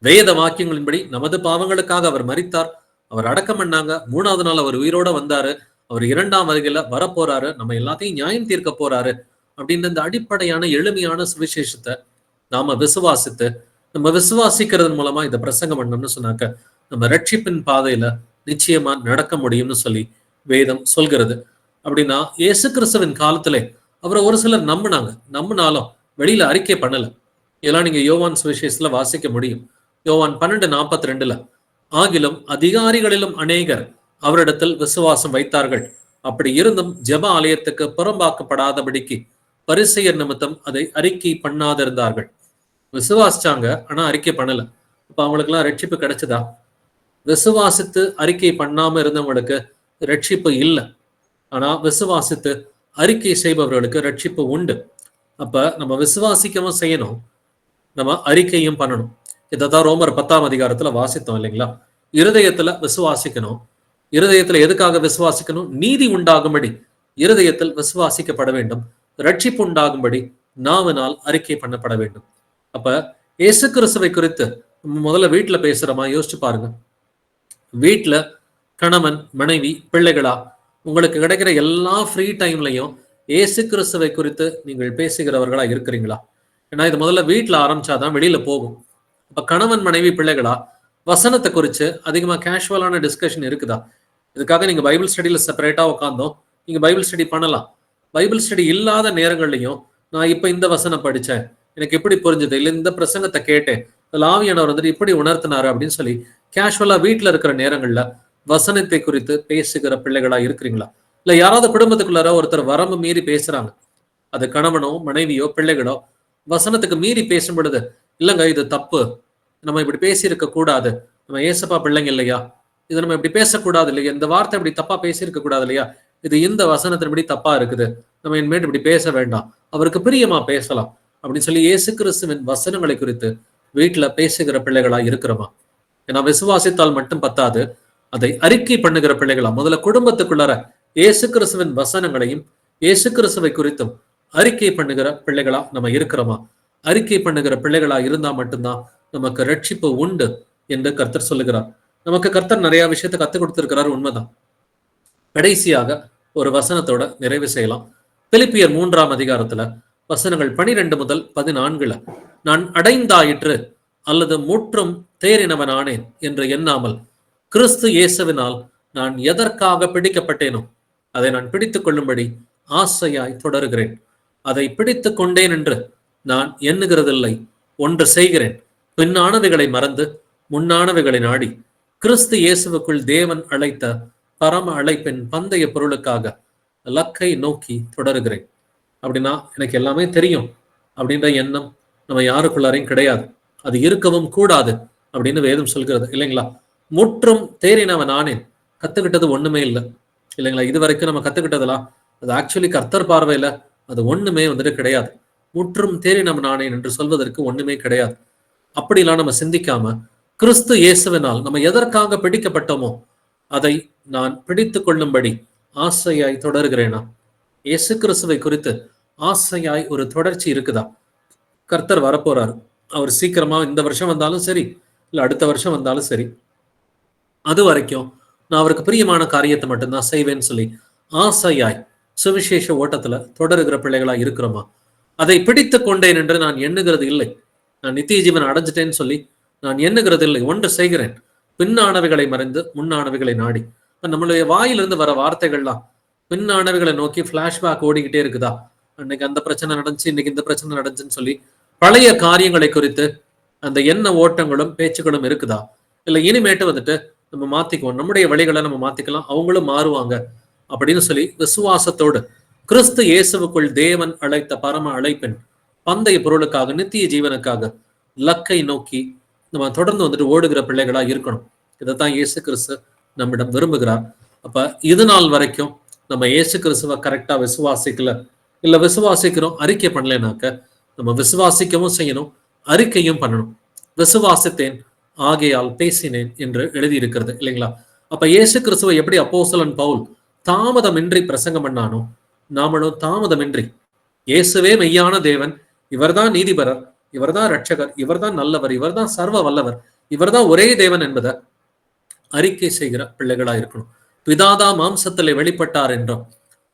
[SPEAKER 1] வேத வாக்கியங்களின்படி நமது பாவங்களுக்காக அவர் மரித்தார். அவர் அடக்கம் பண்ணாங்க. 3ஆவது நாள் அவர் உயிரோட வந்தாரு. அவர் 2ஆம் வருகையில வரப்போறாரு. நம்ம எல்லாத்தையும் நியாயம் தீர்க்க போறாரு அப்படின்னு இந்த அடிப்படையான எளிமையான சுவிசேஷத்தை நாம விசுவாசித்து, நம்ம விசுவாசிக்கிறதன் மூலமா இதை பிரசங்கம் பண்ணோம்னு சொன்னாக்க நம்ம ரட்சிப்பின் பாதையில நிச்சயமா நடக்க முடியும்னு சொல்லி வேதம் சொல்கிறது. அப்படின்னா இயேசு கிறிஸ்துவின் காலத்திலே அவரை ஒரு சிலர் நம்பினாலும் வெளியில அறிக்கை பண்ணல. இதெல்லாம் நீங்க யோவான் சுவிசேஷத்துல வாசிக்க முடியும். யோவான் 12:42 ஆகிலும் அதிகாரிகளிலும் அநேகர் அவரிடத்தில் விசுவாசம் வைத்தார்கள். அப்படி இருந்தும் ஜெப ஆலயத்துக்கு புறம்பாக்கப்படாதபடிக்கு பரிசேயர் நிமித்தம் அதை அறிக்கை பண்ணாதிருந்தார்கள். விசுவாசிச்சாங்க, ஆனா அறிக்கை பண்ணல. அப்ப அவங்களுக்கு எல்லாம் ரட்சிப்பு கிடைச்சதா? விசுவாசித்து அறிக்கை பண்ணாம இருந்தவங்களுக்கு ரட்சிப்பு இல்லை. ஆனா விசுவாசித்து அறிக்கை செய்பவர்களுக்கு ரட்சிப்பு உண்டு. அப்ப நம்ம விசுவாசிக்கவும் செய்யணும், நம்ம அறிக்கையும் பண்ணணும். இதைதான் ரோமர் 10 வாசித்தோம் இல்லைங்களா? இருதயத்துல விசுவாசிக்கணும். இருதயத்துல எதுக்காக விசுவாசிக்கணும்? நீதி உண்டாகும்படி இருதயத்தில் விசுவாசிக்கப்பட வேண்டும். ரட்சிப்பு உண்டாகும்படி நாவினால் அறிக்கை பண்ணப்பட வேண்டும். அப்ப இயேசு கிறிஸ்துவை குறித்து முதல்ல வீட்டுல பேசுறோமா? யோசிச்சு பாருங்க. வீட்டுல கணவன், மனைவி, பிள்ளைகளா உங்களுக்கு கிடைக்கிற எல்லா ஃப்ரீ டைம்லையும் இயேசு கிறிஸ்துவை குறித்து நீங்கள் பேசுகிறவர்களா இருக்கிறீங்களா? ஏன்னா இது முதல்ல வீட்டுல ஆரம்பிச்சாதான் வெளியில போகும். அப்ப கணவன், மனைவி, பிள்ளைகளா வசனத்தை குறித்து அதிகமா கேஷுவலான டிஸ்கஷன் இருக்குதா? இதுக்காக நீங்க பைபிள் ஸ்டடியில செப்பரேட்டா உட்காந்தோம் நீங்க பைபிள் ஸ்டடி பண்ணலாம். பைபிள் ஸ்டடி இல்லாத நேரங்கள்லையும் நான் இப்ப இந்த வசனம் படிச்சேன், எனக்கு எப்படி புரிஞ்சது, இல்ல இந்த பிரசங்கத்தை கேட்டேன், ஆவியானவர் வந்துட்டு இப்படி உணர்த்தினாரு அப்படின்னு சொல்லி கேஷுவலா வீட்டுல இருக்கிற நேரங்கள்ல வசனத்தை குறித்து பேசுகிற பிள்ளைகளா இருக்கிறீங்களா? இல்ல யாராவது குடும்பத்துக்குள்ளார ஒருத்தர் வரம்பு மீறி பேசுறாங்க, அது கணவனோ மனைவியோ பிள்ளைகளோ வசனத்துக்கு மீறி பேசும் பொழுது, இல்லங்க இது தப்பு, நம்ம இப்படி பேசி இருக்க கூடாது, நம்ம ஏசப்பா பிள்ளைங்க இல்லையா, இது நம்ம இப்படி பேசக்கூடாது இல்லையா, இந்த வார்த்தை இப்படி தப்பா பேசியிருக்க கூடாது இல்லையா, இது இந்த வசனத்தின்படி தப்பா இருக்குது, நம்ம இனிமேட்டு இப்படி பேச வேண்டாம், அவருக்கு பிரியமா பேசலாம் அப்படின்னு சொல்லி இயேசு கிறிஸ்துவின் வசனங்களை குறித்து வீட்டுல பேசுகிற பிள்ளைகளா இருக்கிறோமா? ஏன்னா விசுவாசித்தால் மட்டும் பத்தாது, அதை அறிக்கை பண்ணுகிற பிள்ளைகளா முதல்ல குடும்பத்துக்குள்ளார இயேசு கிறிஸ்துவின் வசனங்களையும் இயேசு கிறிஸ்துவை குறித்தும் அறிக்கை பண்ணுகிற பிள்ளைகளா நம்ம இருக்கிறோமா? அறிக்கை பண்ணுகிற பிள்ளைகளா இருந்தா மட்டும்தான் நமக்கு ரட்சிப்பு உண்டு என்று கர்த்தர் சொல்லுகிறார். நமக்கு கர்த்தர் நிறைய விஷயத்தை கத்துக் கொடுத்திருக்கிறார், உண்மைதான். கடைசியாக ஒரு வசனத்தோட நிறைவு செய்யலாம். பிலிப்பியர் 3ஆம் அதிகாரத்துல வசனங்கள் 12 முதல் 14 நான் அடைந்தாயிற்று அல்லது முற்றும் தேறினவனானேன் என்று எண்ணாமல் கிறிஸ்து இயேசுவினால் நான் எதற்காக பிடிக்கப்பட்டேனோ அதை நான் பிடித்துக் கொள்ளும்படி ஆசையாய் தொடருகிறேன். அதை பிடித்துக் கொண்டேன் என்று நான் எண்ணுகிறதில்லை, ஒன்று செய்கிறேன், பின்னானவைகளை மறந்து முன்னானவைகளை நாடி கிறிஸ்து இயேசுவுக்குள் தேவன் அழைத்த பரம அழைப்பின் பந்தய பொருளுக்காக லக்கை நோக்கி தொடருகிறேன். அப்படின்னா எனக்கு எல்லாமே தெரியும் அப்படின்ற எண்ணம் நம்ம யாருக்குள்ளாரையும் கிடையாது, அது இருக்கவும் கூடாது அப்படின்னு வேதம் சொல்கிறது இல்லைங்களா? முற்றும் தேறினவன் ஆனேன், கத்துக்கிட்டது ஒண்ணுமே இல்லை இல்லைங்களா? இது வரைக்கும் நம்ம கத்துக்கிட்டதெல்லாம் அது ஆக்சுவலி கர்த்தர் பார்வையில அது ஒண்ணுமே வந்துட்டு கிடையாது. முற்றும் தேறினவன் ஆனேன் என்று சொல்வதற்கு ஒண்ணுமே கிடையாது. அப்படிலாம் நம்ம சிந்திக்காம கிறிஸ்து இயேசுவினால் நம்ம எதற்காக பிடிக்கப்பட்டோமோ அதை நான் பிடித்து கொள்ளும்படி ஆசையாய் தொடர்கிறேனா? இயேசு கிறிஸ்துவை குறித்து ஆசையாய் ஒரு தொடர்ச்சி இருக்குதா? கர்த்தர் வரப்போறாரு, அவர் சீக்கிரமா இந்த வருஷம் வந்தாலும் சரி இல்ல அடுத்த வருஷம் வந்தாலும் சரி, அது வரைக்கும் நான் அவருக்கு பிரியமான காரியத்தை மட்டும்தான் செய்வேன்னு சொல்லி ஆசையாய் சுவிசேஷ ஓட்டத்துல தொடருகிற பிள்ளைகளா இருக்கிறோமா? அதை பிடித்து கொண்டேன் என்று நான் எண்ணுகிறது இல்லை, நான் நித்திய ஜீவன் அடைஞ்சிட்டேன்னு சொல்லி நான் எண்ணுகிறது இல்லை, ஒன்று செய்கிறேன், பின்னானவைகளை மறைந்து முன்னானவைகளை நாடி. நம்மளுடைய வாயிலிருந்து வர வார்த்தைகள்லாம் பின்னானவைகளை நோக்கி பிளாஷ்பேக் ஓடிக்கிட்டே இருக்குதா? அன்னைக்கு அந்த பிரச்சனை நடந்துச்சு, இன்னைக்கு இந்த பிரச்சனை நடந்துச்சுன்னு சொல்லி பழைய காரியங்களை குறித்து அந்த எண்ண ஓட்டங்களும் பேச்சுக்களும் இருக்குதா? இல்ல இனிமேட்டு வந்துட்டு நம்ம மாத்திக்குவோம், நம்முடைய வழிகளை நம்ம மாத்திக்கலாம், அவங்களும் மாறுவாங்க அப்படின்னு சொல்லி விசுவாசத்தோடு கிறிஸ்து இயேசுவுக்குள் தேவன் அழைத்த பரம அழைப்பின் பந்தய பொருளுக்காக நித்திய ஜீவனுக்காக லக்கை நோக்கி நம்ம தொடர்ந்து வந்துட்டு ஓடுகிற பிள்ளைகளா இருக்கணும். இதைத்தான் இயேசு கிறிஸ்து நம்மிடம் விரும்புகிறார். அப்ப இது நாள் வரைக்கும் நம்ம இயேசு கிறிஸ்துவ கரெக்டா விசுவாசிக்கல, இல்ல விசுவாசிக்கிறோம் அறிக்கை பண்ணலைனாக்க நம்ம விசுவாசிக்கவும் செய்யணும், அறிக்கையும் பண்ணணும். விசுவாசித்தேன் ஆகையால் பேசினேன் என்று எழுதியிருக்கிறது இல்லைங்களா? அப்ப இயேசு கிறிஸ்துவை எப்படி அப்போஸ்தலன் பவுல் தாமதமின்றி பிரசங்கம் பண்ணானோ, நாமளும் தாமதமின்றி இயேசுவே மெய்யான தேவன், இவர்தான் நீதிபரர், இவர்தான் ரட்சகர், இவர்தான் நல்லவர், இவர்தான் சர்வ வல்லவர், இவர்தான் ஒரே தேவன் என்பதை அறிக்கை செய்கிற பிள்ளைகளா இருக்கணும். பிதாதா மாம்சத்திலே வெளிப்பட்டார் என்றும்,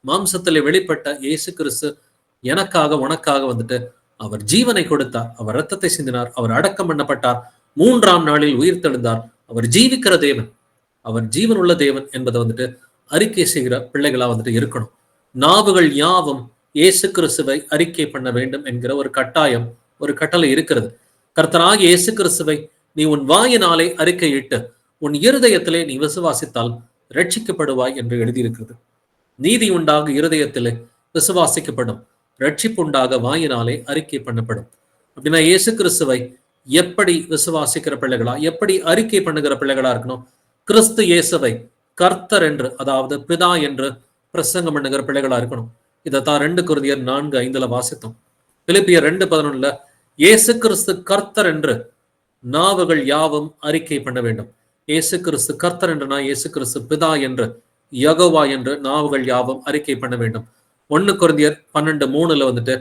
[SPEAKER 1] மாம்சத்திலே வெளிப்பட்ட இயேசு கிறிஸ்து எனக்காக உனக்காக வந்துட்டு அவர் ஜீவனை கொடுத்தார், அவர் இரத்தத்தை சிந்தினார், அவர் அடக்கம் பண்ணப்பட்டார், 3ஆம் நாளில் உயிர் தெழுந்தார், அவர் ஜீவிக்கிற தேவன், அவர் ஜீவன் உள்ள தேவன் என்பதை வந்துட்டு அறிக்கை செய்கிற பிள்ளைகளா வந்துட்டு இருக்கணும். நாவுகள் யாவும் இயேசு கிறிஸ்துவை அறிக்கை பண்ண வேண்டும் என்கிற ஒரு கட்டாயம், ஒரு கட்டளை இருக்கிறது. கர்த்தராகிய இயேசு கிறிஸ்துவை நீ உன் வாயினாலே அறிக்கையிட்டு உன் இருதயத்திலே நீ விசுவாசித்தால் ரட்சிக்கப்படுவாய் என்று எழுதியிருக்கிறது. நீதி உண்டாக இருதயத்திலே விசுவாசிக்கப்படும், ரட்சிப்பு உண்டாக வாயினாலே அறிக்கை பண்ணப்படும். அப்படின்னா இயேசு கிறிஸ்துவை எப்படி விசுவாசிக்கிற பிள்ளைகளா, எப்படி அறிக்கை பண்ணுகிற பிள்ளைகளா இருக்கணும்? கிறிஸ்து இயேசுவை கர்த்தர் என்று, அதாவது பிதா என்று பிரசங்கம் பண்ணுகிற பிள்ளைகளா இருக்கணும். இதைத்தான் 2 கொரிந்தியர் 4:5 வாசித்தோம். பிலிப்பியர் 2:11 இயேசு கிறிஸ்து கர்த்தர் என்று நாவுகள் யாவும் அறிக்கை பண்ண வேண்டும். இயேசு கிறிஸ்து கர்த்தர் என்றுனா இயேசு கிறிஸ்து பிதா என்று, யெகோவா என்று நாவுகள் யாவும் அறிக்கை பண்ண வேண்டும். 1 கொரிந்தியர் 12:3 வந்துட்டு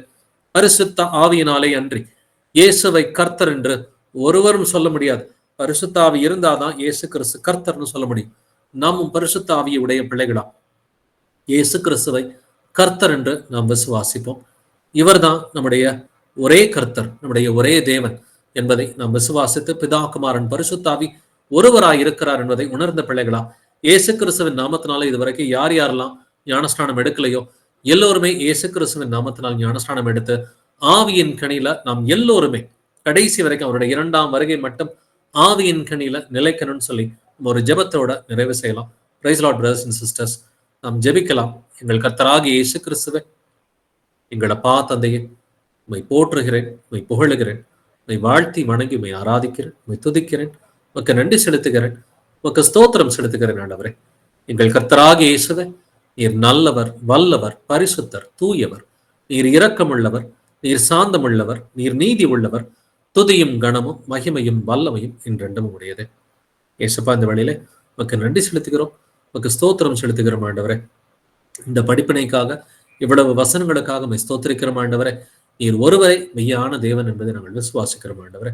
[SPEAKER 1] பரிசுத்த ஆவியினாலே அன்றி இயேசுவை கர்த்தர் என்று ஒருவரும் சொல்ல முடியாது. பரிசுத்த ஆவி இருந்தாதான் இயேசு கிறிஸ்து கர்த்தர்னு சொல்ல முடியும். நாமும் பரிசுத்த ஆவியை உடைய பிள்ளைகளா இயேசு கிறிஸ்துவை கர்த்தர் என்று நாம் விசுவாசிப்போம். இவர்தான் நம்முடைய ஒரே கர்த்தர், நம்முடைய ஒரே தேவன் என்பதை நாம் விசுவாசித்து பிதா குமாரன் பரிசுத்தாவி ஒருவராய் இருக்கிறார் என்பதை உணர்ந்த பிள்ளைகளா இயேசு கிறிஸ்துவின் நாமத்தினால இதுவரைக்கும் யார் யாரெல்லாம் ஞானஸ்நானம் எடுக்கலையோ எல்லோருமே இயேசு கிறிஸ்துவின் நாமத்தினால் ஞானஸ்நானம் எடுத்து ஆவியின் கனியில நாம் எல்லோருமே கடைசி வரைக்கும் அவருடைய 2ஆம் வருகை மட்டும் ஆவியின் கனியில நிலைக்கணும்னு சொல்லி நம்ம ஒரு ஜெபத்தோட நிறைவு செய்யலாம். Praise lord brothers and sisters. நாம் ஜெபிக்கலாம். எங்கள் கர்த்தராகிய இயேசு கிறிஸ்துவே, எங்கள் அப்பா தந்தையே, உம்மை போற்றுகிறேன், உம்மை புகழுகிறேன், உம்மை வாழ்த்தி வணங்கி உம்மை ஆராதிக்கிறேன், உம்மை துதிக்கிறேன், உமக்கு நன்றி செலுத்துகிறேன், உமக்கு ஸ்தோத்திரம் செலுத்துகிறேன். ஆண்டவரே, எங்கள் கர்த்தராகிய இயேசுவே, நீர் நல்லவர், வல்லவர், பரிசுத்தர், தூயவர், நீர் இரக்கமுள்ளவர், நீர் சாந்தமுள்ளவர், நீர் நீதி உள்ளவர். துதியும் கனமும் மகிமையும் வல்லமையும் என்றென்றும் உடையது. ஏசப்பா, இந்த வழியிலே உமக்கு நன்றி செலுத்துகிறோம், உமக்கு ஸ்தோத்திரம் செலுத்துகிறோம். ஆண்டவரே, இந்த படிப்பினைக்காக இவ்வளவு வசனங்களுக்காக உம்மை ஸ்தோத்திரிக்கிறோம். ஆண்டவரே, நீர் ஒருவரை மெய்யான தேவன் என்பதை நாங்கள் விசுவாசிக்கிறோம். ஆண்டவரே,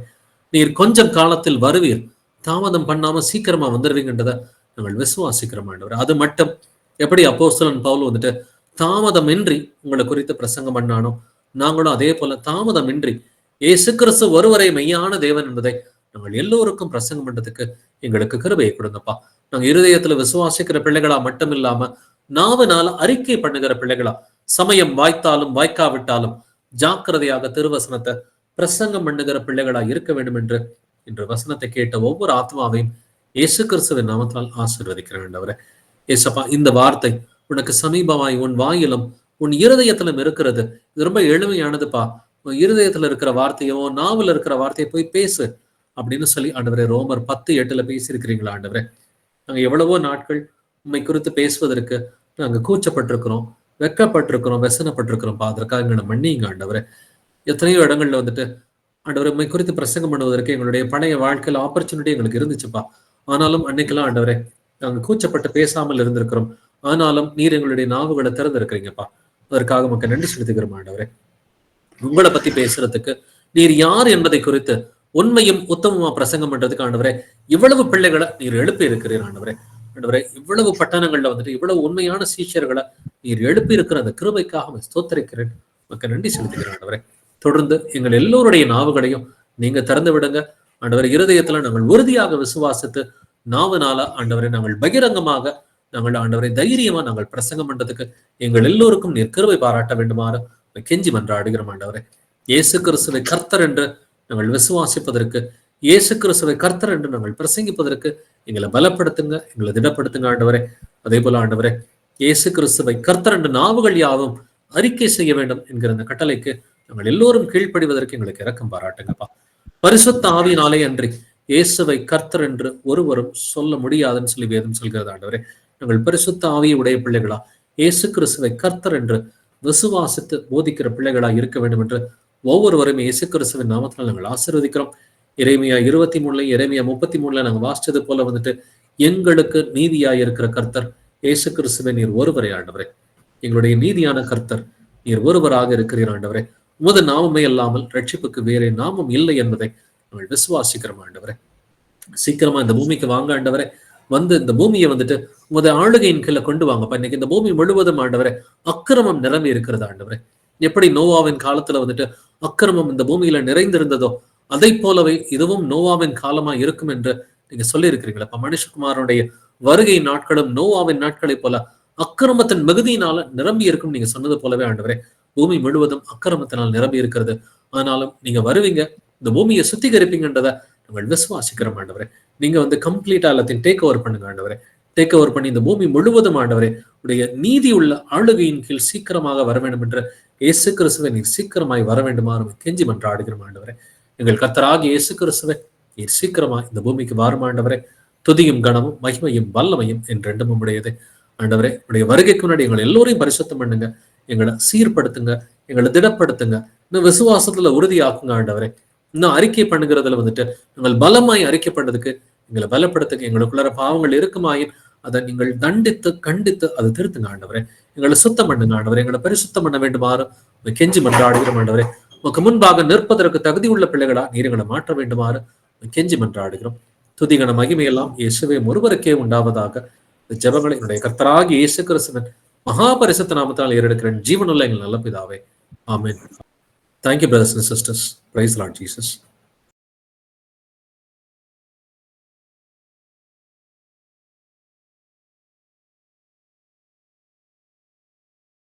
[SPEAKER 1] நீர் கொஞ்சம் காலத்தில் வருவீர், தாமதம் பண்ணாம சீக்கிரமா வந்துடுவீங்கன்றதை நாங்கள் விசுவாசிக்கிறோம். ஆண்டவரே, அது மட்டும் எப்படி அப்போஸ்தலன் பவுல் வந்துட்டு தாமதமின்றி உங்களை குறித்து பிரசங்கம் பண்ணானோ, நாங்களும் அதே போல தாமதமின்றி இயேசு கிறிஸ்து ஒருவரை மெய்யான தேவன் என்பதை நாங்கள் எல்லோருக்கும் பிரசங்கம் பண்றதுக்கு எங்களுக்கு கிருபையை கொடுங்கப்பா. நாங்க இருதயத்துல விசுவாசிக்கிற பிள்ளைகளா மட்டும் இல்லாம நாவனால அறிக்கை பண்ணுகிற பிள்ளைகளா, சமயம் வாய்த்தாலும் வாய்க்காவிட்டாலும் ஜாக்கிரதையாக திருவசனத்தை பிரசங்கம் பண்ணுகிற பிள்ளைகளா இருக்க வேண்டும் என்று இன்று வசனத்தை கேட்ட ஒவ்வொரு ஆத்மாவையும் இயேசு கிறிஸ்துவின் நாமத்தால் ஆசீர்வதிக்கிறேன். ஆண்டவரே, ஏசப்பா, இந்த வார்த்தை உனக்கு சமீபமாய் உன் வாயிலும் உன் இருதயத்திலும் இருக்கிறது. இது ரொம்ப எளிமையானதுப்பா. உன் இருதயத்துல இருக்கிற வார்த்தையோ நாவல இருக்கிற வார்த்தையை போய் பேசு அப்படின்னு சொல்லி ஆண்டவரே ரோமர் 10:8 பேசியிருக்கிறீங்களா? ஆண்டவரே, நாங்க எவ்வளவோ நாட்கள் உண்மை குறித்து பேசுவதற்கு நாங்க கூச்சப்பட்டிருக்கிறோம், வெக்கப்பட்டிருக்கிறோம், வெசனப்பட்டிருக்கிறோம். அதற்காக எங்களை மன்னிங்க ஆண்டவரே. எத்தனையோ இடங்கள்ல வந்துட்டு ஆண்டவரை உண்மை குறித்து பிரசங்கம் பண்ணுவதற்கு எங்களுடைய பழைய வாழ்க்கையில ஆப்பர்ச்சுனிட்டி எங்களுக்கு இருந்துச்சுப்பா. ஆனாலும் அன்னைக்கெல்லாம் ஆண்டவரே நாங்க கூச்சப்பட்டு பேசாமல் இருந்திருக்கிறோம். ஆனாலும் நீர் எங்களுடைய நாவுகளை திறந்திருக்கிறீங்கப்பா. அதற்காக நமக்கு நன்றி செலுத்துகிறோம். ஆண்டவரே, உங்களை பத்தி பேசுறதுக்கு, நீர் யார் என்பதை குறித்து உண்மையும் உத்தமமா பிரசங்கம் பண்றதுக்கு ஆண்டவரே இவ்வளவு பிள்ளைகளை நீர் எழுப்பி இருக்கிறீர். ஆண்டவரே, ஆண்டவரே, இவ்வளவு பட்டணங்கள்ல வந்துட்டு இவ்வளவு உண்மையான சீஷர்களை நீர் எழுப்பி இருக்கிற அந்த கிருபைக்காக ஸ்தோத்திரிக்கிறேன், நமக்கு நன்றி செலுத்துகிறேன். ஆண்டவரே, தொடர்ந்து எங்கள் எல்லோருடைய நாவுகளையும் நீங்க திறந்து விடுங்க. ஆண்டவரே, இருதயத்துல நாங்கள் உறுதியாக விசுவாசித்து நாவனால ஆண்டவரை நாங்கள் பகிரங்கமாக நாங்கள் ஆண்டவரை தைரியமா நாங்கள் பிரசங்கம் பண்றதுக்கு எங்கள் எல்லோருக்கும் நீர் கிருபை பாராட்ட வேண்டுமாறு கெஞ்சி மன்றாடுகிறோம். ஆண்டவரே, இயேசு கிறிஸ்துவை கர்த்தர் என்று நாங்கள் விசுவாசிப்பதற்கு, இயேசு கிறிஸ்துவை கர்த்தர் என்று நாங்கள் பிரசங்கிப்பதற்கு எங்களை பலப்படுத்துங்க, எங்களை திடப்படுத்துங்க. ஆண்டவரே, அதே போல ஆண்டவரே, இயேசு கிறிஸ்துவை கர்த்தர் என்று நாவுகள் யாவும் அறிக்கை செய்ய வேண்டும் என்கிற அந்த கட்டளைக்கு நாங்கள் எல்லோரும் கீழ்ப்படிவதற்கு எங்களுக்கு இரக்கம் பாராட்டுங்கப்பா. பரிசுத்த ஆவியினாலே அன்றி இயேசுவை கர்த்தர் என்று ஒருவரும் சொல்ல முடியாதுன்னு சொல்லி வேதம் சொல்கிறது. ஆண்டவரே, நாங்கள் பரிசுத்த ஆவியை உடைய பிள்ளைகளா, இயேசு கிறிஸ்துவை கர்த்தர் என்று விசுவாசித்து போதிக்கிற பிள்ளைகளா இருக்க வேண்டும் என்று ஒவ்வொருவரும் இயேசு கிறிஸ்துவின் நாமத்தினால் நாங்கள் ஆசீர்வதிக்கிறோம். எரேமியா 23 எரேமியா 33 நாங்கள் வாசிச்சது போல வந்துட்டு எங்களுக்கு நீதியாய் இருக்கிற கர்த்தர் இயேசு கிறிஸ்துவை நீர் ஒருவரே. ஆண்டவரே, எங்களுடைய நீதியான கர்த்தர் நீர் ஒருவராக இருக்கிறீர். ஆண்டவரே, உமது நாமமே அல்லாமல் ரட்சிப்புக்கு வேறே நாமம் இல்லை என்பதை நாங்கள் விசுவாசிக்கிறோம். ஆண்டவரே, சீக்கிரமா இந்த பூமிக்கு வாங்க ஆண்டவரே, வந்து இந்த பூமியை வந்துட்டு உமது ஆளுகையின் கீழே கொண்டு வாங்கப்பா. இன்னைக்கு இந்த பூமி முழுவதும் ஆண்டவரே அக்கிரமம் நிரம்பி இருக்கிறது. ஆண்டவரே, எப்படி நோவாவின் காலத்துல வந்துட்டு அக்கிரமம் இந்த பூமியில நிறைந்திருந்ததோ அதை போலவே இதுவும் நோவாவின் காலமா இருக்கும் என்று நீங்க சொல்லி இருக்கிறீங்களா? மனுஷகுமாரனுடைய வருகை நாட்களும் நோவாவின் நாட்களை போல அக்கிரமத்தின் மிகுதியினால நிரம்பி இருக்கும் நீங்க சொன்னது போலவே ஆண்டவரே, பூமி முழுவதும் அக்கிரமத்தினால் நிரம்பி இருக்கிறது. ஆனாலும் நீங்க வருவீங்க, இந்த பூமியை சுத்திகரிப்பீங்கன்றதை நாங்கள் விசுவாசிக்கிறோம். ஆண்டவரே, நீங்க வந்து கம்ப்ளீட்டா எல்லாத்தையும் டேக் ஓவர் பண்ணுங்க. ஆண்டவரே, டேக் ஓவர் பண்ணி இந்த பூமி முழுவதும் ஆண்டவரே உடைய நீதி உள்ள ஆளுகையின் கீழ் சீக்கிரமாக வர வேண்டும் என்று இயேசு கிறிஸ்துவை நீர் சீக்கிரமாய் வர வேண்டுமாறு கெஞ்சி மன்றாடுகிறோம். ஆண்டவரே, எங்கள் கர்த்தராகிய இயேசு கிறிஸ்துவை நீர் சீக்கிரமா இந்த பூமிக்கு வாரும். ஆண்டவரே, துதியும் கனமும் மகிமையும் வல்லமையும் என்றென்றும் உம்முடையது. ஆண்டவரே, உடைய வருகைக்கு முன்னாடி எங்களை எல்லோரையும் பரிசுத்தம் பண்ணுங்க, எங்களை சீர்படுத்துங்க, எங்களை திடப்படுத்துங்க, இன்னும் விசுவாசத்துல உறுதியாக்குங்க. ஆண்டவரே, இன்னும் அறிக்கை பண்ணுகிறதுல வந்துட்டு எங்கள் பலமாய் அறிக்கை பண்ணதுக்கு எங்களை பலப்படுத்துங்க. எங்களுக்குள்ள பாவங்கள் இருக்குமாயின் அதை நீங்கள் தண்டித்து கண்டித்து அதை திருத்துங்க. ஆண்டவரே, எங்களை சுத்தம் பண்ணுங்க. ஆண்டவரே, எங்களை பரிசுத்தம் பண்ண வேண்டுமாறு கெஞ்சி மன்றாடுகிறோம். ஆண்டவரே, உனக்கு முன்பாக நிற்பதற்கு தகுதி உள்ள பிள்ளைகளா நீர் எங்களை மாற்ற வேண்டுமாறு கெஞ்சி மன்றாடுகிறோம். துதிகன மகிமையெல்லாம் இயேசுவே ஒருவருக்கே உண்டாவதாக. இந்த ஜெபங்களை என்னுடைய கர்த்தராகிய இயேசு கிறிஸ்துவின் மகாபரிசுத்த நாமத்தால் ஏறெடுக்கிறேன். ஜீவனுள்ள எங்கள் நல்ல பிதாவே, ஆமென். Thank you, brothers and sisters. Praise Lord Jesus.